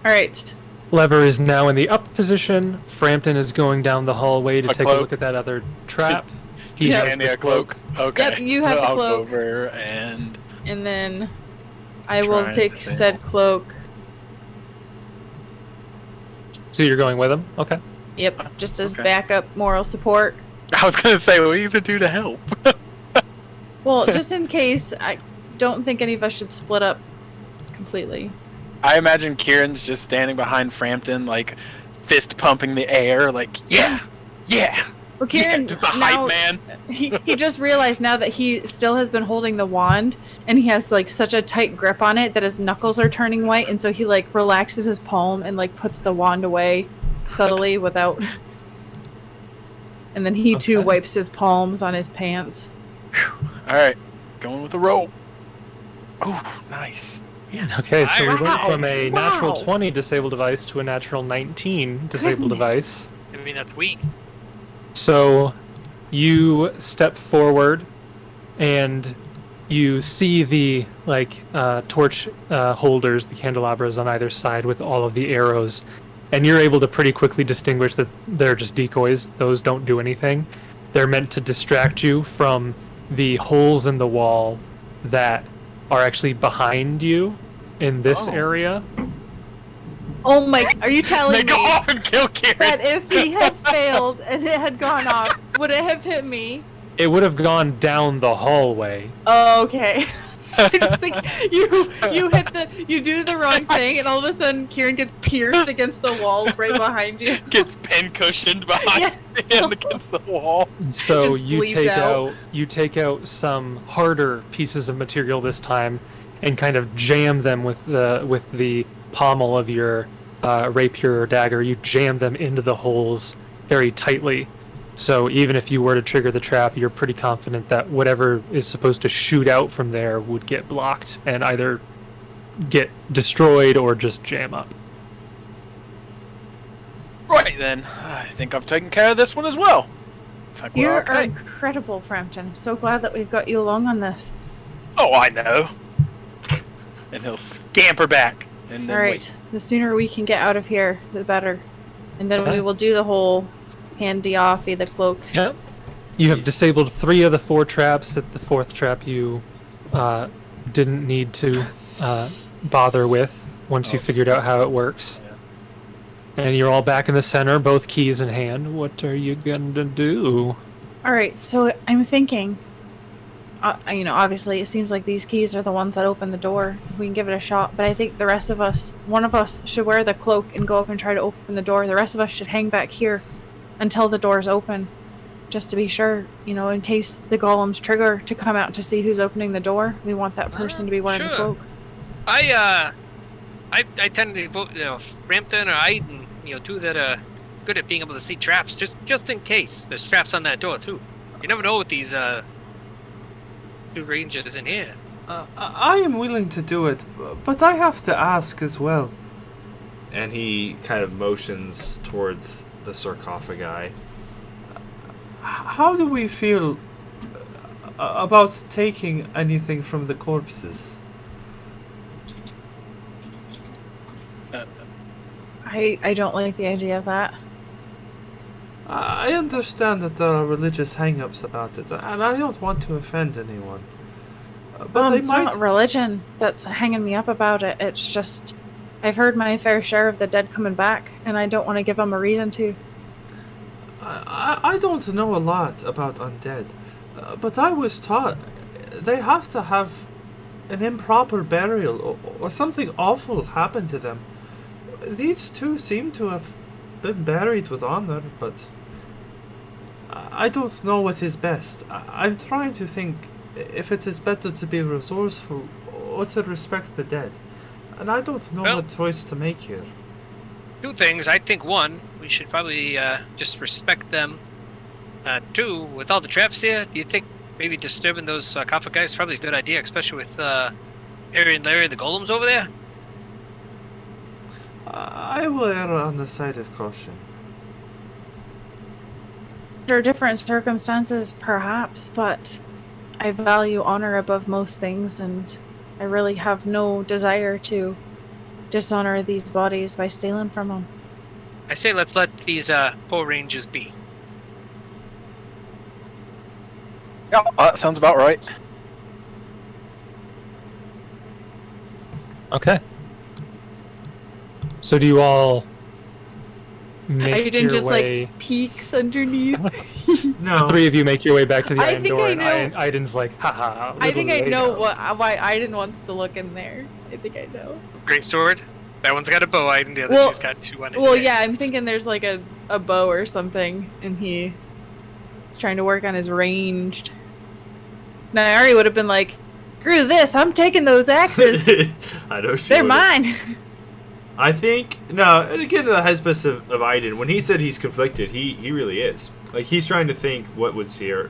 all right. Lever is now in the up position. Frampton is going down the hallway to A take cloak. a look at that other trap. He Yeah. has Hand me the a cloak. Okay. Yep, you have the I'll cloak. go over and And then I Try will and take disable. said cloak. So you're going with him? Okay. Yep, just as Okay. backup moral support. I was gonna say, what are you gonna do to help? Well, just in case, I don't think any of us should split up completely. I imagine Kieran's just standing behind Frampton, like fist pumping the air, like yeah. Well, Kieran, Just a now, hype man. he just realized now that he still has been holding the wand, and he has like such a tight grip on it that his knuckles are turning white, and so he like relaxes his palm and like puts the wand away subtly without. And then he too Okay. wipes his palms on his pants. All right, going with the roll. Oh, nice. Okay, so we went Wow. from a natural Wow. 20 disable device to a natural 19 disable Goodness. device. I mean, that's weak. So you step forward and you see the torch holders, the candelabras on either side with all of the arrows, and you're able to pretty quickly distinguish that they're just decoys. Those don't do anything. They're meant to distract you from the holes in the wall that are actually behind you in this Oh. area. Oh my! Are you telling They go me off and kill Kieran. that if he had failed and it had gone off, would it have hit me? It would have gone down the hallway. Oh, okay. I just think you do the wrong thing, and all of a sudden Kieran gets pierced against the wall right behind you. Gets pin cushioned behind him against the wall. So Just you bleeds take out some harder pieces of material this time, and kind of jam them with the pommel of your rapier or dagger. You jam them into the holes very tightly. So even if you were to trigger the trap, you're pretty confident that whatever is supposed to shoot out from there would get blocked and either get destroyed or just jam up. Right then, I think I've taken care of this one as well. In fact, we're You're okay. incredible, Frampton. I'm so glad that we've got you along on this. Oh, I know. And he'll scamper back. And then All right, wait. the sooner we can get out of here, the better. And then Okay. we will do the whole handy-offy, the cloaked. Yep. You have disabled 3 of the 4 traps. At the 4th trap, you didn't need to bother with once you figured out how it works. And you're all back in the center, both keys in hand. What are you going to do? All right, so I'm thinking, obviously it seems like these keys are the ones that open the door. We can give it a shot, but I think the rest of us, one of us should wear the cloak and go up and try to open the door. The rest of us should hang back here until the door's open, just to be sure, in case the golems trigger to come out to see who's opening the door. We want that person to be wearing the cloak. I tend to vote, Frampton or Aaidan, two that are good at being able to see traps, just in case there's traps on that door too. You never know with these two rangers in here. I am willing to do it, but I have to ask as well. And he kind of motions towards the sarcophagi. How do we feel about taking anything from the corpses? I don't like the idea of that. I understand that there are religious hang-ups about it, and I don't want to offend anyone. But it's not religion that's hanging me up about it. It's just I've heard my fair share of the dead coming back, and I don't want to give them a reason to. I don't know a lot about undead, but I was taught they have to have an improper burial or something awful happened to them. These two seem to have been buried with honor, but I don't know what is best. I'm trying to think if it is better to be resourceful or to respect the dead. And I don't know what choice to make here. Two things. I think one, we should probably just respect them. Two, with all the traps here, do you think maybe disturbing those sarcophagi is probably a good idea, especially with Harry and Larry, the golems over there? I will err on the side of caution. Under different circumstances, perhaps, but I value honor above most things, and I really have no desire to dishonor these bodies by stealing from them. I say let's let these poor rangers be. Yeah, that sounds about right. Okay. So do you all make Aaidan your just way... peeks underneath. No. Three of you make your way back to the I iron think door, I and know. Aiden's like, haha. I think I little know lady. why Aaidan wants to look in there. I think I know. Great sword. That one's got a bow, and the other two's got two on it. Well, yeah, I'm thinking there's like a bow or something, and he's trying to work on his ranged. Now, Ari would have been like, screw this, I'm taking those axes. I know she They're would've. mine. I think no. And again, to the headspace of Aaidan, when he said he's conflicted, he really is. Like he's trying to think what would Cerio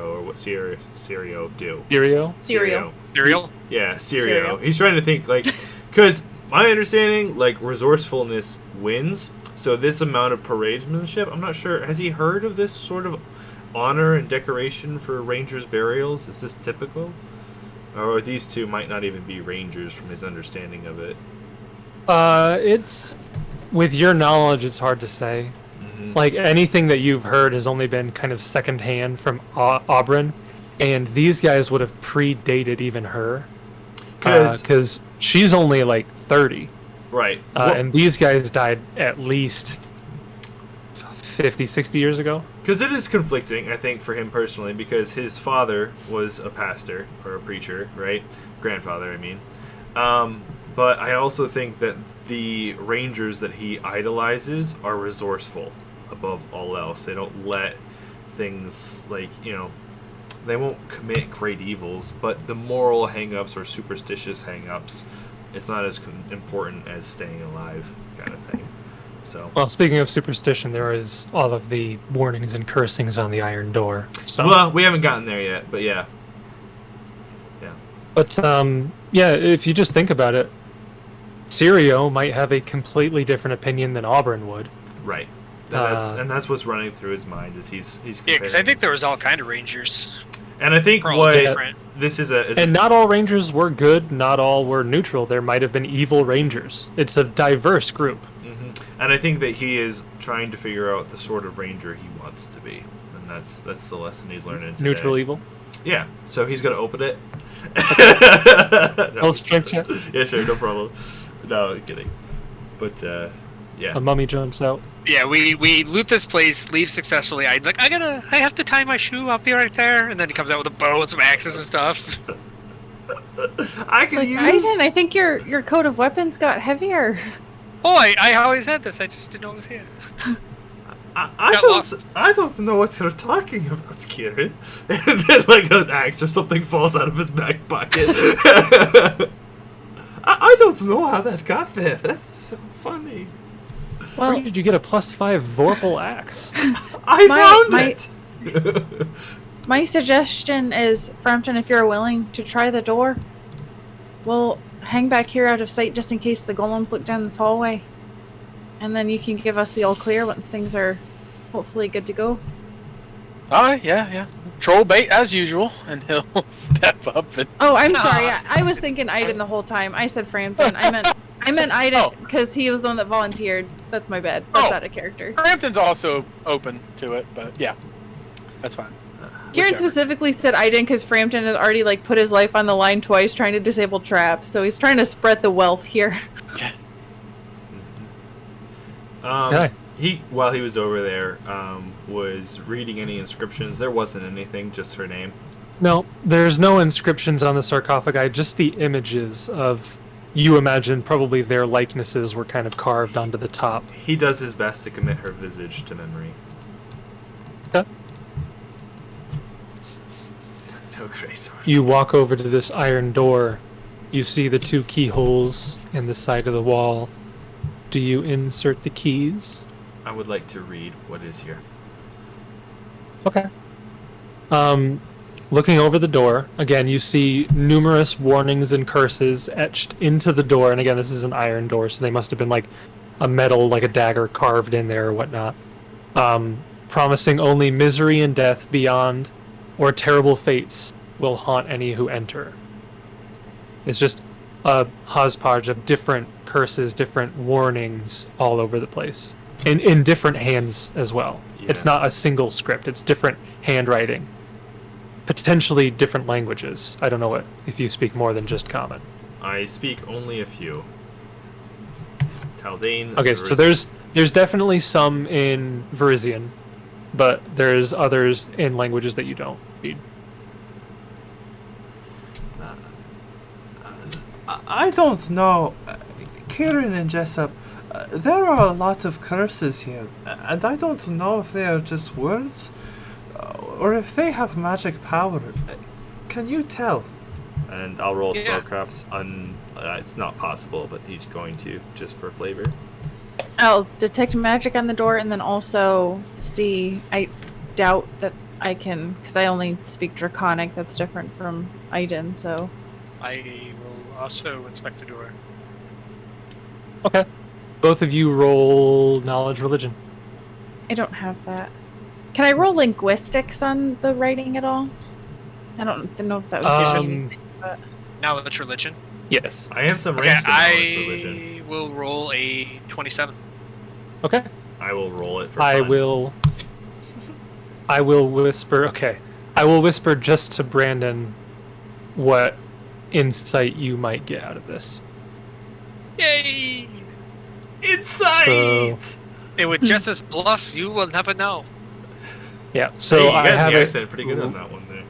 or what Cerio do. Cereal? Cereal. Cereal? Yeah, Cerio. Cereal. He's trying to think like, because my understanding, like resourcefulness wins. So this amount of parademanship, I'm not sure. Has he heard of this sort of honor and decoration for rangers' burials? Is this typical? Or these two might not even be rangers from his understanding of it. It's with your knowledge, it's hard to say. Mm-hmm. Like anything that you've heard has only been kind of secondhand from Aubryn, and these guys would have predated even her, because she's only like 30, Right. and these guys died at least 50, 60 years ago. Because it is conflicting, I think, for him personally, because his father was a pastor or a preacher, right? Grandfather, I mean. But I also think that the rangers that he idolizes are resourceful above all else. They don't let things like, they won't commit great evils, but the moral hang-ups or superstitious hang-ups, it's not as important as staying alive kind of thing. So. Well, speaking of superstition, there is all of the warnings and cursings on the iron door. So. Well, we haven't gotten there yet, but yeah. Yeah. But, yeah, if you just think about it, Cerio might have a completely different opinion than Aubryn would. Right. And that's what's running through his mind is he's Yeah, because I think there was all kind of rangers. And I think They're all what different. this is And not all rangers were good, not all were neutral. There might have been evil rangers. It's a diverse group. Mm-hmm. And I think that he is trying to figure out the sort of ranger he wants to be, and that's the lesson he's learning today. Neutral evil. Yeah. So he's gonna open it. I'll strength check. Yeah, sure, no problem. No, I'm kidding. But yeah. A mummy jumps out. Yeah, we loot this place, leave successfully. I have to tie my shoe. I'll be right there. And then he comes out with a bow and some axes and stuff. I can use. Aaidan, I think your coat of weapons got heavier. Oh, I always had this. I just didn't know it was here. I don't know what you're talking about, Kieran. And then like an axe or something falls out of his back pocket. I don't know how that got there. That's so funny. Where did you get a +5 Vorpal axe? I found it. My suggestion is, Frampton, if you're willing to try the door, we'll hang back here out of sight just in case the golems look down this hallway. And then you can give us the all clear once things are hopefully good to go. Yeah. Troll bait as usual, and he'll step up and... Oh, I'm sorry. I was thinking Aaidan the whole time. I said Frampton. I meant Aaidan because he was the one that volunteered. That's my bad. That's out of character. Frampton's also open to it, but yeah, that's fine. Kieran specifically said Aaidan because Frampton had already like put his life on the line twice trying to disable traps, so he's trying to spread the wealth here. He, while he was over there, was reading any inscriptions. There wasn't anything, just her name. No, there's no inscriptions on the sarcophagi, just the images of, you imagine probably their likenesses were kind of carved onto the top. He does his best to commit her visage to memory. Okay. No grace. You walk over to this iron door. You see the 2 keyholes in the side of the wall. Do you insert the keys? I would like to read what is here. Okay. Looking over the door, again, you see numerous warnings and curses etched into the door. And again, this is an iron door, so they must have been like a metal, like a dagger carved in there or whatnot. Promising only misery and death beyond, or terrible fates will haunt any who enter. It's just a hodgepodge of different curses, different warnings all over the place. In different hands as well. Yeah. It's not a single script, it's different handwriting. Potentially different languages. I don't know if you speak more than just common. I speak only a few. Taldane. Okay, so there's definitely some in Verisian, but there's others in languages that you don't read. I don't know. Kieran and Jessup, there are a lot of curses here, and I don't know if they are just words, or if they have magic power. Can you tell? And I'll roll Spellcraft's it's not possible, but he's going to, just for flavor. I'll detect magic on the door, and then also see... I doubt that I can, because I only speak Draconic. That's different from Aaidan, so... I will also inspect the door. Okay. Both of you roll knowledge religion. I don't have that. Can I roll linguistics on the writing at all? I don't know if that would be anything, but... Knowledge religion? Yes. I have some ranks in knowledge religion. I will roll a 27. Okay. I will roll it for fun. I will whisper... Okay. I will whisper just to Brandon what insight you might get out of this. Yay! Insight! And with Jess's bluff, you will never know. Yeah, so hey, you I have the accent pretty good on that one there.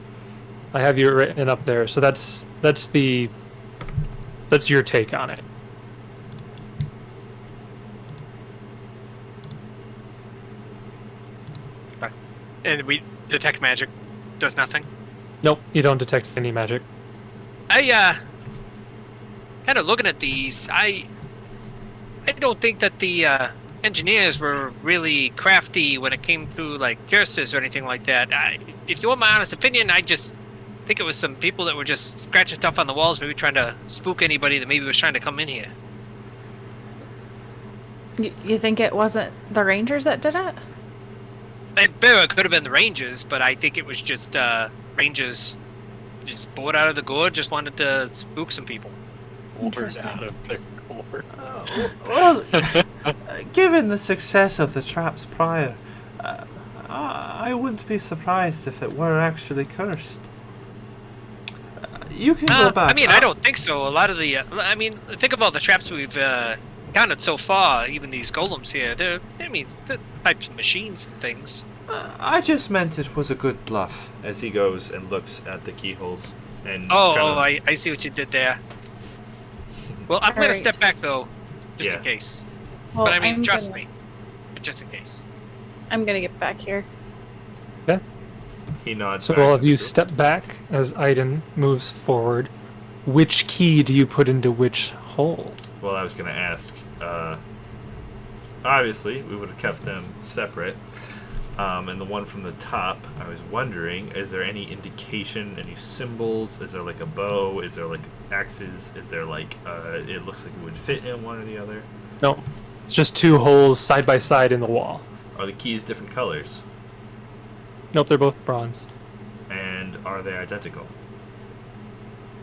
I have you written up there, so that's your take on it. Okay. And we detect magic does nothing? Nope, you don't detect any magic. I kind of looking at these, I don't think that the engineers were really crafty when it came to like curses or anything like that. If you want my honest opinion, I just think it was some people that were just scratching stuff on the walls, maybe trying to spook anybody that maybe was trying to come in here. You think it wasn't the Rangers that did it? It could have been the Rangers, but I think it was just Rangers just bored out of the gourd, just wanted to spook some people. Bored out of the gourd. Well, given the success of the traps prior, I wouldn't be surprised if it were actually cursed. You can go back. I mean, I don't think so. A lot of the, I mean, think of all the traps we've encountered so far. Even these golems here, they're types of machines and things. I just meant it was a good bluff. As he goes and looks at the keyholes and I see what you did there. Well, I'm gonna step back though, just in case. Well, but I mean, trust me, but just in case. I'm gonna get back here. Okay. He nods. So back all to of the you group. step back as Aaidan moves forward. Which key do you put into which hole? Well, I was going to ask. Obviously, we would have kept them separate. And the one from the top, I was wondering, is there any indication, any symbols? Is there like a bow? Is there like axes? Is there like, it looks like it would fit in one or the other? No, it's just 2 holes side by side in the wall. Are the keys different colors? Nope, they're both bronze. And are they identical?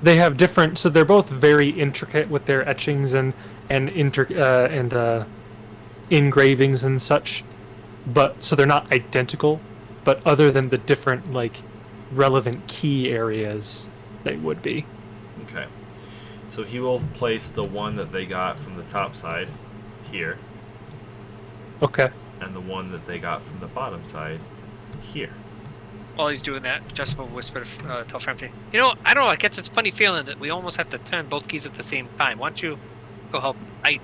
They have different, so they're both very intricate with their etchings and engravings and such. But so they're not identical, but other than the different like relevant key areas, they would be. Okay. So he will place the one that they got from the top side here, Okay. and the one that they got from the bottom side here. While he's doing that, Jessup will whisper to tell Frampton, you know, I don't know, I get this funny feeling that we almost have to turn both keys at the same time. Why don't you go help Aaidan?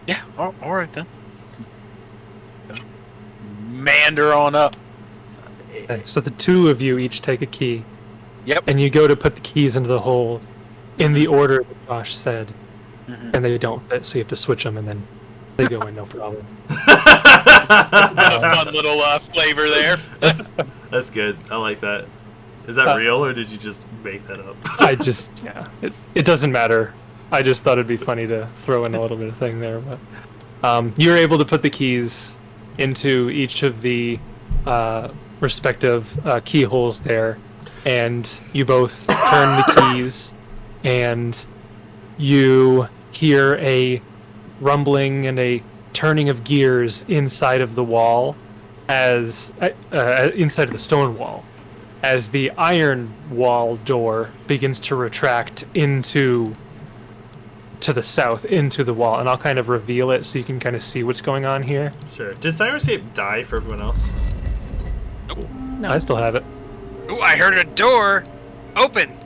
Yeah, all right then. Mander on up. Okay, so the 2 of you each take a key. Yep. And you go to put the keys into the holes in the order that Josh said, and they don't fit, so you have to switch them, and then they go in, no problem. A fun little flavor there. That's good. I like that. Is that real, or did you just make that up? It doesn't matter. I just thought it'd be funny to throw in a little bit of thing there, but you're able to put the keys into each of the respective keyholes there, and you both turn the keys, and you hear a rumbling and a turning of gears inside of the wall, as inside of the stone wall, as the iron wall door begins to retract to the south into the wall, and I'll kind of reveal it so you can kind of see what's going on here. Sure. Did Cyberscape die for everyone else? No. I still have it. Ooh, I heard a door open.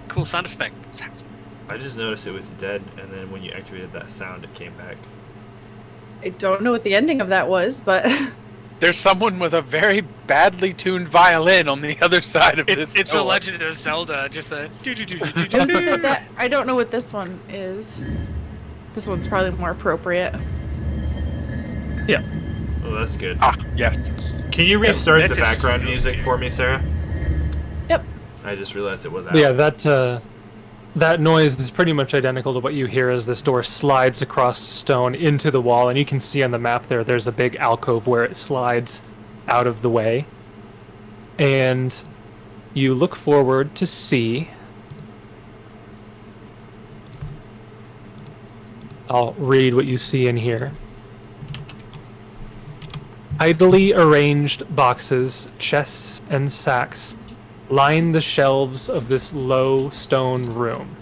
Cool sound effect. I just noticed it was dead, and then when you activated that sound, it came back. I don't know what the ending of that was, but There's someone with a very badly tuned violin on the other side of this. It's the door. Legend of Zelda, just a I don't know what this one is. This one's probably more appropriate. Yeah. Oh, that's good. Ah, yes. Can you restart that the just background feels music scary. for me, Sarah? Yep. I just realized it was out. Yeah, that noise is pretty much identical to what you hear as this door slides across the stone into the wall, and you can see on the map there's a big alcove where it slides out of the way. And you look forward to see... I'll read what you see in here. Idly arranged boxes, chests, and sacks line the shelves of this low stone room,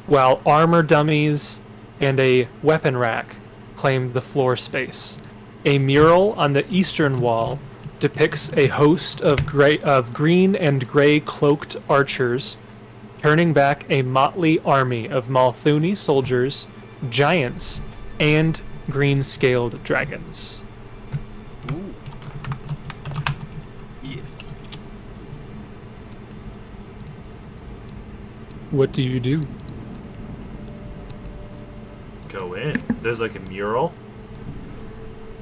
while armor dummies and a weapon rack claim the floor space. A mural on the eastern wall depicts a host of green and gray cloaked archers turning back a motley army of Malthuni soldiers, giants, and green-scaled dragons. Yes. What do you do? Go in. There's like a mural.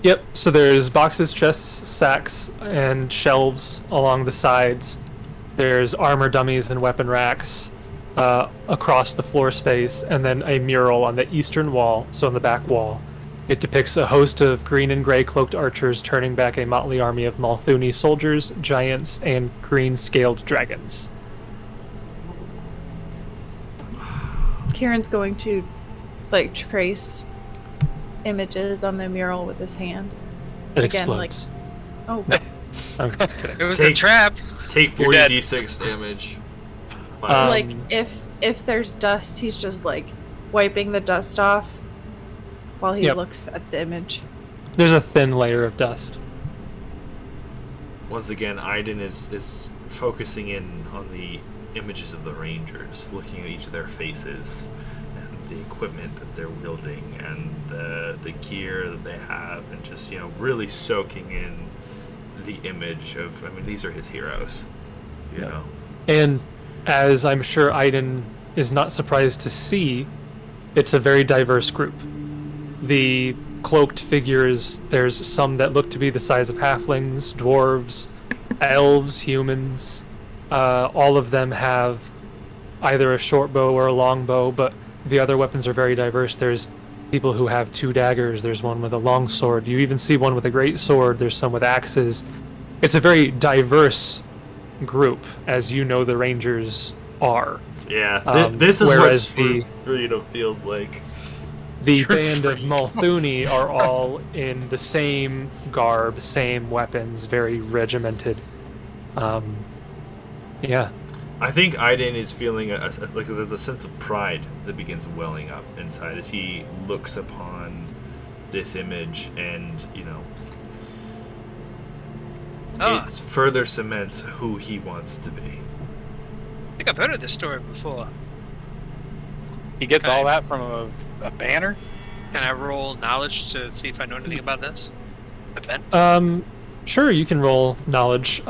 Yep, so there's boxes, chests, sacks, and shelves along the sides. There's armor dummies and weapon racks across the floor space, and then a mural on the eastern wall, so on the back wall. It depicts a host of green and gray cloaked archers turning back a motley army of Malthuni soldiers, giants, and green-scaled dragons. Kieran's going to, like, trace images on the mural with his hand. It Again, explodes. Oh, I'm kidding. It was a trap. Take You're dead. 40d6 damage. like if there's dust, he's just like wiping the dust off while he Yep. looks at the image. There's a thin layer of dust. Once again, Aaidan is focusing in on the images of the Rangers, looking at each of their faces, and the equipment that they're wielding and the gear that they have, and just, you know, really soaking in the image of, I mean, these are his heroes, you know. And as I'm sure Aaidan is not surprised to see, it's a very diverse group. The cloaked figures, there's some that look to be the size of halflings, dwarves, elves, humans. All of them have either a short bow or a long bow, but the other weapons are very diverse. There's people who have 2 daggers, there's one with a long sword, you even see one with a great sword, there's some with axes. It's a very diverse group, as you know the Rangers are. Yeah, this is whereas what it feels like. The band of Malthuni are all in the same garb, same weapons, very regimented. Yeah. I think Aaidan is feeling like there's a sense of pride that begins welling up inside as he looks upon this image, and, you know, it further cements who he wants to be. I think I've heard of this story before. He gets all that from a banner? Can I roll knowledge to see if I know anything about this event? Sure, you can roll knowledge.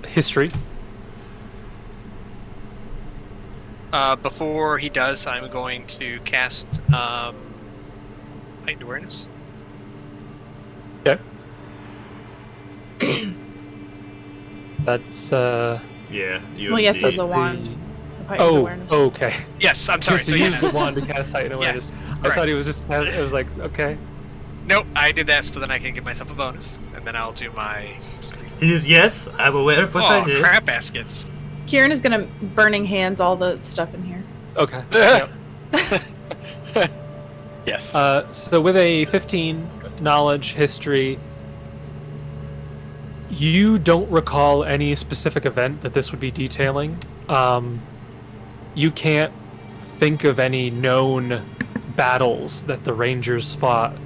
History. Before he does, I'm going to cast heightened awareness. Okay. That's Yeah. Well, yes, there's a wand of heightened awareness. Okay. Yes, I'm sorry. So So you yeah, used the wand to cast heightened awareness. I thought he was just. I was like, okay. nope, I did that so then I can give myself a bonus, and then I'll do my. He says, "Yes, I'm aware of what I did." Crap baskets. Kieran is gonna burning hands all the stuff in here. Okay. Yes. So with a 15 knowledge history, you don't recall any specific event that this would be detailing. You can't think of any known battles that the Rangers fought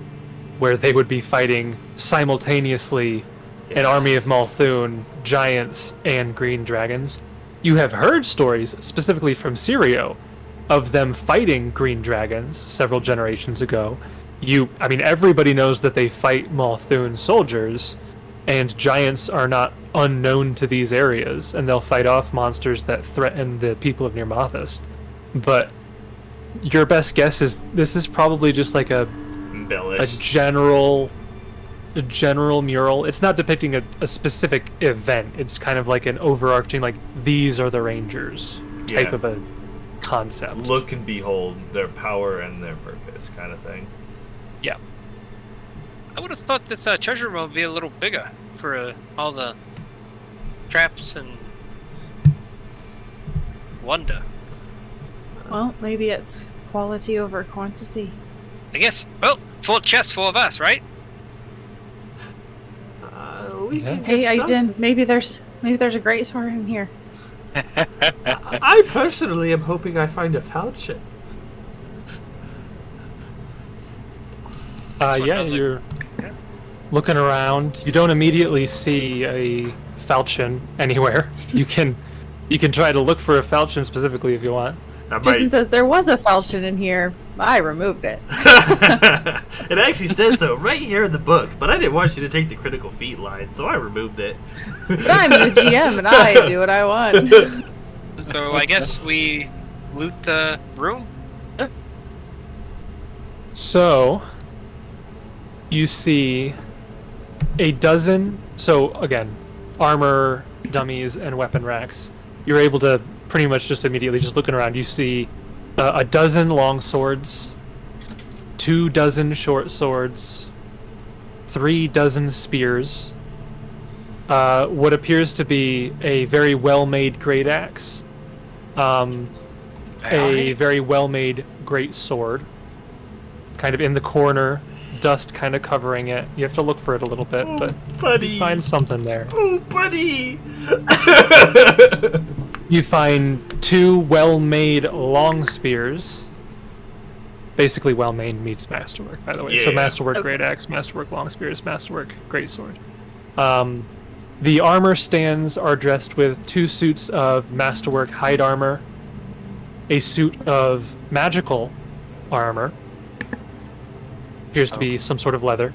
where they would be fighting simultaneously an army of Malthun, giants, and green dragons. You have heard stories, specifically from Sirio, of them fighting green dragons several generations ago. I mean, everybody knows that they fight Malthun soldiers, and giants are not unknown to these areas, and they'll fight off monsters that threaten the people of Nirmathas. But your best guess is this is probably just like a general mural. It's not depicting a specific event. It's kind of like an overarching, like, these are the Rangers type of a concept. Look and behold their power and their purpose, kind of thing. Yeah. I would have thought this treasure room would be a little bigger for all the traps and wonder. Well, maybe it's quality over quantity. I guess. Well, full chest full of us, right? Hey, Aaidan, maybe there's a great sword in here. I personally am hoping I find a falchion. You're looking around. You don't immediately see a falchion anywhere. You can try to look for a falchion specifically if you want. Justin says there was a falchion in here. I removed it. It actually says so right here in the book, but I didn't want you to take the critical feat line, so I removed it. But I'm the GM and I do what I want. So I guess we loot the room? So, you see a dozen, so again, armor, dummies, and weapon racks. You're able to pretty much just immediately, just looking around, you see a dozen long swords, 2 dozen short swords, 3 dozen spears, what appears to be a very well-made great axe, a very well-made great sword, kind of in the corner, dust kind of covering it. You have to look for it a little bit, but you find something there. Oh, buddy! You find 2 well-made long spears. Basically, well-made meets masterwork, by the way. Yeah. So masterwork great axe, masterwork long spears, masterwork great sword. The armor stands are dressed with 2 suits of masterwork hide armor, a suit of magical armor. Appears to be some sort of leather.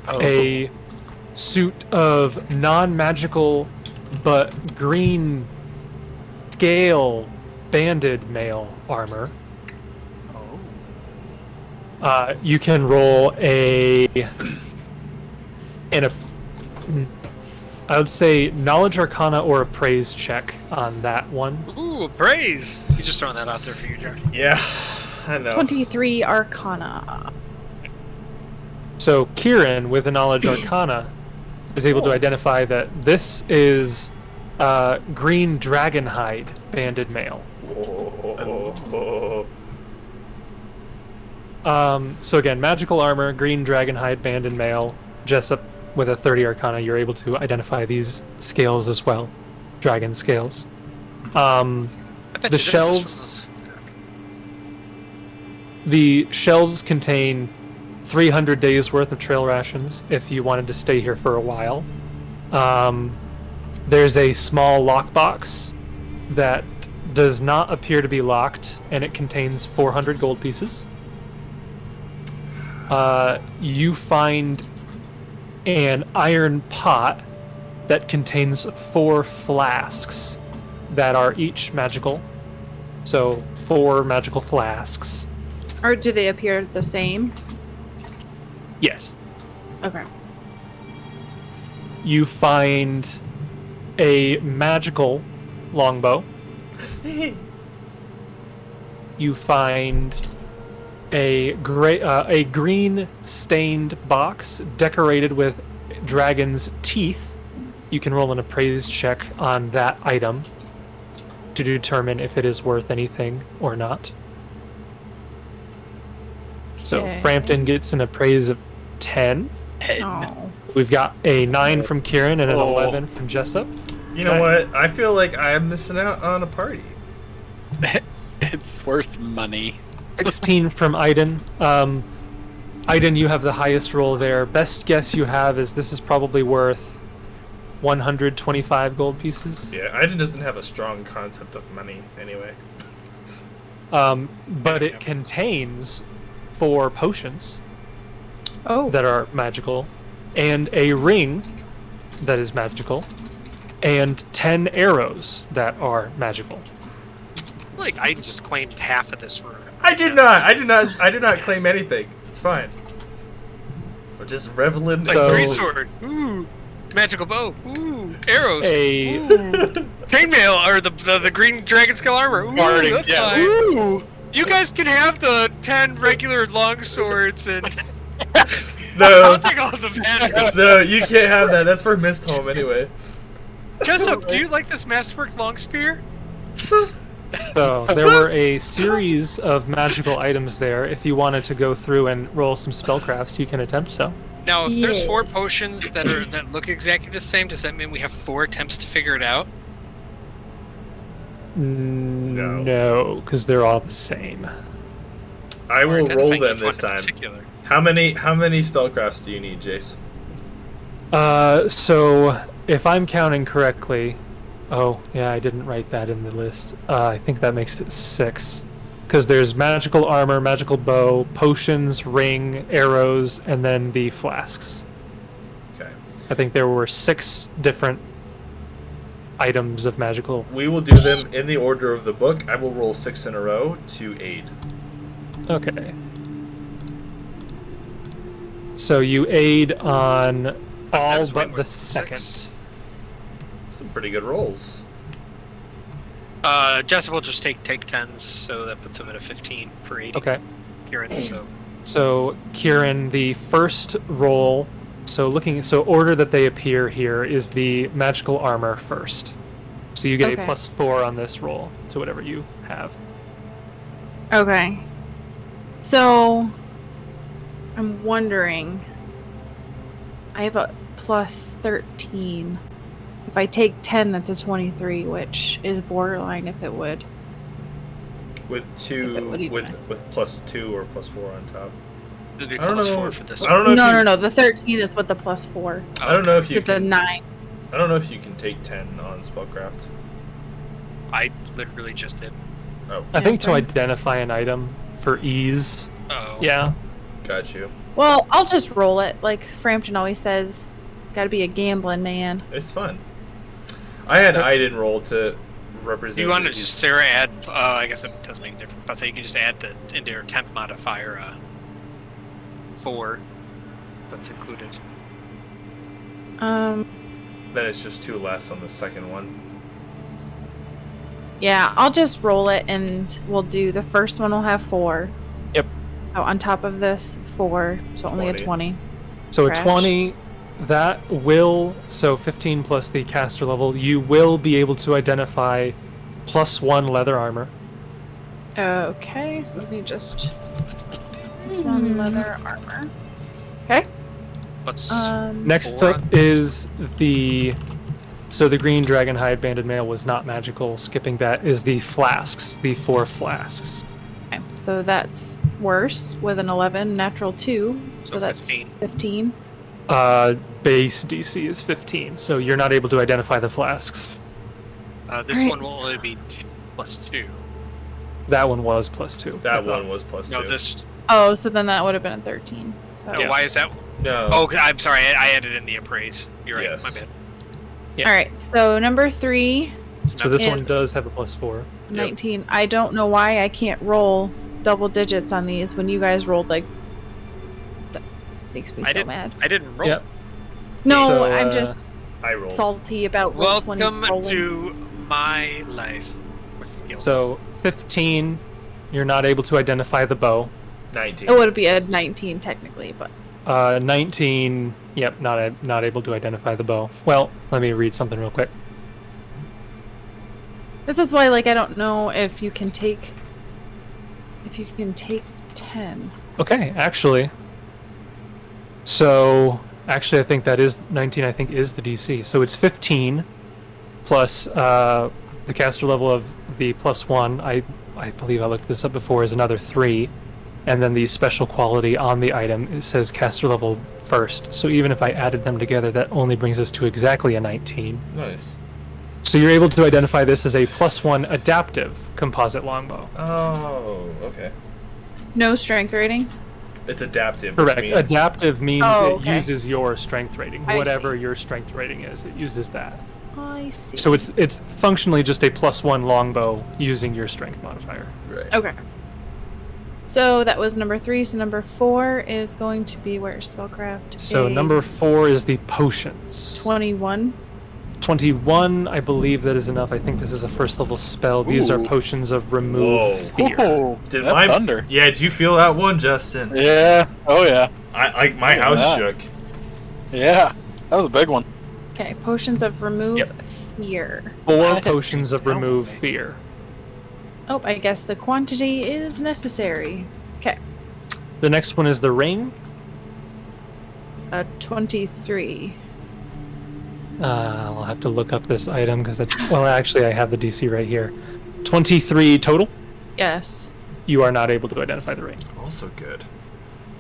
Oh. A suit of non-magical but green scale banded mail armor. You can roll I would say knowledge arcana or appraise check on that one. Ooh, appraise! You just throwing that out there for you, Jared. Yeah, I know. 23 Arcana. So Kieran, with a knowledge arcana, is able to identify that this is green dragon hide banded mail. So again, magical armor, green dragon hide banded mail. Jessup, with a 30 arcana, you're able to identify these scales as well, dragon scales. The shelves contain 300 days worth of trail rations if you wanted to stay here for a while. There's a small lockbox that does not appear to be locked, and it contains 400 gold pieces. You find an iron pot that contains 4 flasks that are each magical. So 4 magical flasks. Or do they appear the same? Yes. Okay. You find a magical longbow. You find a green stained box decorated with dragon's teeth. You can roll an appraise check on that item to determine if it is worth anything or not. So Okay. Frampton gets an appraise of 10. Oh. We've got a 9 from Kieran and an 11 from Jessup. You know what? I feel like I am missing out on a party. It's worth money. 16 from Aaidan. Aaidan, you have the highest roll there. Best guess you have is this is probably worth 125 gold pieces. Yeah, Aaidan doesn't have a strong concept of money anyway. But it contains 4 potions Oh. that are magical, and a ring that is magical, and 10 arrows that are magical. Like I just claimed half of this room. I did not claim anything. It's fine. We're just reveling. Like So- greatsword. Ooh. Magical bow. Ooh. Arrows. A Ooh. Chainmail or the green dragon skull armor. Ooh, Guarding, that's yeah. fine. Ooh. You guys can have the 10 regular long swords and No, I'll take all the magic. no, you can't have that. That's for Mistholm anyway. Jessup, do you like this masterwork long spear? So there were a series of magical items there. If you wanted to go through and roll some spellcrafts, you can attempt so. Now, if there's 4 Yes. potions that look exactly the same, does that mean we have 4 attempts to figure it out? No, because they're all the same. I will Or roll identifying them each one this in time. particular? How many spellcrafts do you need, Jace? So if I'm counting correctly, oh yeah, I didn't write that in the list. I think that makes it 6, because there's magical armor, magical bow, potions, ring, arrows, and then the flasks. Okay. I think there were 6 different items of magical. We will do them in the order of the book. I will roll 6 in a row to aid. Okay. So you aid on all That's way but more the than second. 6. Some pretty good rolls. Jessup will just take 10s, so that puts him at a 15 per 80. Okay. Kieran, so So Kieran, the first roll. So order that they appear here is the magical armor first. So you get Okay. a +4 on this roll to whatever you have. Okay. So, I'm wondering. I have a +13. If I take 10, that's a 23, which is borderline if it would. With If it would even- with +2 or +4 on top. it'll be I don't know. +4 for this I don't know. No, if you, no. The 13 is with the +4. I don't know if So you it's a can. 9. I don't know if you can take 10 on spellcraft. I literally just did. Oh, I think to Okay. identify an item for ease. Oh. Yeah. Got you. Well, I'll just roll it. Like Frampton always says, gotta be a gambling man. It's fun. I had Aaidan roll to represent. Do you want to just, Sarah, add? I guess it doesn't make a difference. I'll say you can just add the into your temp modifier 4. That's included. Then it's just 2 less on the second one. Yeah, I'll just roll it, and we'll do the first one. Will have 4. Yep. So on top of this, 4. So only a 20. So Trash. a 20, that will, so 15 plus the caster level, you will be able to identify +1 leather armor. Okay, so let me just... +1 leather armor. Okay. What's Next 4? up is the... So the green dragonhide banded mail was not magical. Skipping that is the flasks, the 4 flasks. Okay, so that's worse with an 11, natural 2. So that's 15. Base DC is 15, so you're not able to identify the flasks. This Alright. one will only be +2. That one was +2. That one was +2. No, this. Oh, so then that would have been a 13. So. No, why is that? No. Oh, I'm sorry. I added in the appraise. You're right. Yes. My bad. Yeah. All right, so number 3, So this one Is- does have a +4. 19. I don't know why I can't roll double digits on these when you guys rolled like. That makes me so mad. I didn't roll. Yep. No, So, I'm just I rolled. salty about roll 20s Welcome rolling. to my life with skills. So 15, you're not able to identify the bow. 19. It would be a 19 technically, but 19, yep, not able to identify the bow. Well, let me read something real quick. this is why, like, I don't know if you can take 10. Okay, actually. So, actually, I think that is 19, I think, is the DC. So it's 15 plus the caster level of the +1. I believe I looked this up before, is another 3. And then the special quality on the item, it says caster level first. So even if I added them together, that only brings us to exactly a 19. Nice. So you're able to identify this as a +1 adaptive composite longbow. Oh, okay. No strength rating. It's adaptive. which Correct. means- Adaptive means Oh, it okay. uses your strength rating. I Whatever your strength rating is, it uses that. I see. So it's functionally just a +1 longbow using your strength modifier. Right. Okay. So that was number 3. So number 4 is going to be where's Spellcraft? So A number 4 is the potions. 21. 21, I believe that is enough. I think this is a first level spell. These are Ooh. potions of remove Whoa. fear. Oh, Did that's my thunder. Yeah, did you feel that one, Justin? Yeah. Oh yeah. I my Yeah. house shook. Yeah. That was a big one. Okay, potions of remove Yep. fear. 4 potions of remove fear. Oh, I guess the quantity is necessary. Okay, The next one is the ring. 23. I'll have to look up this item because that's... Well, actually, I have the DC right here. 23 total. Yes. You are not able to identify the ring. Also good.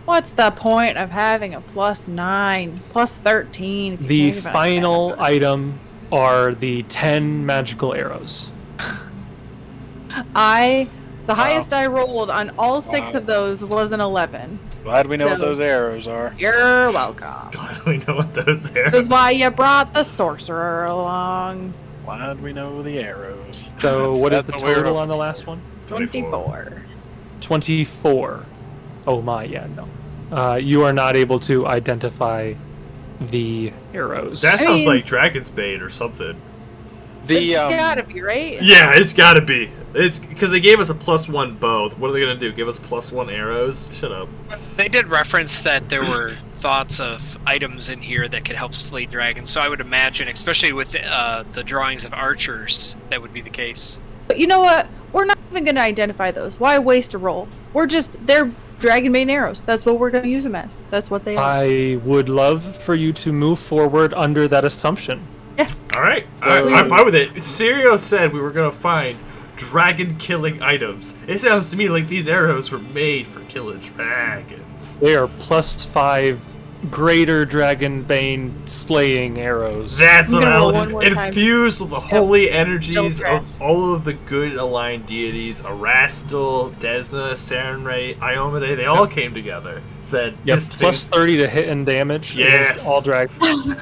What's the point of having a +9, +13? if you The can't even final identify? item are the 10 magical arrows. The highest I rolled on all 6 of those was an 11. Glad we know what So- those arrows are. You're welcome. Glad we know what those are. This is why you brought the sorcerer along. Glad we know the arrows. So what is the That's what we're total up on the last one? 24. 24. Oh my, yeah, no. You are not able to identify the arrows. That I sounds mean- like Dragon's Bait or something. The It's gotta be, right? Yeah, it's gotta be. It's because they gave us a +1 bow. What are they gonna do? Give us +1 arrows? Shut up. They did reference that there were thoughts of items in here that could help slay dragons, so I would imagine, especially with the drawings of archers, that would be the case. But you know what? We're not even gonna identify those. Why waste a roll? They're dragon bane arrows. That's what we're gonna use them as. That's what they are. I would love for you to move forward under that assumption. All right, So- I'm fine with it. Sirio said we were gonna find dragon-killing items. It sounds to me like these arrows were made for killing dragons. They are +5 greater dragonbane slaying arrows. That's I'm what gonna I roll want. one more time. Infused with the holy energies Still of all of the good aligned deities, Erastil, Desna, Sarenrae, Iomade, they all came together. Said, Yep, this plus thing- 30 to hit and damage. Yes. Against all dragons.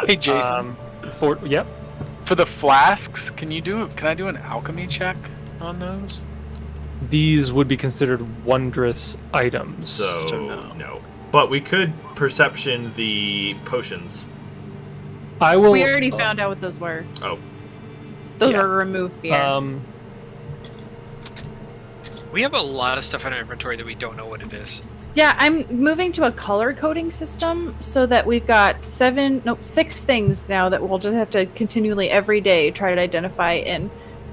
Hey Jason, Yep. for the flasks, can I do an alchemy check on those? These would be considered wondrous items. So, So no. no. But we could perception the potions. I will. We already found out what those were. Oh. Those Yeah. are remove fear. We have a lot of stuff in our inventory that we don't know what it is. Yeah, I'm moving to a color coding system so that we've got 6 things now that we'll just have to continually every day try to identify. And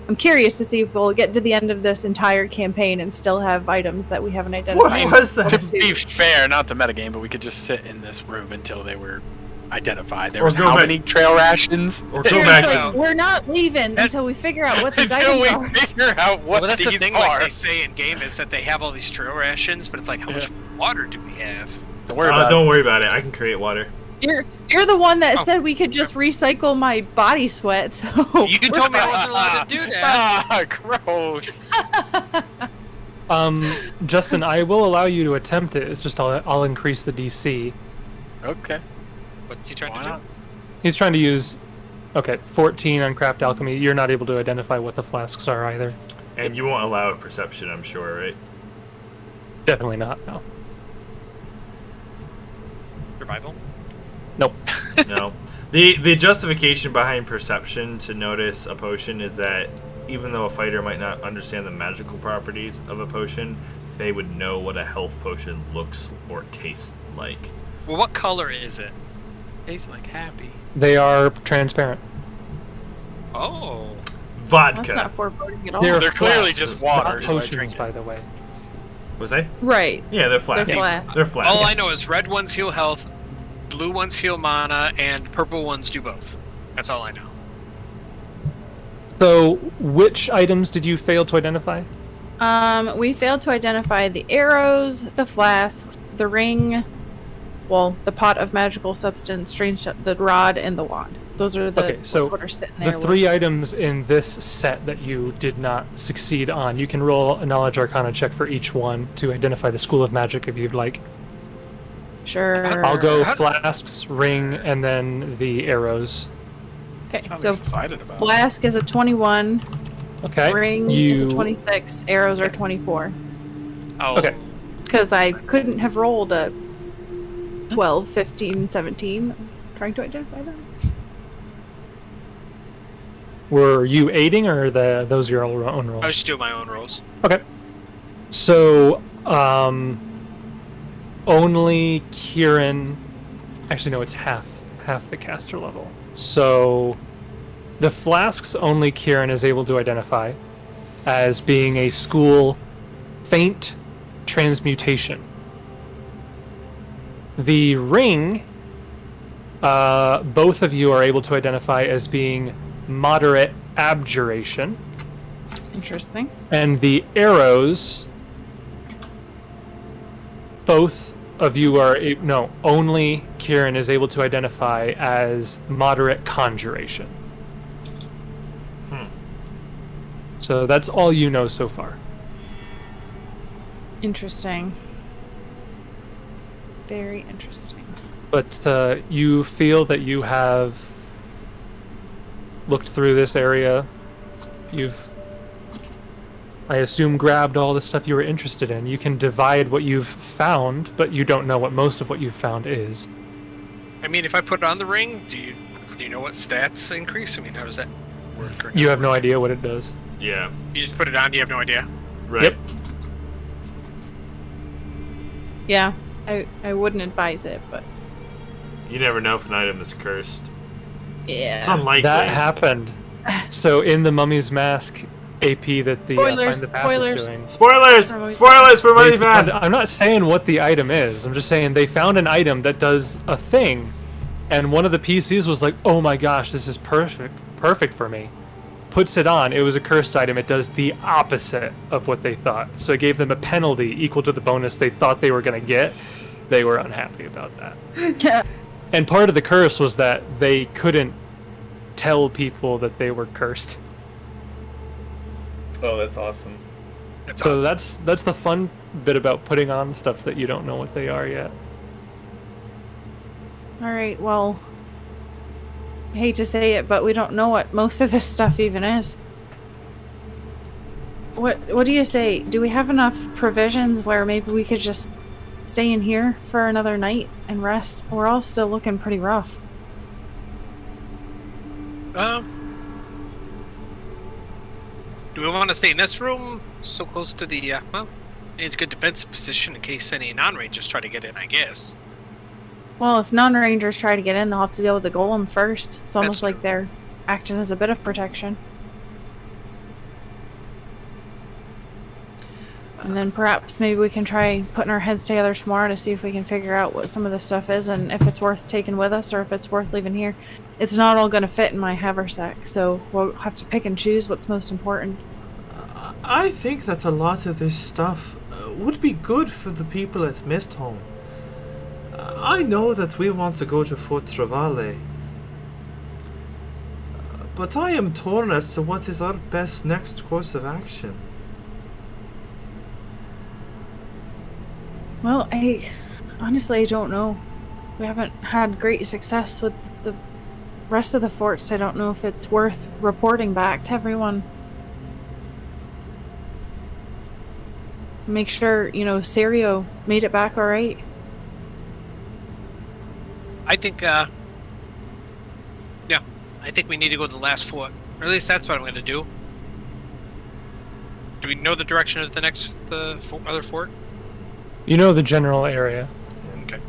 I'm curious to see if we'll get to the end of this entire campaign and still have items that we haven't identified. What was that? To be fair, not the metagame, but we could just sit in this room until they were identified. There Or was go how back- many trail rations? Or go Seriously, back. we're not leaving until we figure out what these Until items we are. figure out what Well, that's these the thing, are. like they say in game, is that they have all these trail rations, but it's like, how much water do we have? Don't worry about Don't worry about it. I can create water. You're the one that Oh. said we could just recycle my body sweat. So You told me I wasn't allowed to do that. Ah, gross. Justin, I will allow you to attempt it. It's just I'll increase the DC. Okay. What's he trying Why to do? not? He's trying to use. Okay, 14 on craft alchemy. You're not able to identify what the flasks are either. And you won't allow a perception, I'm sure, right? Definitely not. No. Survival? Nope. No. The justification behind perception to notice a potion is that even though a fighter might not understand the magical properties of a potion, they would know what a health potion looks or tastes like. Well, what color is it? Tastes like happy. They are transparent. Oh. Vodka. that's not foreboding at all. They're clearly flasks, just water, not so I potions, drink it. by the way. Was they? Right. Yeah, they're flat. They're flat. They're flat. All I know is red ones heal health, blue ones heal mana, and purple ones do both. That's all I know. So, which items did you fail to identify? We failed to identify the arrows, the flasks, the ring, well, the pot of magical substance, the rod, and the wand. Those are the Okay, so what are sitting there. The 3 items in this set that you did not succeed on, you can roll a knowledge arcana check for each one to identify the school of magic if you'd like. Sure. I'll go flasks, ring, and then the arrows. Okay, Sounds so excited about it. flask is a 21, Okay. ring is a 26, arrows are 24. Oh. Okay. Because I couldn't have rolled a 12, 15, 17. Trying to identify them. Were you aiding, or those are your own rolls? I was just doing my own rolls. Okay. So, only Kieran. Actually, no, it's half the caster level. So, the flasks only Kieran is able to identify as being a school faint transmutation. The ring, both of you are able to identify as being moderate abjuration. Interesting. And the arrows, both of you are only Kieran is able to identify as moderate conjuration. So that's all you know so far. Interesting. Very interesting. But you feel that you have looked through this area. You've, I assume, grabbed all the stuff you were interested in. You can divide what you've found, but you don't know what most of what you've found is. I mean, if I put it on the ring, do you know what stats increase? I mean, how does that work? Or You have no idea what it does. Yeah. You just put it on, you have no idea. Right. Yep. Yeah, I wouldn't advise it, but You never know if an item is cursed. It's yeah. unlikely. That happened. So in the Mummy's Mask AP that the Spoilers, Find the Path spoilers. is doing, Spoilers! Probably- Spoilers for they Money Fast! found- I'm not saying what the item is. I'm just saying they found an item that does a thing, and one of the PCs was like, "Oh my gosh, this is perfect for me." Puts it on. It was a cursed item. It does the opposite of what they thought. So it gave them a penalty equal to the bonus they thought they were going to get. they were unhappy about that. Yeah. And part of the curse was that they couldn't tell people that they were cursed. Oh, that's awesome. So that's the fun bit about putting on stuff that you don't know what they are yet. All right, well, I hate to say it, but we don't know what most of this stuff even is. What do you say? Do we have enough provisions where maybe we could just stay in here for another night and rest? We're all still looking pretty rough. Do we want to stay in this room so close to the, well, it's a good defensive position in case any non-rangers try to get in, I guess. Well, if non-rangers try to get in, they'll have to deal with the golem first. It's almost That's like they're acting as a bit of protection. And then perhaps maybe we can try putting our heads together tomorrow to see if we can figure out what some of this stuff is and if it's worth taking with us or if it's worth leaving here. It's not all going to fit in my haversack, so we'll have to pick and choose what's most important. I think that a lot of this stuff would be good for the people at Mistholm. I know that we want to go to Fort Travale, but I am torn as to what is our best next course of action. Well, honestly, I don't know. We haven't had great success with the rest of the forts. I don't know if it's worth reporting back to everyone. Make sure, Serio made it back all right. I think, I think we need to go to the last fort. Or at least that's what I'm going to do. Do we know the direction of the next, other fort? You know the general area. Okay.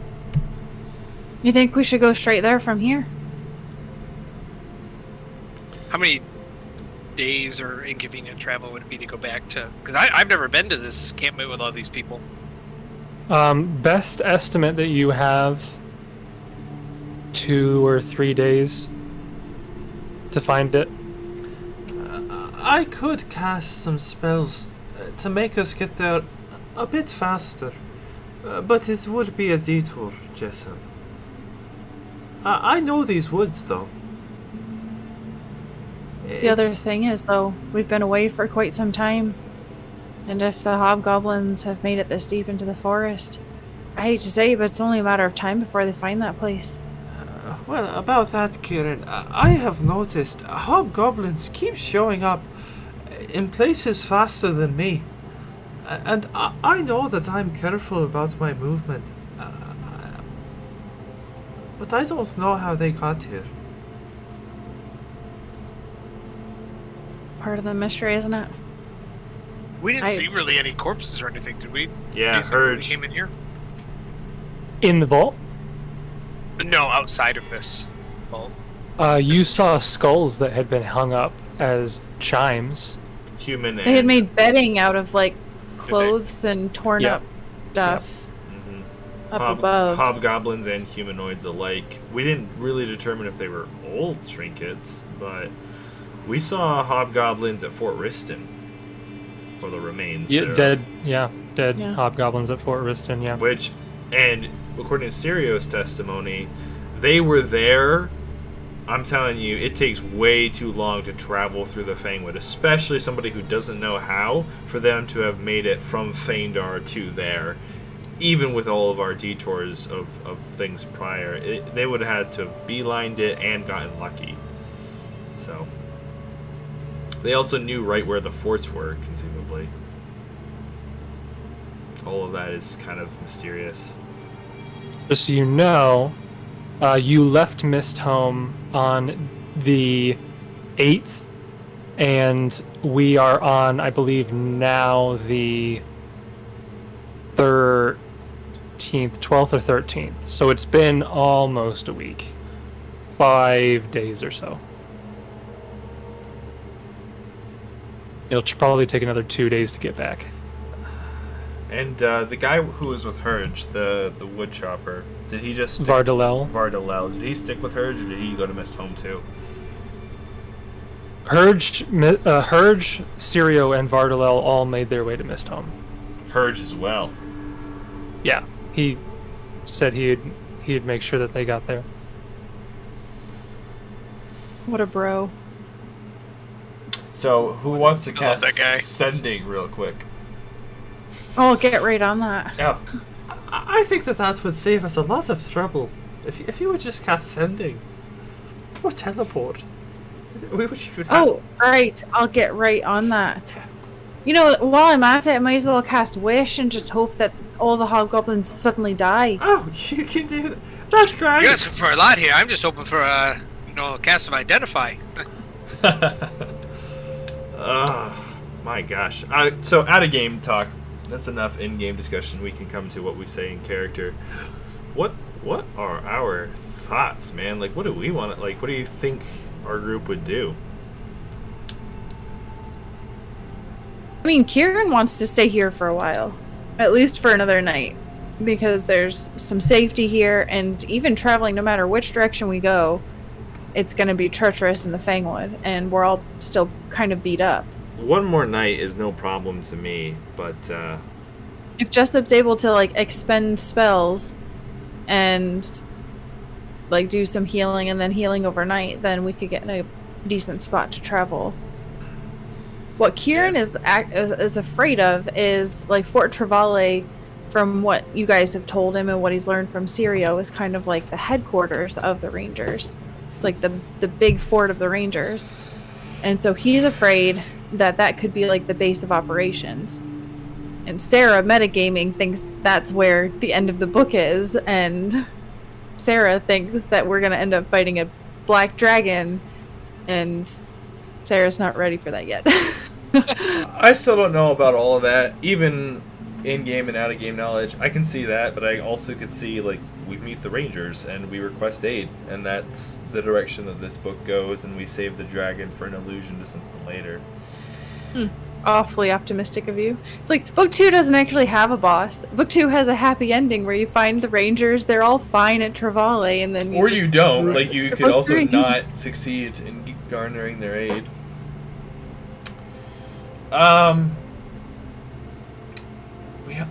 You think we should go straight there from here? How many days or inconvenient travel would it be to go back to? Because I've never been to this campment with all these people. Best estimate that you have 2 or 3 days to find it. I could cast some spells to make us get there a bit faster, but it would be a detour, Jessup. I know these woods, though. The other thing is, though, we've been away for quite some time, and if the hobgoblins have made it this deep into the forest, I hate to say, but it's only a matter of time before they find that place. Well, about that, Kieran, I have noticed hobgoblins keep showing up in places faster than me. And I know that I'm careful about my movement. But I don't know how they got here. Part of the mystery, isn't it? We didn't see really any corpses or anything, did we? Yeah, When we came in here? In the vault? No, outside of this vault. You saw skulls that had been hung up as chimes. Human and... They had made bedding out of, clothes and torn Yep. up stuff Mhm. up above. Hobgoblins and humanoids alike. We didn't really determine if they were old trinkets, but we saw hobgoblins at Fort Riston. Or the remains. Yeah, there. dead Yeah. hobgoblins at Fort Riston, yeah. Which, and according to Serio's testimony, they were there. I'm telling you, it takes way too long to travel through the Fangwood, especially somebody who doesn't know how, for them to have made it from Phaendar to there. Even with all of our detours of things prior, they would have had to have beelined it and gotten lucky. So, they also knew right where the forts were, conceivably. All of that is kind of mysterious. Just so you know, you left Mistholm on the 8th, and we are on, I believe, now the 13th, 12th or 13th. So it's been almost a week. 5 days or so. It'll probably take another 2 days to get back. And the guy who was with Herge, the wood chopper, did he just stick... Vardalel. Did he stick with Herge, or did he go to Mistholm too? Herge, Serio, and Vardalel all made their way to Mistholm. Herge as well. Yeah, he said he'd make sure that they got there. What a bro. So, who wants to love cast that guy. Sending real quick? Oh, get right on that. Yeah. I think that would save us a lot of trouble. If you would just cast Sending. Or Teleport. We would even have... Oh, right. I'll get right on that. You know, while I'm at it, I might as well cast Wish and just hope that all the hobgoblins suddenly die. Oh, you can do that. That's great. You're asking for a lot here. I'm just hoping for a cast of Identify. Oh, my gosh. So, out of game talk. That's enough in-game discussion. We can come to what we say in character. What are our thoughts, man? Like, what do we want? Like, what do you think our group would do? I mean, Kieran wants to stay here for a while. At least for another night. Because there's some safety here, and even traveling no matter which direction we go, it's going to be treacherous in the Fangwood, and we're all still kind of beat up. One more night is no problem to me, but If Jessup's able to, like, expend spells and, like, do some healing and then healing overnight, then we could get in a decent spot to travel. What Kieran is afraid of is, like, Fort Travale, from what you guys have told him and what he's learned from Sirio, is kind of like the headquarters of the Rangers. It's like the big fort of the Rangers. And so he's afraid that could be like the base of operations. And Sarah, metagaming, thinks that's where the end of the book is. And Sarah thinks that we're going to end up fighting a black dragon. And Sarah's not ready for that yet. I still don't know about all of that. Even in-game and out-of-game knowledge, I can see that, but I also could see, like, we meet the Rangers and we request aid, and that's the direction that this book goes, and we save the dragon for an allusion to something later. Awfully optimistic of you. It's like, Book 2 doesn't actually have a boss. Book 2 has a happy ending where you find the Rangers, they're all fine at Travale, and then You don't. Like, you could also 3. not succeed in garnering their aid.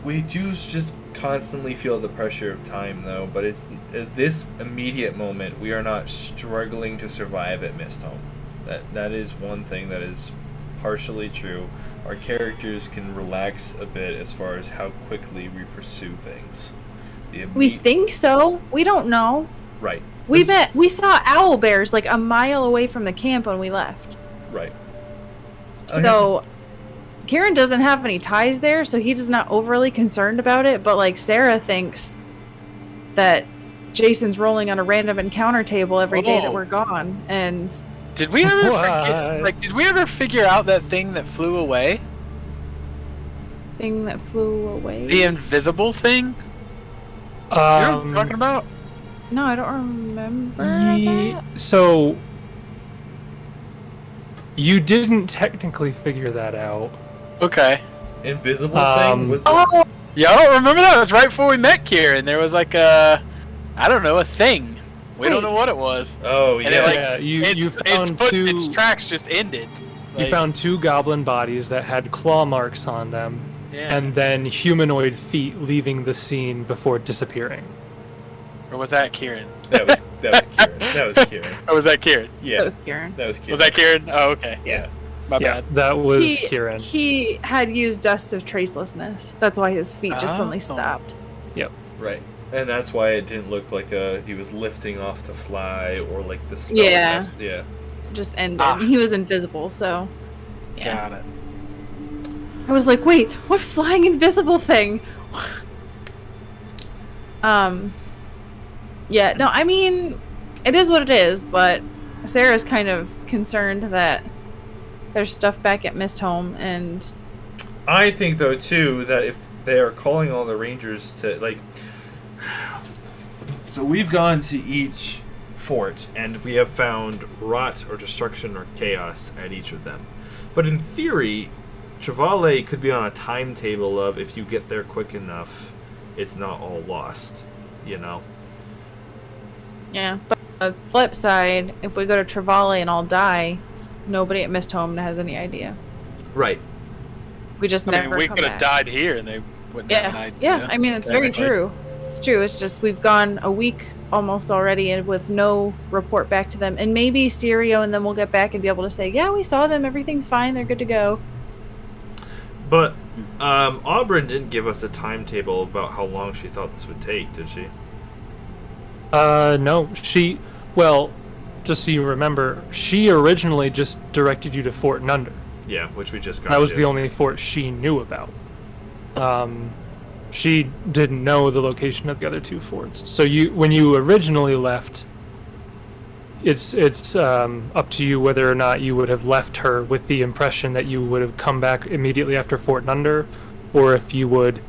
We do just constantly feel the pressure of time, though, but it's at this immediate moment we are not struggling to survive at Misthome. That is one thing that is partially true. Our characters can relax a bit as far as how quickly we pursue things. We think so. We don't know. Right. We saw owl bears like a mile away from the camp when we left. Right. So Kieran doesn't have any ties there, so he's not overly concerned about it, but like Sarah thinks that Jason's rolling on a random encounter table every day that we're gone. And did we ever figure out that thing that flew away? Thing that flew away? The invisible thing? You know what I'm talking about? No, I don't remember that. So you didn't technically figure that out. Okay. Invisible thing? Was Oh! Yeah, I don't remember that. It was right before we met Kieran. There was like a thing. We don't know what it was. Oh, And yeah. You found two. Its tracks just ended. You found 2 goblin bodies that had claw marks on them, Yeah. and then humanoid feet leaving the scene before disappearing. Or was that Kieran? That was Kieran. That was Kieran. Or was that Kieran? Yeah. That was Kieran. That was Kieran. Was that Kieran? Oh, okay. Yeah. My Yeah, bad. that was Kieran. He had used Dust of Tracelessness. That's why his feet just suddenly stopped. Right. And that's why it didn't look like he was lifting off to fly or like the spell. Yeah. Yeah. Just ended. He was invisible, so yeah. Got it. I was like, wait, what flying invisible thing? Yeah, no, I mean, it is what it is, but Sarah's kind of concerned that there's stuff back at Misthome, and I think, though, too, that if they are calling all the Rangers to, like... So we've gone to each fort, and we have found rot or destruction or chaos at each of them. But in theory, Travale could be on a timetable of if you get there quick enough, it's not all lost, you know? yeah. But on the flip side, if we go to Travale and all die, nobody at Misthome has any idea. Right. We just I never mean, we come could have back. died here and they wouldn't have an idea. Yeah, I mean, it's very true. It's true. It's just we've gone a week almost already and with no report back to them. And maybe Sirio and then we'll get back and be able to say, yeah, we saw them. Everything's fine. They're good to go. But Auburn didn't give us a timetable about how long she thought this would take, did she? No. Well, just so you remember, she originally just directed you to Fort Nunder. Yeah, which we just got. That was the only fort she knew about. She didn't know the location of the other 2 forts. So when you originally left, it's up to you whether or not you would have left her with the impression that you would have come back immediately after Fort Nunder, or if you would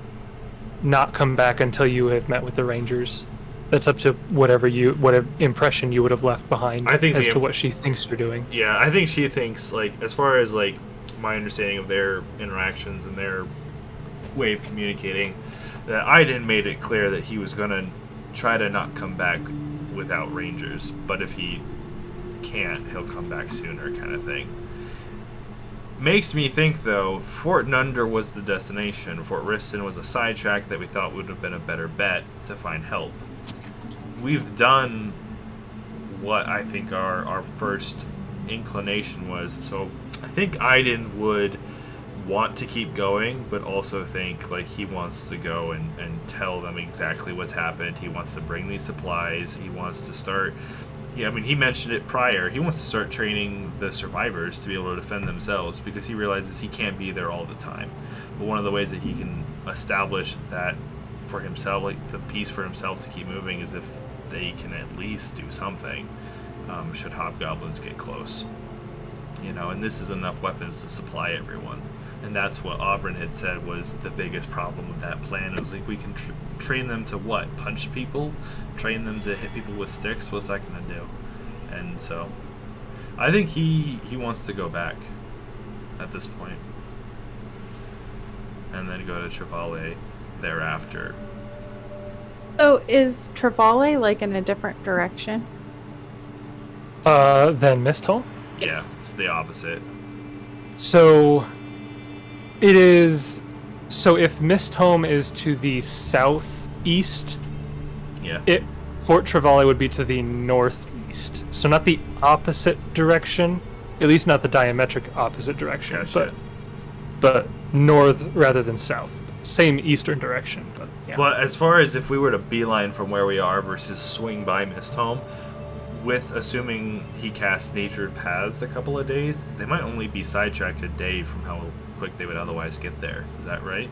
not come back until you have met with the Rangers. That's up to whatever impression you would have left behind as to what she thinks you're doing. Yeah, I think she thinks, like, as far as, like, my understanding of their interactions and their way of communicating, that Aaidan made it clear that he was going to try to not come back without Rangers, but if he can't, he'll come back sooner, kind of thing. Makes me think, though, Fort Nunder was the destination. Fort Riston was a sidetrack that we thought would have been a better bet to find help. We've done what I think our first inclination was, so I think Aaidan would want to keep going, but also think like he wants to go and tell them exactly what's happened. He wants to bring these supplies. He wants to start, I mean, he mentioned it prior, he wants to start training the survivors to be able to defend themselves, because he realizes he can't be there all the time. But one of the ways that he can establish that for himself, like the peace for himself to keep moving, is if they can at least do something should hobgoblins get close. And this is enough weapons to supply everyone. And that's what Auburn had said was the biggest problem with that plan. It was like, we can train them to what? Punch people? Train them to hit people with sticks? What's that going to do? And so I think he wants to go back at this point. And then go to Travale thereafter. So is Travale like in a different direction? Than Mistholm? Yeah, it's the opposite. So it is. So if Mistholm is to the southeast, Fort Travale would be to the northeast. So not the opposite direction, at least not the diametric opposite direction, Gotcha. but north rather than south. Same eastern direction. But, yeah. But as far as if we were to beeline from where we are versus swing by Mistholm, with assuming he cast Natured Paths a couple of days, they might only be sidetracked a day from how quick they would otherwise get there. Is that right?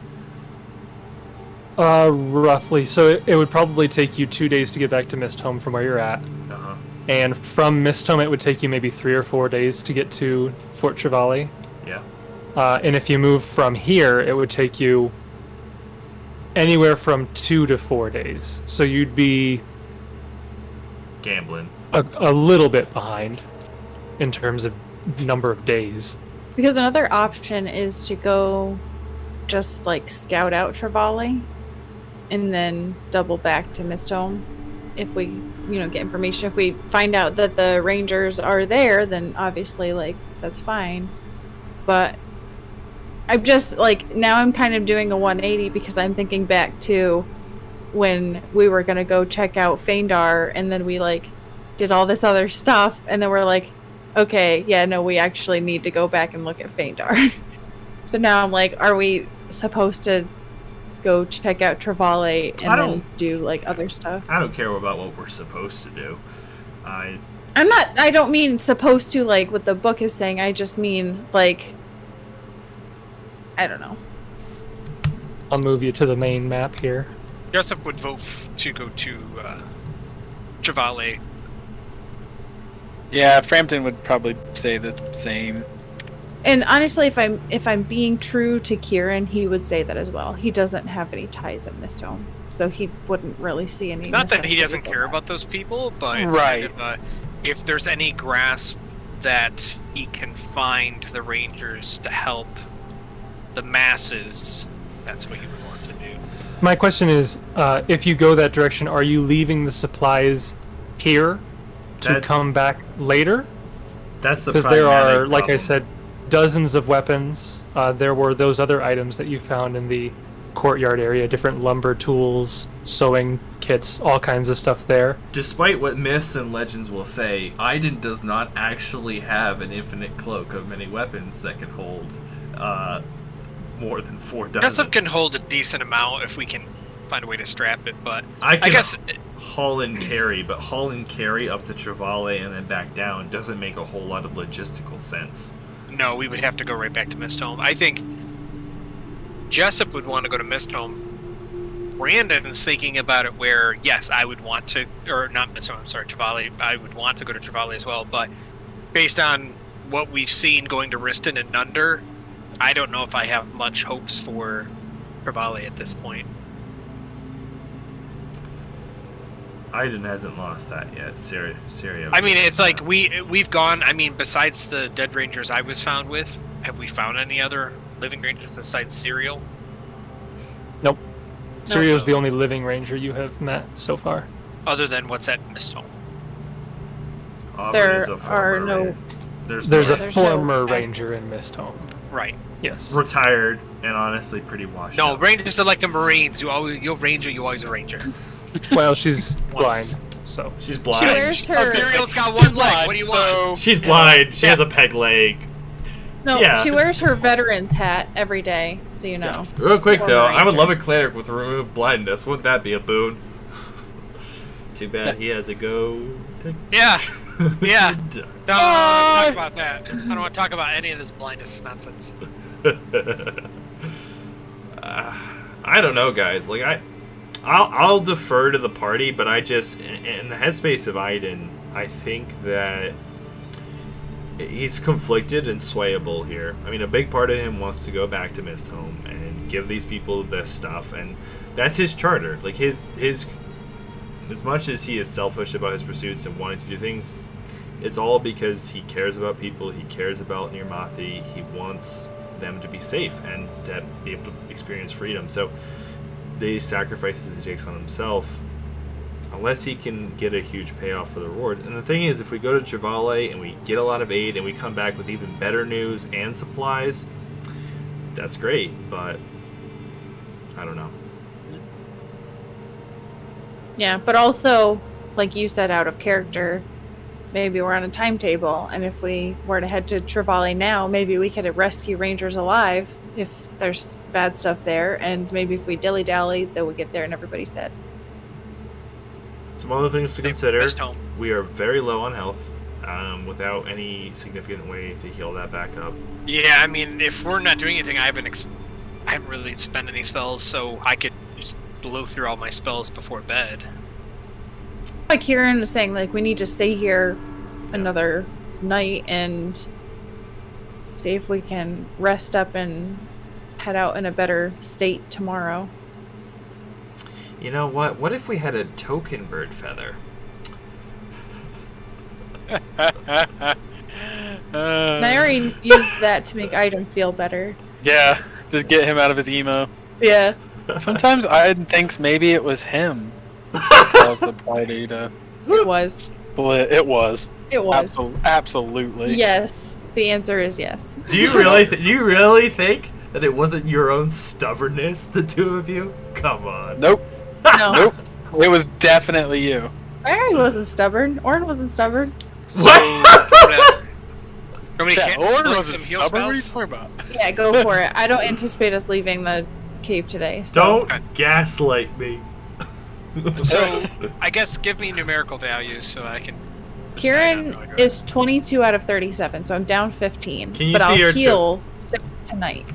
Roughly. So it would probably take you 2 days to get back to Mistholm from where you're at. Uh-huh. And from Mistholm, it would take you maybe 3 or 4 days to get to Fort Travale. Yeah. And if you move from here, it would take you anywhere from 2 to 4 days. So you'd be gambling a little bit behind in terms of number of days. Because another option is to go just like scout out Travale and then double back to Mistholm. If we, get information, if we find out that the Rangers are there, then obviously like that's fine. But I'm just like, now I'm kind of doing a 180 because I'm thinking back to when we were going to go check out Fhaendar and then we like did all this other stuff and then we're like, okay, yeah, no, we actually need to go back and look at Fhaendar. So now I'm like, are we supposed to go check out Travale and then do like other stuff? I don't care about what we're supposed to do. I don't mean supposed to like what the book is saying. I just mean like, I don't know. I'll move you to the main map here. Jessup would vote to go to Travale. Yeah, Frampton would probably say the same. And honestly, if I'm being true to Kieran, he would say that as well. He doesn't have any ties at Mistholm, so he wouldn't really see any. Not that he doesn't care about those people, but it's right. Kind of if there's any grasp that he can find the Rangers to help the masses, that's what he would want to do. My question is, if you go that direction, are you leaving the supplies here to come back later? That's the because there are, problem. like I said, dozens of weapons. There were those other items that you found in the courtyard area, different lumber tools, sewing kits, all kinds of stuff there. Despite what myths and legends will say, Aaidan does not actually have an infinite cloak of many weapons that can hold more than 4 dozen. Jessup can hold a decent amount if we can find a way to strap it, but I guess haul and carry, but haul and carry up to Travale and then back down doesn't make a whole lot of logistical sense. no, we would have to go right back to Mistholme. I think Jessup would want to go to Mistholme. Brandon is thinking about it where, yes, I would want to, or not Mistholme, I'm sorry, Travale. I would want to go to Travale as well, but based on what we've seen going to Riston and Nunder, I don't know if I have much hopes for Travale at this point. Aaidan hasn't lost that yet. Syria. I mean, it's like we've gone. I mean, besides the dead rangers I was found with, have we found any other living rangers besides Serial? Nope. Serial's the only living ranger you have met so far. Other than what's at Mistholme? There are no. There's a former ranger in Mistholme. Right. Yes. Retired and honestly pretty washed No, up. rangers are like the Marines. You're ranger. You always a ranger. Well, she's Once. blind, so. She's blind. She wears her. Serial's got one leg. What do you want? She's blind. She has a peg leg. No, Yeah. she wears her veteran's hat every day, so you know. Real quick Or though, I would ranger. love a cleric with removed blindness. Wouldn't that be a boon? Too bad he had to go. Yeah. Yeah. Don't talk about that. I don't want to talk about any of this blindness nonsense. I don't know, guys. Like I'll defer to the party, but I just, in the headspace of Aaidan, I think that he's conflicted and swayable here. I mean, a big part of him wants to go back to Mistholme and give these people this stuff, and that's his charter. Like his as much as he is selfish about his pursuits and wanting to do things, it's all because he cares about people. He cares about Nirmathi. He wants them to be safe and to be able to experience freedom. So the sacrifices he takes on himself, unless he can get a huge payoff for the reward. And the thing is, if we go to Travale and we get a lot of aid and we come back with even better news and supplies, that's great, but I don't know. Yeah, but also, like you said, out of character, maybe we're on a timetable, and if we were to head to Travale now, maybe we could rescue rangers alive if there's bad stuff there, and maybe if we dilly-dally, then we get there and everybody's dead. Some other things to consider. Mistholme. We are very low on health, without any significant way to heal that back up. Yeah, I mean, if we're not doing anything, I haven't really spent any spells, so I could just blow through all my spells before bed. Like Kieran was saying, like, we need to stay here another night and see if we can rest up and head out in a better state tomorrow. You know what? What if we had a token bird feather? Nairi used that to make Aaidan feel better. Yeah, just get him out of his emo. Yeah. Sometimes Aaidan thinks maybe it was him that caused the party to It was. split. It was. It was. Absolutely. Yes. The answer is yes. Do you really think that it wasn't your own stubbornness, the two of you? Come on. Nope. No. Nope. It was definitely you. Nairi wasn't stubborn. Orin wasn't stubborn. What? Yeah, Orin Like wasn't some heal stubborn. What are you spells? talking about? Yeah, go for it. I don't anticipate us leaving the cave today. So. Don't gaslight me. So, I guess give me numerical values so I can decide Kieran how I go. is 22 out of 37, so I'm down 15. Can you but see I'll your heal 6 tonight.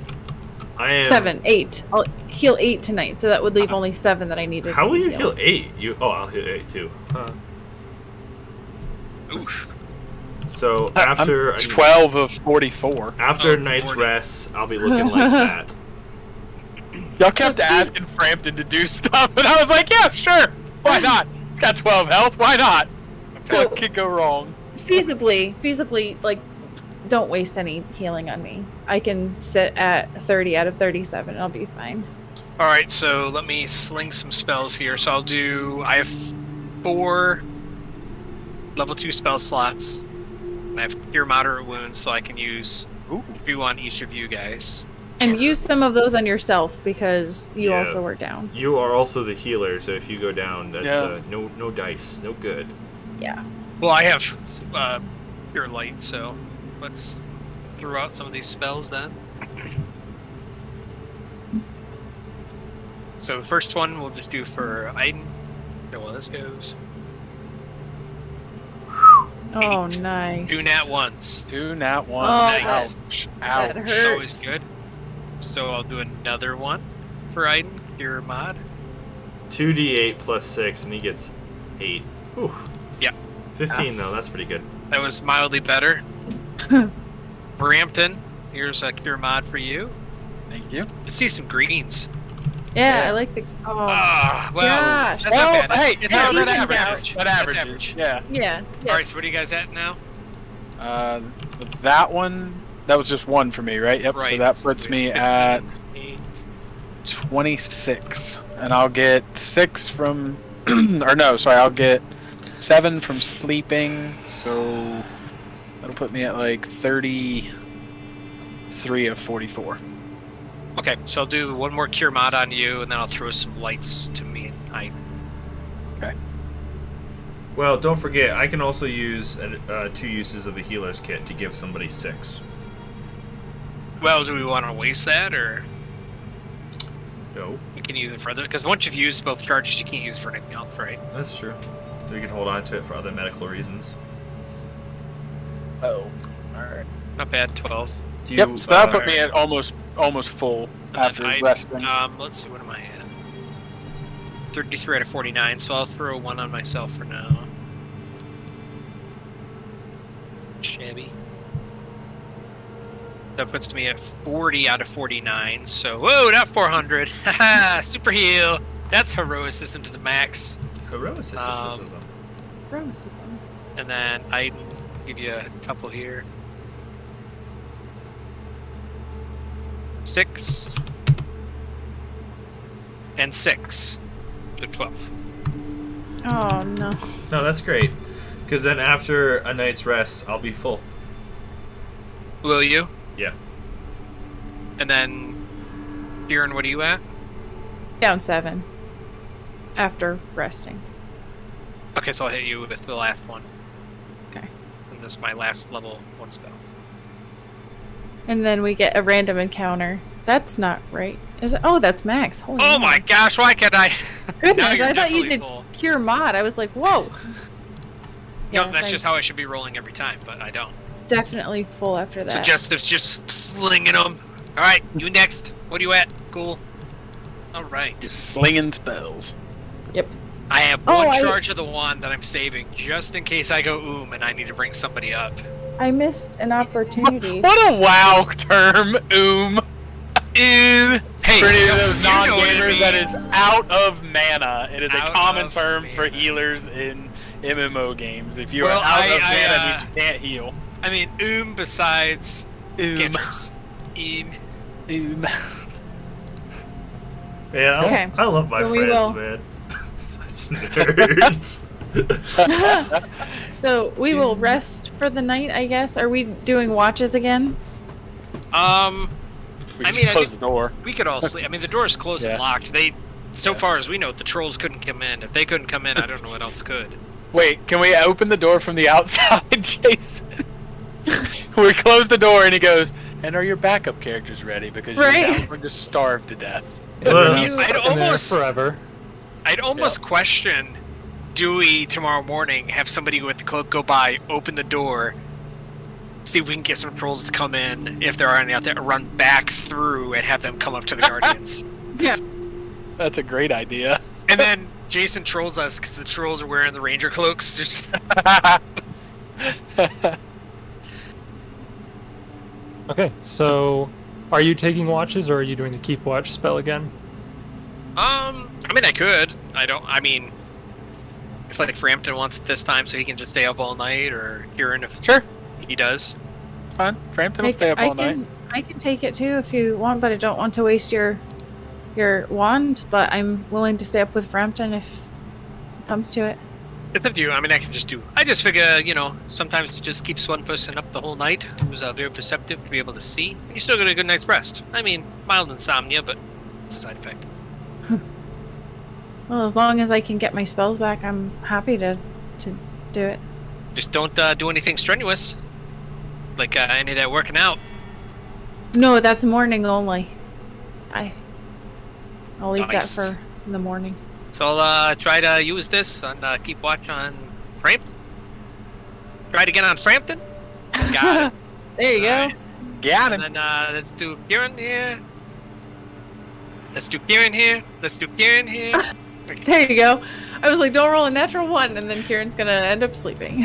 I am 7, 8. I'll heal 8 tonight, so that would leave only 7 that I needed. How to will you heal 8? I'll heal 8 too. Huh. Oof. So after I'm 12 of 44. after a Oh, night's 40. rest, I'll be looking like that. Y'all kept asking Frampton to do stuff, and I was like, yeah, sure. Why not? It's got 12 health. Why not? So- What could go wrong? Feasibly, like, don't waste any healing on me. I can sit at 30 out of 37, and I'll be fine. Alright, so let me sling some spells here. So I have 4 level 2 spell slots. And I have cure moderate wounds, so I can use 2 on each of you guys. And use some of those on yourself because you Yeah. also were down. You are also the healer, so if you go down, that's Yeah. no dice, no good. Yeah. Well, I have pure light, so let's throw out some of these spells then. So the first one we'll just do for Aaidan. Okay, well, this goes. Oh, 8. nice. 2 nat 1s. 2 nat 1. Oh, Nice. Ouch. That Ouch. hurts. Always good. So I'll do another one for Aaidan, your mod. 2d8 plus 6, and he gets 8. Whew. Yeah. 15 though, that's pretty good. That was mildly better. Frampton, here's a cure mod for you. Thank you. Let's see some greens. Yeah, Yeah. I like the. Oh. Ah, well, Gosh. that's not bad. Hey, It's no, average. that That's averages. That That's averages. average. Yeah. Yeah. Yeah. All right, so what are you guys at now? That one, that was just 1 for me, right? Yep. So Right. that puts me at 26, and I'll get 6 from, or no, sorry, I'll get 7 from sleeping. So that'll put me at like 33 of 44. Okay, so I'll do one more cure mod on you, and then I'll throw some lights to me and Aaidan. Well, don't forget, I can also use 2 uses of the healer's kit to give somebody 6. Well, do we want to waste that, or No, we can use it further? Because once you've used both charges, you can't use it for anything else, right? that's true. So we can hold on to it for other medical reasons. Oh. Alright. Not bad, 12. Do Yep, so that'll put me at almost full And after then resting. let's see, what am I at? 33 out of 49, so I'll throw 1 on myself for now. Shabby. That puts me at 40 out of 49, so whoa, not 400. Haha, super heal. That's heroicism to the max. Heroicism. Chromacism. And then I give you a couple here. 6 and 6. So 12. Oh no. No, that's great. Because then after a night's rest, I'll be full. Will you? Yeah. And then, Kieran, what are you at? Down 7. After resting. Okay, so I'll hit you with the last one. Okay. And this is my last level 1 spell. And then we get a random encounter. That's not right. Is it? Oh, that's max. Holy Oh moly. my gosh, why can't I? Now Goodness, you're I thought you definitely did full. cure mod. I was like, whoa. No, Yes, that's I just how I should be rolling every time, but I don't. definitely full after that. So Jessup's just slinging them. Alright, you next. What are you at? Cool. Alright. Just slinging spells. Yep. I have Oh, one I- charge of the wand that I'm saving just in case I go and I need to bring somebody up. I missed an opportunity. What a wow term, Ew. Hey, For any of those you know what non-gamers, it that means. is out of mana. It is a Out common of term for mana. healers in MMO games. If you Well, are out I- of mana, it I, means you can't heal. I mean, besides cantrips. Man, Okay. I love my So we friends, will- man. Such nerds. So we will rest for the night, I guess. Are we doing watches again? We I just mean, I close think- the door. We could all sleep. I mean, the door's closed and Yeah. locked. So far as we know, the trolls couldn't come in. If they couldn't come in, I don't know what else could. Wait, can we open the door from the outside, Jason? We close the door and he goes, and are your backup characters ready? Because you're Right. now going to starve to death. Well, And you- stuck I'd in there almost- forever. I'd almost question, do we tomorrow morning have somebody with the cloak go by, open the door, see if we can get some trolls to come in, if there are any out there, run back through and have them come up to the guardians. Yeah. That's a great idea. And then Jason trolls us because the trolls are wearing the ranger cloaks. Just Okay, so are you taking watches or are you doing the keep watch spell again? I mean, I could. I mean, if like Frampton wants it this time so he can just stay up all night, or Kieran if Sure, he does. fine. Frampton will stay up all night. I can take it too if you want, but I don't want to waste your wand. But I'm willing to stay up with Frampton if it comes to it. It's up to you. I mean, I just figure, sometimes it just keeps one person up the whole night who's very perceptive to be able to see. You still get a good night's rest. I mean, mild insomnia, but it's a side effect. Well, as long as I can get my spells back, I'm happy to do it. Just don't do anything strenuous, like any of that working out. No, that's morning only. I'll leave Nice. that for the morning. So I'll try to use this and keep watch on Frampton. Try to get on Frampton. Got it. There you go. Alright. Got him. And then let's do Kieran here. Let's do Kieran here. Let's do Kieran here. There you go. I was like, don't roll a natural 1, and then Kieran's gonna end up sleeping.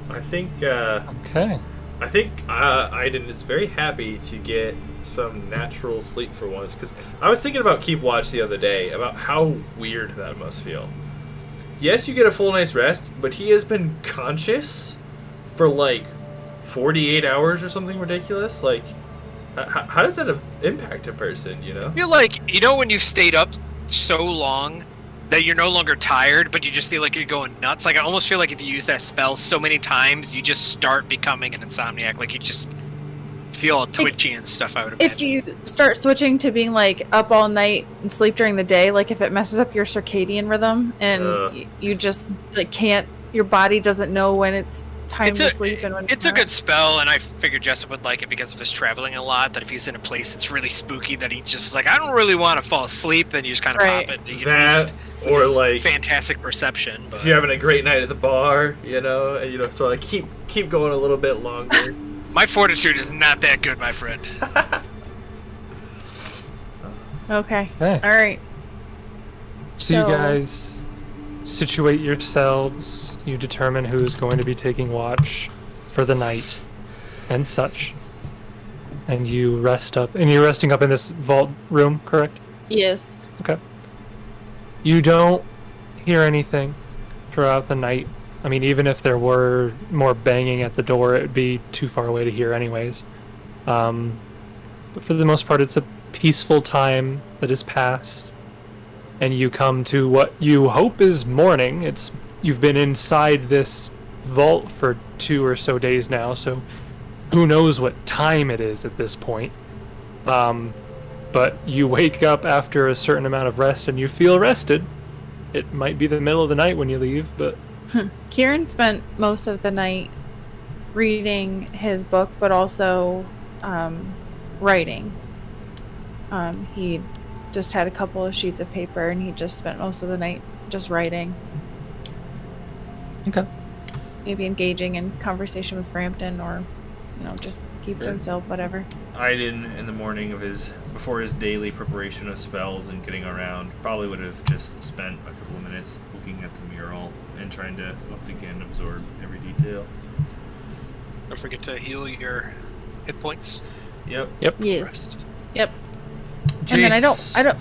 I think Okay. Aaidan is very happy to get some natural sleep for once, because I was thinking about Keep Watch the other day, about how weird that must feel. Yes, you get a full night's rest, but he has been conscious for like 48 hours or something ridiculous. Like, how does that impact a person, I feel like, when you've stayed up so long that you're no longer tired, but you just feel like you're going nuts. Like, I almost feel like if you use that spell so many times, you just start becoming an insomniac. Like, you just feel all twitchy and stuff, I would imagine. If you start switching to being like up all night and sleep during the day, like if it messes up your circadian rhythm and you just like can't, your body doesn't know when it's time to sleep and when it's a good spell, and I figured Jessup would like it because of his traveling a lot, that if he's in a place that's really spooky, that he's just like, I don't really want to fall asleep, then you just kind of pop it. And you get that, or like fantastic perception. But if you're having a great night at the bar, and sort of like keep going a little bit longer. My fortitude is not that good, my friend. Okay. Hey. All right. So you guys situate yourselves. You determine who's going to be taking watch for the night and such. And you rest up. And you're resting up in this vault room, correct? Yes. Okay. You don't hear anything throughout the night. I mean, even if there were more banging at the door, it would be too far away to hear anyways. But for the most part, it's a peaceful time that is passed. And you come to what you hope is morning. You've been inside this vault for 2 or so days now, so who knows what time it is at this point. But you wake up after a certain amount of rest and you feel rested. It might be the middle of the night when you leave, but... Kieran spent most of the night reading his book, but also writing. He just had a couple of sheets of paper, and he just spent most of the night just writing. Okay. Maybe engaging in conversation with Frampton, or just keep to himself, whatever. Aaidan, in the morning before his daily preparation of spells and getting around, probably would have just spent a couple of minutes looking at the mural and trying to once again absorb every detail. Don't forget to heal your hit points. Yep. Yes. Rest. Yep. And then I don't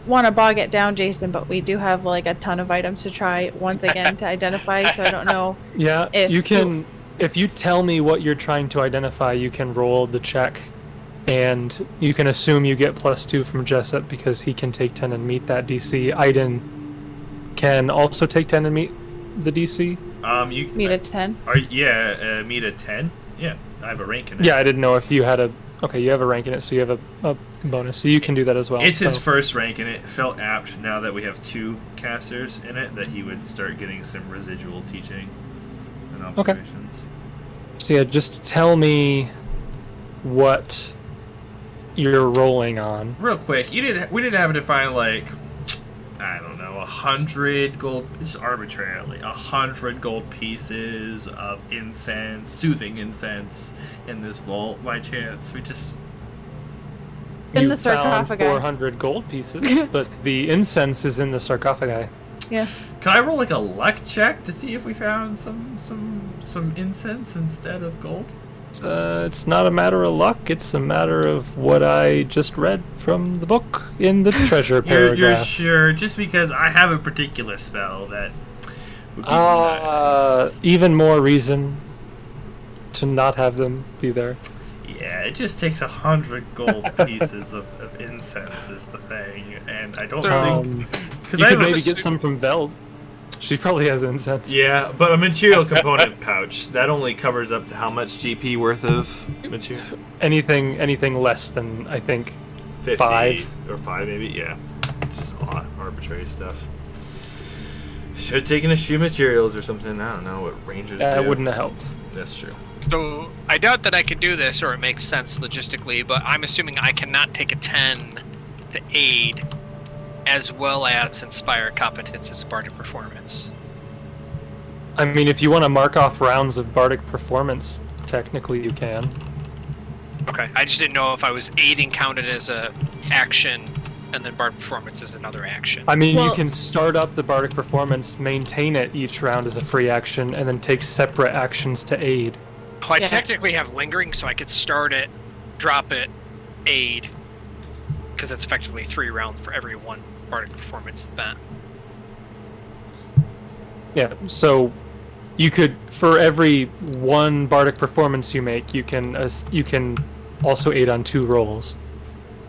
want to bog it down, Jason, but we do have like a ton of items to try once again to identify, so I don't know. Yeah, you can... If you tell me what you're trying to identify, you can roll the check, and you can assume you get +2 from Jessup because he can take 10 and meet that DC. Aaidan can also take 10 and meet the DC. You meet a 10. Meet a 10. Yeah, I have a rank in it. Yeah, I didn't know if you had a... Okay, you have a rank in it, so you have a bonus, so you can do that as well. It's his first rank in it. Felt apt now that we have 2 casters in it that he would start getting some residual teaching and observations. Okay. So yeah, just tell me what you're rolling on. Real quick, we didn't happen to find like, I don't know, 100 gold, just arbitrarily, 100 gold pieces of incense, soothing incense in this vault by chance. We just... In You the sarcophagi. found 400 gold pieces, but the incense is in the sarcophagi. Yeah. Can I roll like a luck check to see if we found some incense instead of gold? It's not a matter of luck, it's a matter of what I just read from the book in the treasure paragraph. You're sure? Just because I have a particular spell that would be nice. Even more reason to not have them be there. Yeah, it just takes 100 gold pieces of incense is the thing, and I don't think... You could maybe get some from Veld. She probably has incense. Yeah, but a material component pouch that only covers up to how much GP worth of material? Anything less than I think 50 5 or 5 maybe. Yeah, it's just arbitrary stuff. Should have taken eschew materials or something. I don't know what rangers do. That wouldn't have helped. That's true. So I doubt that I could do this, or it makes sense logistically, but I'm assuming I cannot take a 10 to aid, as well as inspire competence as bardic performance. I mean, if you want to mark off rounds of bardic performance, technically you can. Okay, I just didn't know if I was aiding counted as a action, and then bardic performance is another action. I mean, Well- you can start up the bardic performance, maintain it each round as a free action, and then take separate actions to aid. Oh, I Yeah. technically have lingering, so I could start it, drop it, aid, because that's effectively 3 rounds for every 1 bardic performance spent. Yeah, so you could, for every 1 bardic performance you make, you can also aid on 2 rolls.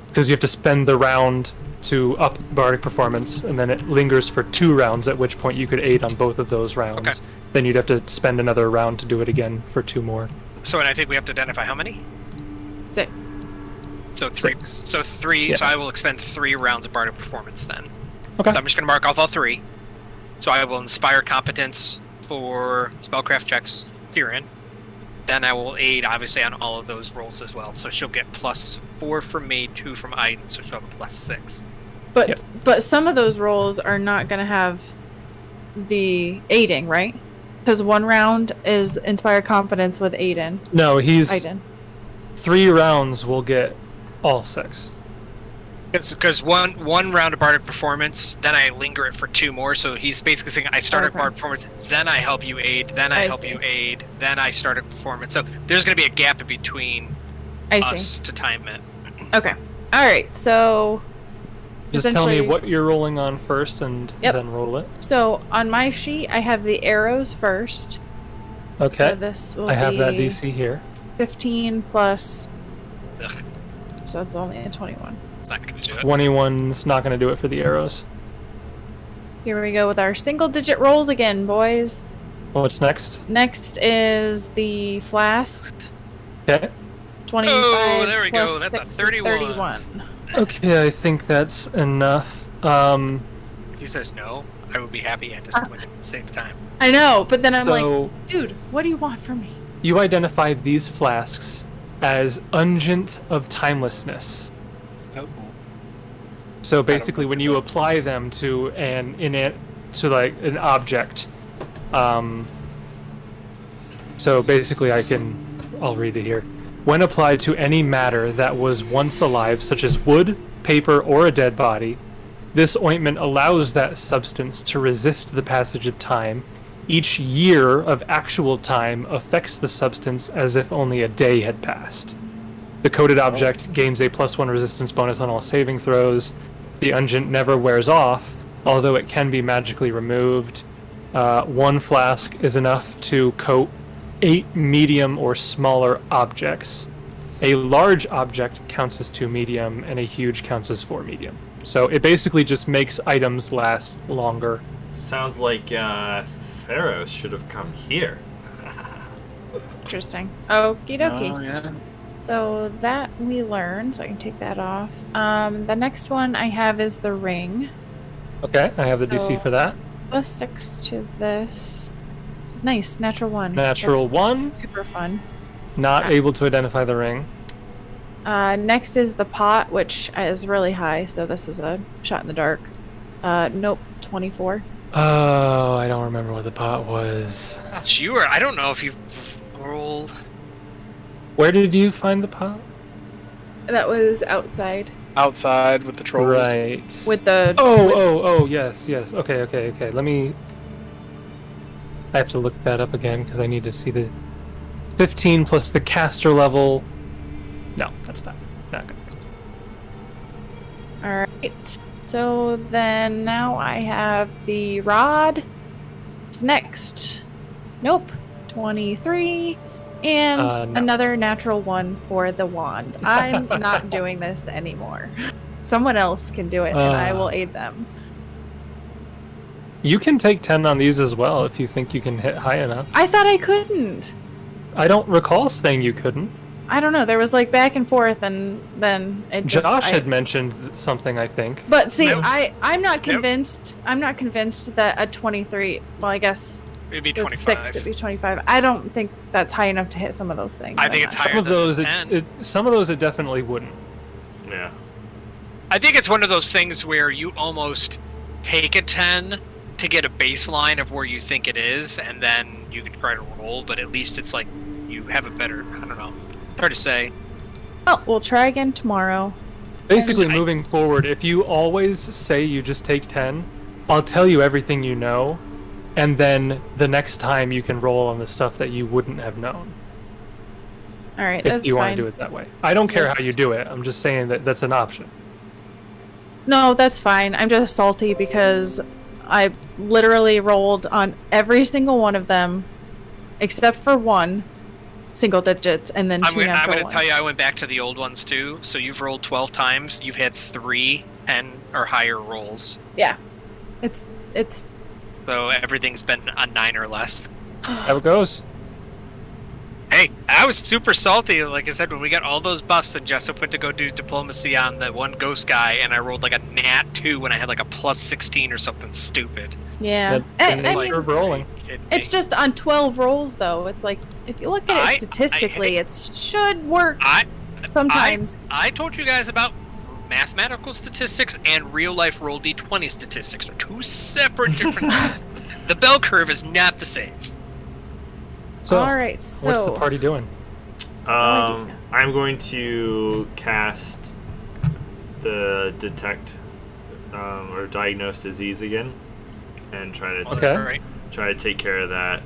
Because you have to spend the round to up bardic performance, and then it lingers for 2 rounds, at which point you could aid on both of those rounds. Okay. Then you'd have to spend another round to do it again for 2 more. So, and I think we have to identify how many? 6. So 3. 6. So 3. Yeah. So I will expend 3 rounds of bardic performance then. Okay. So I'm just going to mark off all 3. So I will inspire competence for spellcraft checks, Kieran. Then I will aid, obviously, on all of those rolls as well. So she'll get +4 from me, 2 from Aaidan, so she'll have a +6. But Yep. but some of those rolls are not going to have the aiding, right? Because 1 round is inspire competence with Aaidan. No, he's Aaidan. 3 rounds will get all 6. Because one round of bardic performance, then I linger it for 2 more. So he's basically saying I start at Okay. bardic performance, then I help you aid, then I help see. you aid, then I start at performance. So there's going to be a gap in between I see. us to time it. Okay. All right. So Just tell me essentially- what you're rolling on first, and Yep. then roll it. So on my sheet, I have the arrows first. Okay. So this will I have be that DC here. 15 plus. Ugh, So it's only a 21. it's not going to do it. 21's not going to do it for the arrows. Here we go with our single-digit rolls again, boys. What's next? Next is the flasks. Okay. 25 Oh, there we go. plus That's a 6 is 31. 31. Okay, I think that's enough. If he says no, I will be happy and disappointed at the same time. I know, but then I'm like, So dude, what do you want from me? you identified these flasks as Unguent of Timelessness. Oh. So basically, when you apply them to an object, so basically I'll read it here. When applied to any matter that was once alive, such as wood, paper, or a dead body, this ointment allows that substance to resist the passage of time. Each year of actual time affects the substance as if only a day had passed. The coated object gains a +1 resistance bonus on all saving throws. The unguent never wears off, although it can be magically removed. 1 flask is enough to coat 8 medium or smaller objects. A large object counts as 2 medium, and a huge counts as 4 medium. So it basically just makes items last longer. Sounds like Theros should have come here. Interesting. Okie dokie. Oh, yeah. So that we learned, so I can take that off. The next one I have is the ring. Okay, I have the DC So- for that. +6 to this. Nice, natural 1. Natural 1, That's super fun. not Ah. able to identify the ring. Next is the pot, which is really high, so this is a shot in the dark. Nope, 24. Oh, I don't remember what the pot was. I don't know if you've rolled. Where did you find the pot? That was outside Outside with the trolls. Right. with the. Oh, yes. Okay. Let me. I have to look that up again because I need to see the 15 plus the caster level. No, that's not good. Alright. So then now I have the rod. It's next. Nope. 23. And No. another natural 1 for the wand. I'm not doing this anymore. Someone else can do it, and I will aid them. You can take 10 on these as well if you think you can hit high enough. I thought I couldn't. I don't recall saying you couldn't. I don't know. There was like back and forth, and then it just. Josh had mentioned something, I think. But see, No. I'm not Nope. convinced. I'm not convinced that a 23. Well, I guess It'd be with 25. 6, it'd be 25. I don't think that's high enough to hit some of those things. I think it's higher. Some of those, than 10. some of those it definitely wouldn't. Yeah. I think it's one of those things where you almost take a 10 to get a baseline of where you think it is, and then you can try to roll, but at least it's like you have a better, I don't know, hard to say. Oh, we'll try again tomorrow. Basically, I- moving forward, if you always say you just take 10, I'll tell you everything you know, and then the next time you can roll on the stuff that you wouldn't have known. All right, If that's you want fine. to do it that way. I don't care Yes. how you do it. I'm just saying that that's an option. No, that's fine. I'm just salty because I literally rolled on every single one of them, except for one, single digits, and then I'm two gonna natural ones. tell you, I went back to the old ones too. So you've rolled 12 times. You've had 3 10 or higher rolls. Yeah, it's So everything's been a 9 or less. How it goes. Hey, I was super salty. Like I said, when we got all those buffs and Jessup went to go do diplomacy on that one ghost guy, and I rolled like a nat 2 when I had like a plus 16 or something stupid. yeah. That's I the mean, nature of rolling. Kidding it's me? just on 12 rolls though. It's like if you look at I- it statistically, it should work sometimes. I told you guys about mathematical statistics and real life roll d20 statistics. They're 2 separate different things. The bell curve is not the same. So, All right, so what's the party doing? idea. I'm going to cast the detect or diagnose disease again, and try to Okay. All right. try to take care of that.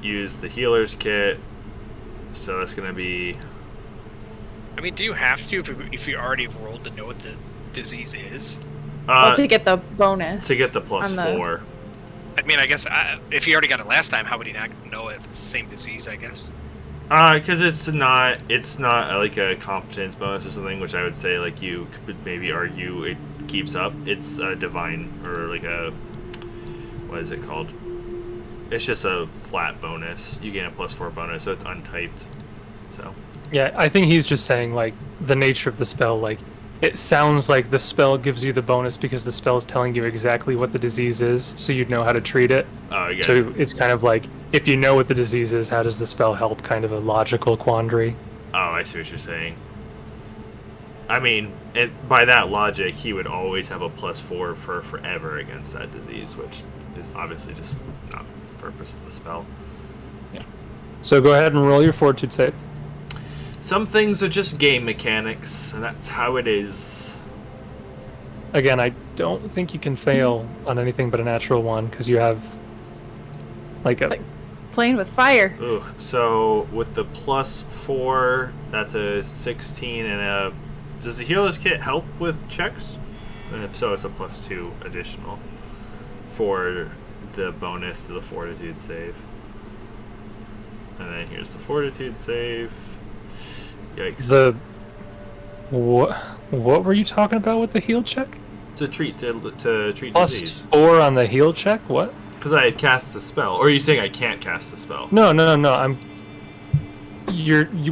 Use the healer's kit, so that's gonna be. I mean, do you have to if you already have rolled to know what the disease is? well, to get the bonus. to get the plus on the- 4. I mean, I guess if he already got it last time, how would he not know if it's the same disease? I guess. Because it's not like a competence bonus or something, which I would say like you could maybe argue it keeps up. It's a divine or like a what is it called? It's just a flat bonus. You gain a plus 4 bonus, so it's untyped. So Yeah, I think he's just saying, like, the nature of the spell, like, it sounds like the spell gives you the bonus because the spell is telling you exactly what the disease is, so you'd know how to treat it. yeah. So it's kind of like, if you know what the disease is, how does the spell help? Kind of a logical quandary. Oh, I see what you're saying. I mean, by that logic, he would always have a plus 4 for forever against that disease, which is obviously just not the purpose of the spell. So go ahead and roll your fortitude save. Some things are just game mechanics, and that's how it is. Again, I don't think you can fail on anything but a natural one, because you have, like, a... Like- Playing with fire. Ooh, so with the plus 4, that's a 16 and a... Does the healer's kit help with checks? And if so, it's a plus 2 additional for the bonus to the fortitude save. And then here's the fortitude save. Yikes. What were you talking about with the heal check? To treat Plus disease. 4 on the heal check? What? Because I had cast the spell. Or are you saying I can't cast the spell? No.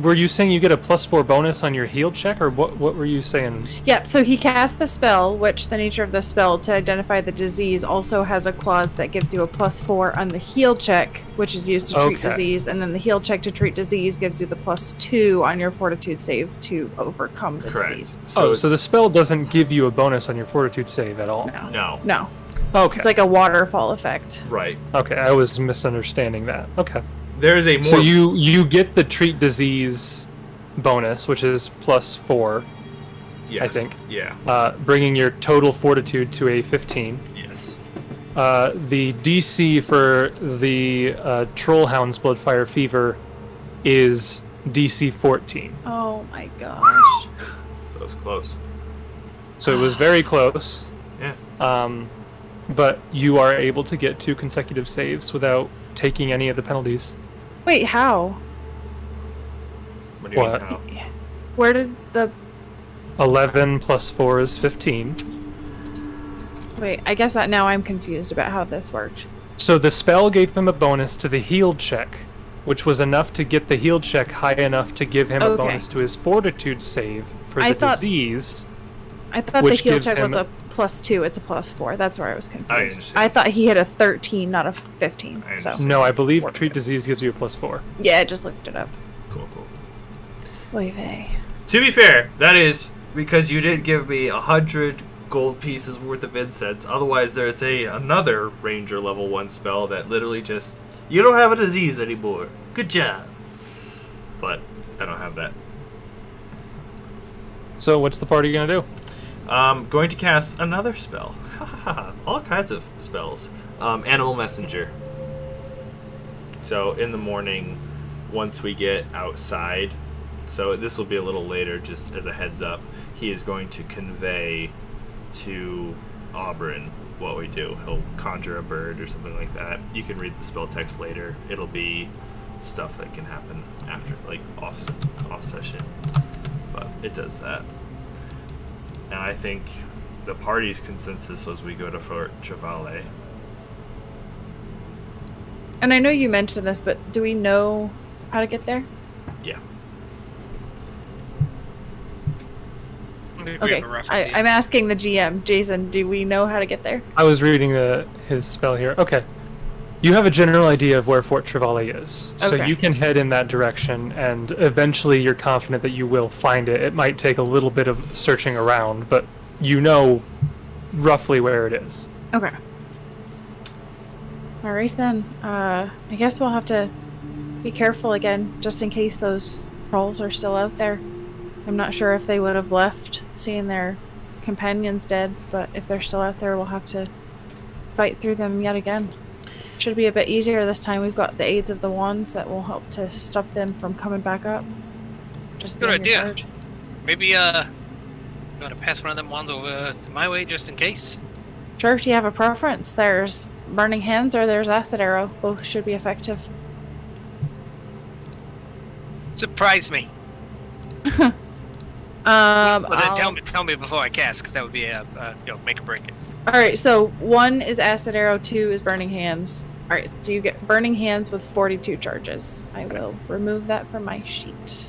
Were you saying you get a plus 4 bonus on your heal check, or what were you saying? Yep, so he cast the spell, which the nature of the spell to identify the disease also has a clause that gives you a plus 4 on the heal check, which is used to treat Okay. disease, and then the heal check to treat disease gives you the plus 2 on your fortitude save to overcome the Correct. disease. So the spell doesn't give you a bonus on your fortitude save at all? No. No. No. Okay. It's like a waterfall effect. Right. Okay, I was misunderstanding that. Okay. There is a more... So you get the treat disease bonus, which is plus 4, Yes. I think. Yeah. bringing your total fortitude to a 15. Yes. The DC for the Trollhound's Bloodfire Fever is DC 14. Oh my gosh. So it's close. So it was very close. Yeah. But you are able to get 2 consecutive saves without taking any of the penalties. Wait, how? What do you What? mean how? Where did the 11 plus 4 is 15. Wait, I guess that now I'm confused about how this worked. So the spell gave him a bonus to the heal check, which was enough to get the heal check high enough to give him a bonus to his fortitude save for the disease. I thought the heal check was a +2. It's a +4. That's where I was confused. I thought he had a 13, not a 15. So no, I believe treat disease gives you a +4. Yeah, I just looked it up. Cool. Oy vey. To be fair, that is because you did give me 100 gold pieces worth of incense. Otherwise, there's another ranger level 1 spell that literally just, you don't have a disease anymore. Good job. But I don't have that. So what's the party gonna do? Going to cast another spell. All kinds of spells. Animal Messenger. So in the morning, once we get outside, so this will be a little later, just as a heads up, he is going to convey to Auburn what we do. He'll conjure a bird or something like that. You can read the spell text later. It'll be stuff that can happen after, like off session, but it does that. And I think the party's consensus was we go to Fort Nunder. And I know you mentioned this, but do we know how to get there? Yeah. Okay, I'm asking the GM. Jason, do we know how to get there? I was reading his spell here. Okay. You have a general idea of where Fort Nunder is. So you can head in that direction, and eventually you're confident that you will find it. It might take a little bit of searching around, but you know roughly where it is. Okay. Alright then. I guess we'll have to be careful again, just in case those trolls are still out there. I'm not sure if they would have left seeing their companions dead, but if they're still out there, we'll have to fight through them yet again. Should be a bit easier this time. We've got the aids of the wands that will help to stop them from coming back up. Just good idea. Maybe you want to pass one of them wands over my way just in case. Sure. Do you have a preference? There's burning hands or there's acid arrow. Both should be effective. Surprise me. Well, then tell me before I cast, because that would be make or break it. All right, so 1 is acid arrow, 2 is burning hands. All right, so you get burning hands with 42 charges. I will remove that from my sheet.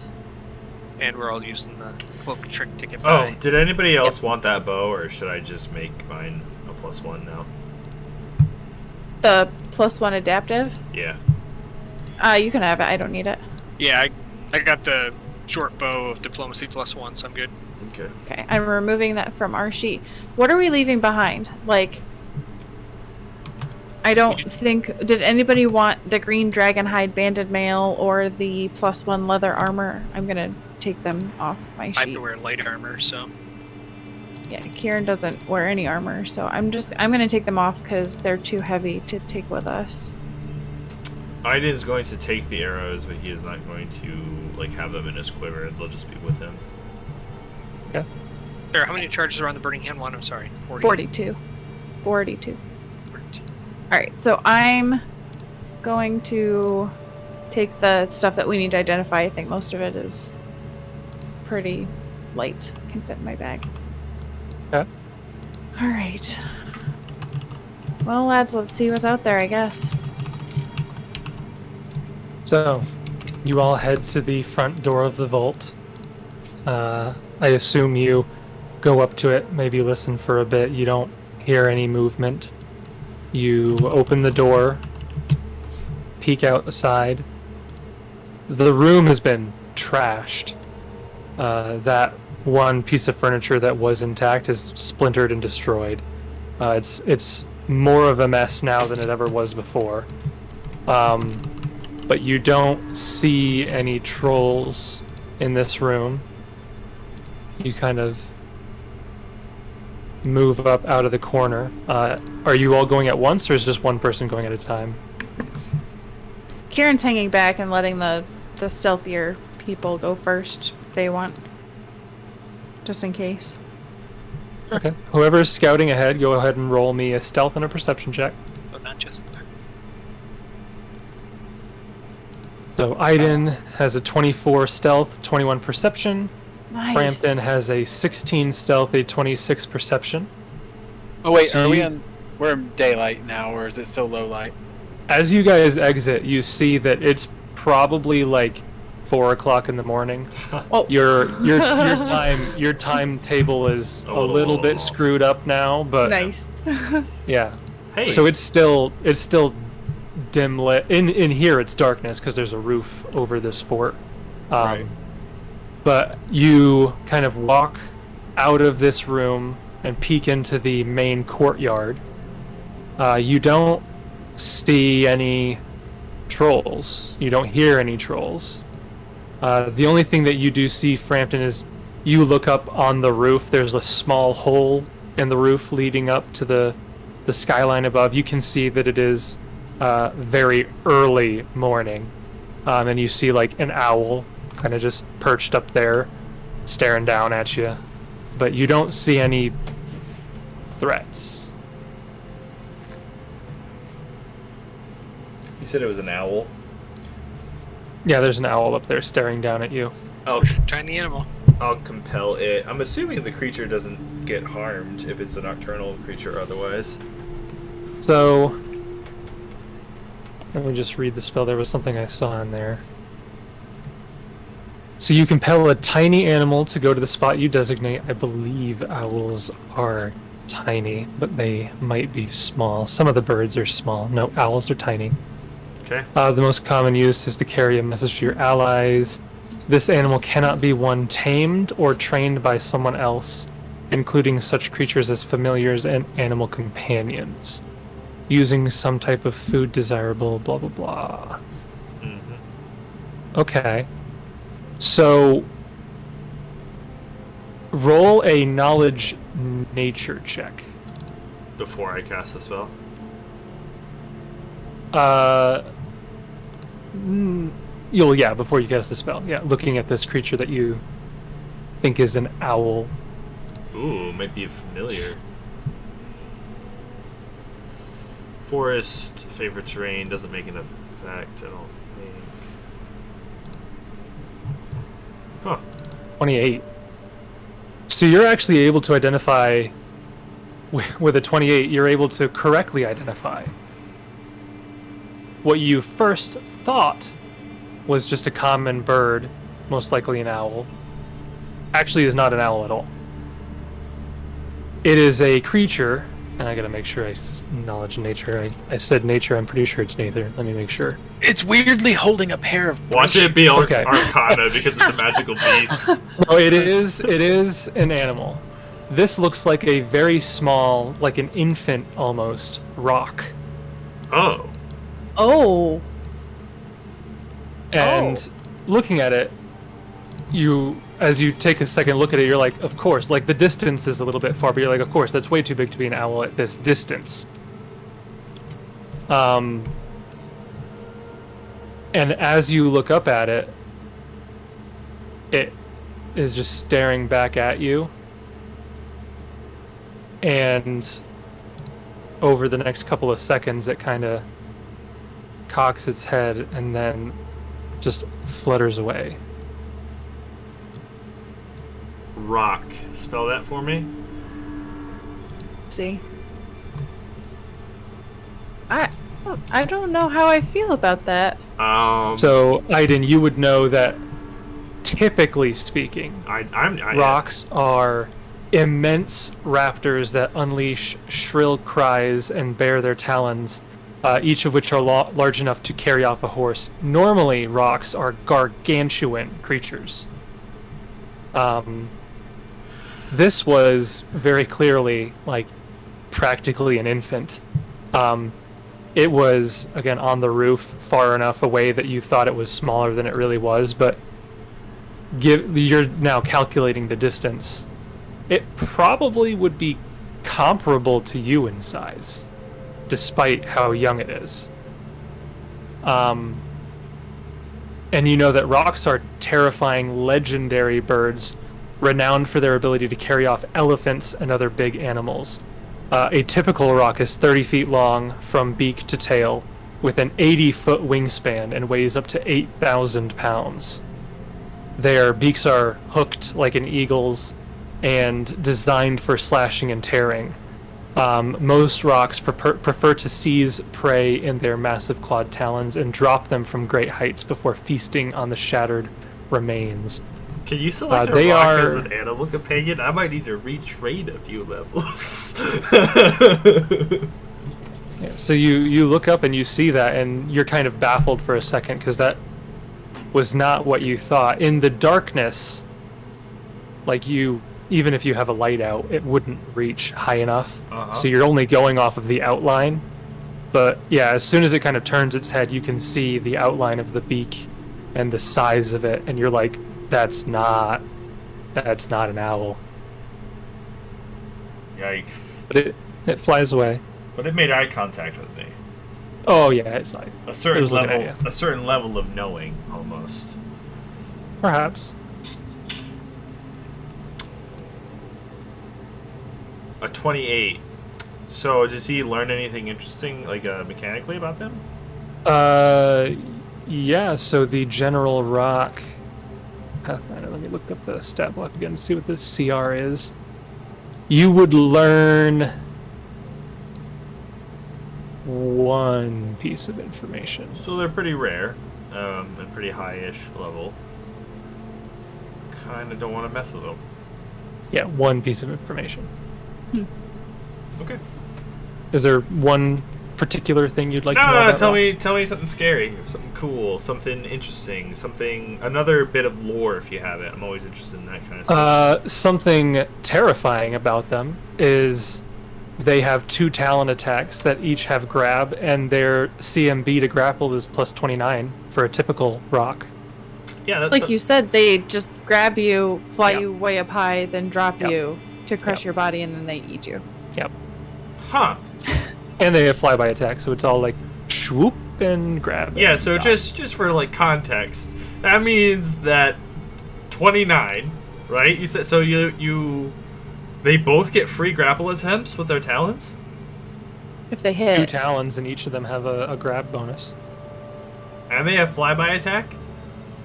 And we're all using the cloak trick to get by. Oh, did anybody else want that bow, or should I just make mine a +1 now? The +1 adaptive? Yeah. You can have it. I don't need it. Yeah, I got the short bow of diplomacy +1, so I'm good. Okay, I'm removing that from our sheet. What are we leaving behind? Like, I don't think... Did anybody want the green dragon hide banded mail or the +1 leather armor? I'm gonna take them off my sheet. I have to wear light armor, so... Yeah, Kieran doesn't wear any armor, so I'm gonna take them off because they're too heavy to take with us. Aaidan is going to take the arrows, but he is not going to have them in his quiver. They'll just be with him. Okay. Sure, how many charges are on the burning hand one? I'm sorry. 42. 42. Alright, so I'm going to take the stuff that we need to identify. I think most of it is pretty light. Can fit in my bag. Okay. Alright. Well, lads, let's see what's out there, I guess. So, you all head to the front door of the vault. I assume you go up to it, maybe listen for a bit. You don't hear any movement. You open the door, peek outside. The room has been trashed. That one piece of furniture that was intact is splintered and destroyed. It's more of a mess now than it ever was before. But you don't see any trolls in this room. You kind of move up out of the corner. Are you all going at once, or is just one person going at a time? Kieran's hanging back and letting the stealthier people go first if they want. Just in case. Okay. Whoever's scouting ahead, go ahead and roll me a stealth and a perception check. But not just... So Aaidan has a 24 stealth, 21 perception. Nice. Frampton has a 16 stealth, a 26 perception. Oh wait, So are we you- in? We're in daylight now, or is it still low light? As you guys exit, you see that it's probably like 4 o'clock in the morning. Oh, Your timetable is a little Oh. bit screwed up now, but nice. yeah. Hey. So it's still dim lit. In here, it's darkness because there's a roof over this fort. Right. But you kind of walk out of this room and peek into the main courtyard. You don't see any trolls. You don't hear any trolls. The only thing that you do see, Frampton, is you look up on the roof. There's a small hole in the roof leading up to the skyline above. You can see that it is very early morning. And you see like an owl kind of just perched up there, staring down at you. But you don't see any threats. You said it was an owl? Yeah, there's an owl up there staring down at you. Oh, Tiny animal. I'll compel it. I'm assuming the creature doesn't get harmed if it's a nocturnal creature or otherwise. So, let me just read the spell. There was something I saw in there. So you compel a tiny animal to go to the spot you designate. I believe owls are tiny, but they might be small. Some of the birds are small. No, owls are tiny. Okay. The most common use is to carry a message to your allies. This animal cannot be one tamed or trained by someone else, including such creatures as familiars and animal companions. Using some type of food desirable, blah, blah, blah. Mm-hmm. Okay. So, roll a knowledge nature check. Before I cast the spell? Before you cast the spell. Yeah, looking at this creature that you think is an owl. Ooh, might be familiar. Forest, favorite terrain, doesn't make an effect, I don't think. Huh. 28. So you're actually able to identify, with a 28, you're able to correctly identify. What you first thought was just a common bird, most likely an owl, actually is not an owl at all. It is a creature, and I gotta make sure I acknowledge nature. I said nature, I'm pretty sure it's neither. Let me make sure. It's weirdly holding a pair of. Watch it be Okay. Arcana because it's a magical beast. No, it is an animal. This looks like a very small, like an infant almost, rock. Oh. Oh. And looking at it, as you take a second look at it, you're like, of course, like the distance is a little bit far, but you're like, of course, that's way too big to be an owl at this distance. And as you look up at it, it is just staring back at you. And over the next couple of seconds, it kind of cocks its head and then just flutters away. Rock. Spell that for me. See. I don't know how I feel about that. So, Aaidan, you would know that, typically speaking, rocks are immense raptors that unleash shrill cries and bare their talons, each of which are large enough to carry off a horse. Normally, rocks are gargantuan creatures. This was very clearly, like, practically an infant. It was, again, on the roof, far enough away that you thought it was smaller than it really was, but you're now calculating the distance. It probably would be comparable to you in size, despite how young it is. And you know that rocks are terrifying, legendary birds, renowned for their ability to carry off elephants and other big animals. A typical rock is 30 feet long from beak to tail, with an 80-foot wingspan and weighs up to 8,000 pounds. Their beaks are hooked like an eagle's and designed for slashing and tearing. Most rocks prefer to seize prey in their massive clawed talons and drop them from great heights before feasting on the shattered remains. Can you select a rock as an animal companion? I might need to retrain a few levels. Yeah, so you look up and you see that, and you're kind of baffled for a second because that was not what you thought. In the darkness, like even if you have a light out, it wouldn't reach high enough. So you're only going off of the outline. But yeah, as soon as it kind of turns its head, you can see the outline of the beak and the size of it, and you're like, that's not an owl. Yikes. But it flies away. But it made eye contact with me. Oh yeah, it's like A certain level of knowing, almost. perhaps. A 28. So does he learn anything interesting, like mechanically about them? Yeah, so the general rock Pathfinder, let me look up the stat block again to see what this CR is. You would learn one piece of information. So they're pretty rare, and pretty high-ish level. Kinda don't want to mess with them. Yeah, one piece of information. Okay. Is there one particular thing you'd like to know about tell rocks? me something scary, something cool, something interesting, another bit of lore if you have it. I'm always interested in that kind of stuff. Something terrifying about them is they have 2 talon attacks that each have grab, and their CMB to grapple is plus 29 for a typical rock. Yeah, Like you said, they just grab you, fly Yep. you way up high, then drop Yep. you to crush Yep. your body, and then they eat you. Yep. Huh. And they have flyby attack, so it's all like swoop and grab. Yeah, and so dodge. just for like context, that means that 29, right? You said so they both get free grapple attempts with their talons? If they 2 hit. talons, and each of them have a grab bonus. And they have flyby attack?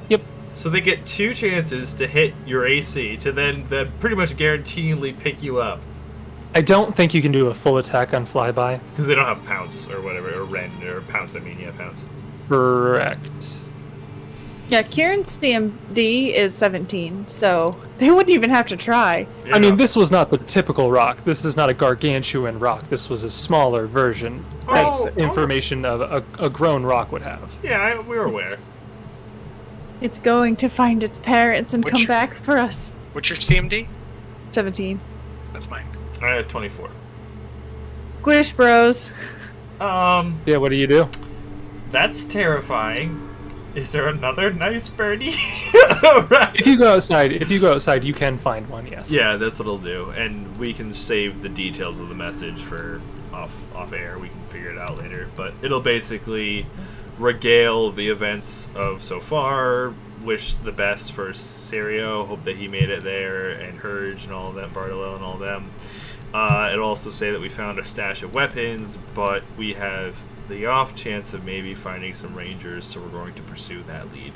Yep. So they get 2 chances to hit your AC to then pretty much guaranteeingly pick you up. I don't think you can do a full attack on flyby. Because they don't have pounce or whatever, or rend, or pounce, pounce. Correct. Yeah, Kieran's CMD is 17, so they wouldn't even have to try. Yeah, I mean, no. this was not the typical rock. This is not a gargantuan rock. This was a smaller version. That's information a grown rock would have. Yeah, we were aware. It's going to find its parents and come back for us. What's your CMD? 17. That's mine. I have 24. Squish, bros. Yeah, what do you do? That's terrifying. Is there another nice birdie? Right. If you go outside, you can find one. Yes. Yeah, that's what it'll do, and we can save the details of the message for off air. We can figure it out later, but it'll basically regale the events of so far. Wish the best for Serio. Hope that he made it there, and Hurge and all of them, Bartolo and all of them. It'll also say that we found a stash of weapons, but we have the off chance of maybe finding some rangers, so we're going to pursue that lead.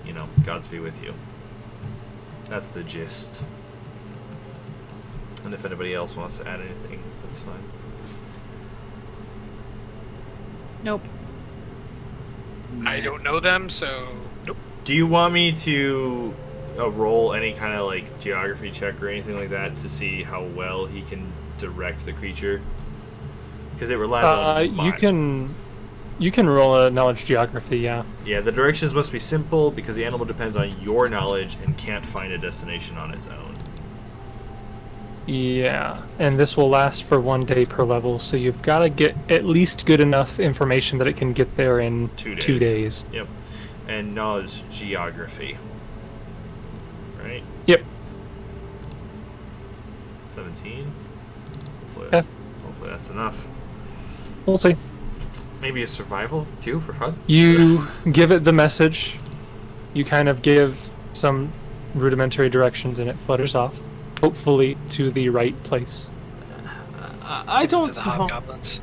You know, Gods be with you. That's the gist. And if anybody else wants to add anything, that's fine. Nope. I don't know them, so nope. Do you want me to roll any kind of like geography check or anything like that to see how well he can direct the creature? Because it relies on you can roll a knowledge geography. Yeah. Yeah, the directions must be simple because the animal depends on your knowledge and can't find a destination on its own. Yeah, and this will last for 1 day per level, so you've got to get at least good enough information that it can get there in 2 days. Yep. And knowledge geography. Right? Yep. 17? Hopefully Yeah. that's enough. We'll see. Maybe a survival too for fun? You give it the message. You kind of give some rudimentary directions, and it flutters off, hopefully to the right place. I Next to don't the know. hobgoblins.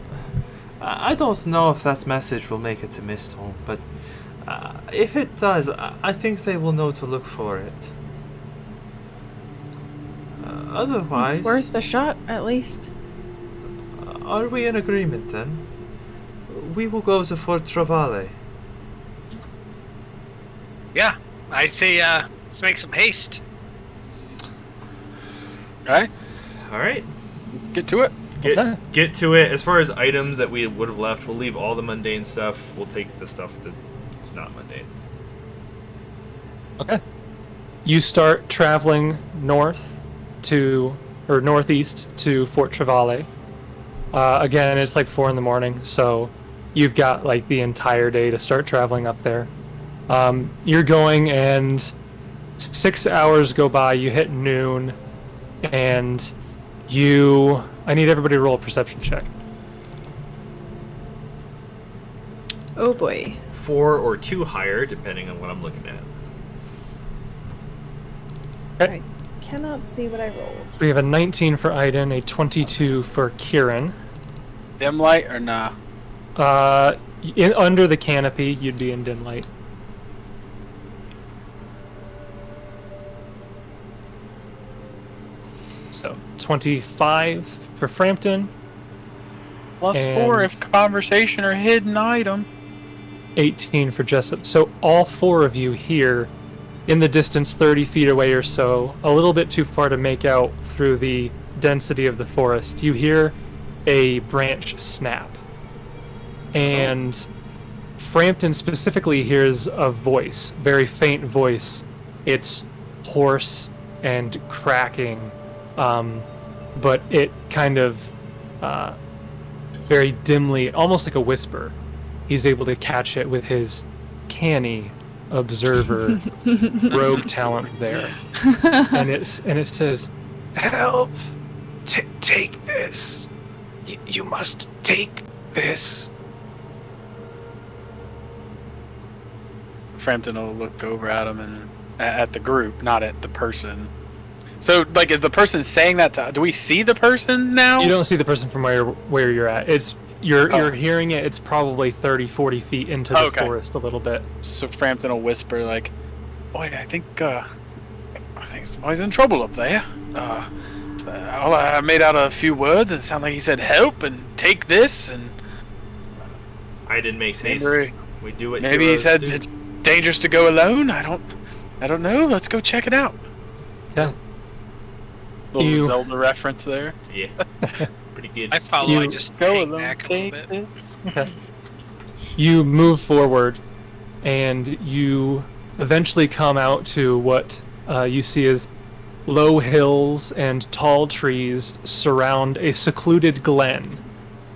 I don't know if that message will make it to Mistholm, but if it does, I think they will know to look for it. Otherwise, It's worth a shot, at least. Are we in agreement then? We will go to Fort Travale. Yeah, I say let's make some haste. Right? All right. Get to it. Get to it. As far as items that we would have left, we'll leave all the mundane stuff. We'll take the stuff that's not mundane. Okay. You start traveling northeast to Fort Travale. Again, it's like 4 a.m, so you've got like the entire day to start traveling up there. You're going, and 6 hours go by. You hit noon, and I need everybody to roll a perception check. Oh boy. 4 or 2 higher, depending on what I'm looking at. Okay. I cannot see what I rolled. We have a 19 for Aaidan, a 22 for Kieran. Dim light or nah? Under the canopy, you'd be in dim light. So 25 for Frampton. +4 And- if conversation or hidden item. 18 for Jessup. So all 4 of you here in the distance, 30 feet away or so, a little bit too far to make out through the density of the forest, you hear a branch snap. And Frampton specifically hears a voice, very faint voice. It's hoarse and cracking, but it kind of very dimly, almost like a whisper. He's able to catch it with his canny observer rogue talent there, and it says, "Help! Take this. You must take this." Frampton will look over at him and at the group, not at the person. So, like, is the person saying that do we see the person now? You don't see the person from where you're at. You're hearing it. It's probably 30, 40 feet into the forest a little bit. So Frampton will whisper, like, "Boy, I think somebody's in trouble up there. I made out a few words and it sounded like he said help and take this, and Aaidan makes haste. We do what maybe he heroes said do. it's dangerous to go alone. I don't know. Let's go check it out." Yeah. Little Zelda reference there. Yeah. Pretty good. I follow. I just Go hang alone. back a little Take bit. this. You move forward, and you eventually come out to what you see as low hills and tall trees surround a secluded glen,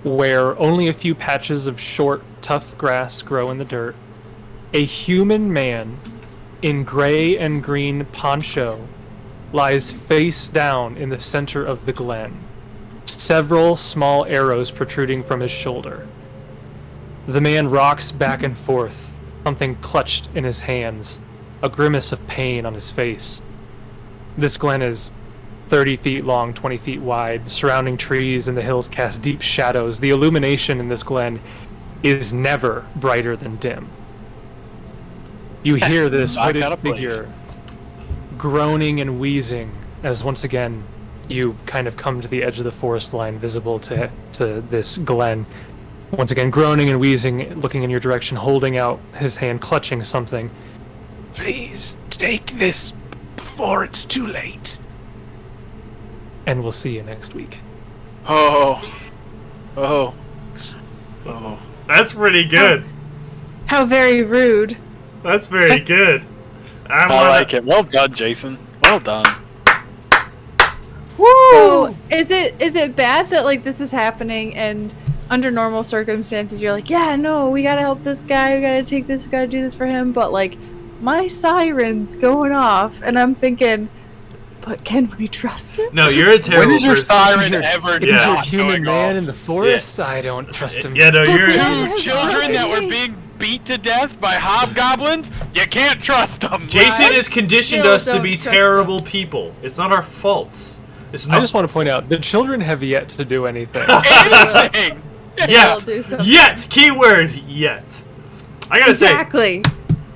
where only a few patches of short, tough grass grow in the dirt. A human man in gray and green poncho lies face down in the center of the glen, several small arrows protruding from his shoulder. The man rocks back and forth, something clutched in his hands, a grimace of pain on his face. This glen is 30 feet long, 20 feet wide. Surrounding trees and the hills cast deep shadows. The illumination in this glen is never brighter than dim. You hear this Not hooded out of place. figure groaning and wheezing as once again you kind of come to the edge of the forest line visible to this glen. Once again, groaning and wheezing, looking in your direction, holding out his hand, clutching something. "Please, take this before it's too late. And we'll see you next week." Oh. That's pretty good. How very rude. That's very good. I like it. Well done, Jason. Well done. Woo! So is it bad that like this is happening and under normal circumstances you're like, yeah, no, we gotta help this guy, we gotta take this, we gotta do this for him, but like my siren's going off and I'm thinking, but can we trust him? No, you're a terrible When is your person. siren ever He's a not human going man off? in the forest. I don't trust him. Yeah, no, you're. Yeah. Two children that were being beat to death by hobgoblins? You can't trust them. Jason I has conditioned still us to don't be trust terrible people. It's not our faults. It's not. I just want to point out, the children have yet to do anything. Anything. Yet. They'll do something. Yet. Keyword. Yet. I gotta say. Exactly.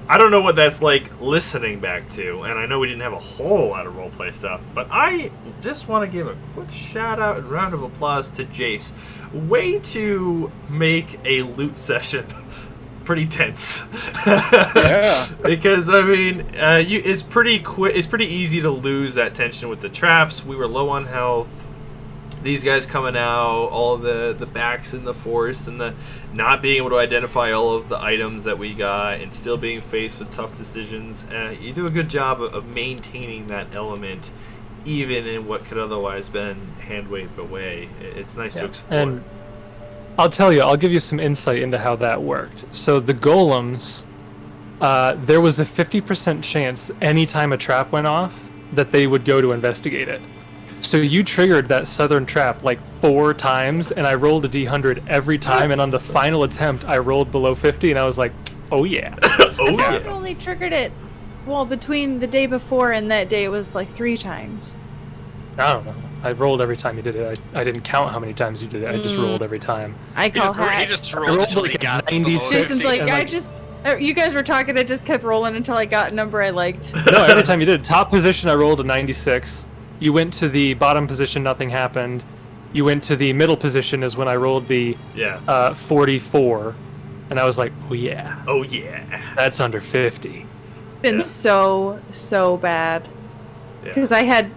I don't know what that's like listening back to, and I know we didn't have a whole lot of roleplay stuff, but I just want to give a quick shout out and round of applause to Jace. Way to make a loot session pretty tense. Yeah. Because I mean, it's pretty quick. It's pretty easy to lose that tension with the traps. We were low on health. These guys coming out, all the backs in the forest, and the not being able to identify all of the items that we got, and still being faced with tough decisions. You do a good job of maintaining that element, even in what could otherwise been hand waved away. It's nice to explore. And I'll tell you, I'll give you some insight into how that worked. So the golems, there was a 50% chance anytime a trap went off that they would go to investigate it. So you triggered that southern trap like 4 times, and I rolled a D100 every time, and on the final attempt, I rolled below 50, and I was like, oh yeah. I thought you only triggered it, well, between the day before and that day, it was like 3 times. I don't know. I rolled every time you did it. I didn't count how many times you did it. I just rolled every time. I call He hacks. just I rolled rolled until like he a got 96. Jason's like, and I just... You guys were talking, I just kept rolling until I got a number I liked. No, every time you did it. Top position, I rolled a 96. You went to the bottom position, nothing happened. You went to the middle position is when I rolled the 44. And I was like, oh yeah. Oh yeah. That's under 50. Been so bad. Because I had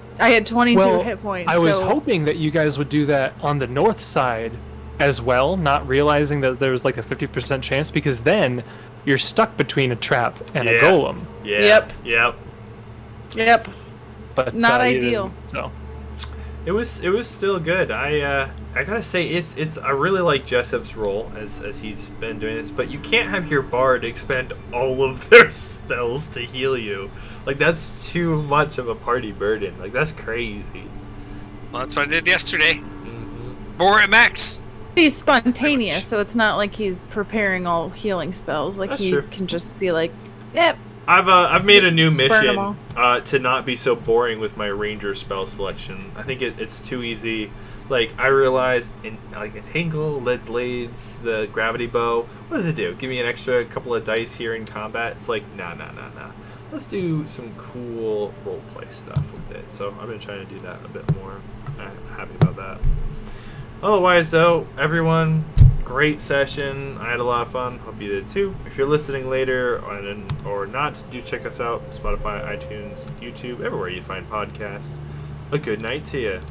22 hit points. I was hoping that you guys would do that on the north side as well, not realizing that there was like a 50% chance, because then you're stuck between a trap and a golem. Yeah. Yep. But not you ideal. didn't, so It was still good. I gotta say it's I really like Jessup's role as he's been doing this, but you can't have your bard expend all of their spells to heal you. Like, that's too much of a party burden. Like, that's crazy. Well, that's what I did yesterday. More at max. He's spontaneous, so it's not like he's preparing all healing spells. Like, That's he true. can just be like, yep. I've made a new Burn 'em mission all. to not be so boring with my ranger spell selection. I think it's too easy. Like, I realized in like Entangle, Lead Blades, the Gravity Bow. What does it do? Give me an extra couple of dice here in combat? It's like, nah. Let's do some cool roleplay stuff with it. So I've been trying to do that a bit more. I'm happy about that. Otherwise, though, everyone, great session. I had a lot of fun. Hope you did too. If you're listening later or not, do check us out. Spotify, iTunes, YouTube, everywhere you find podcasts. A good night to you.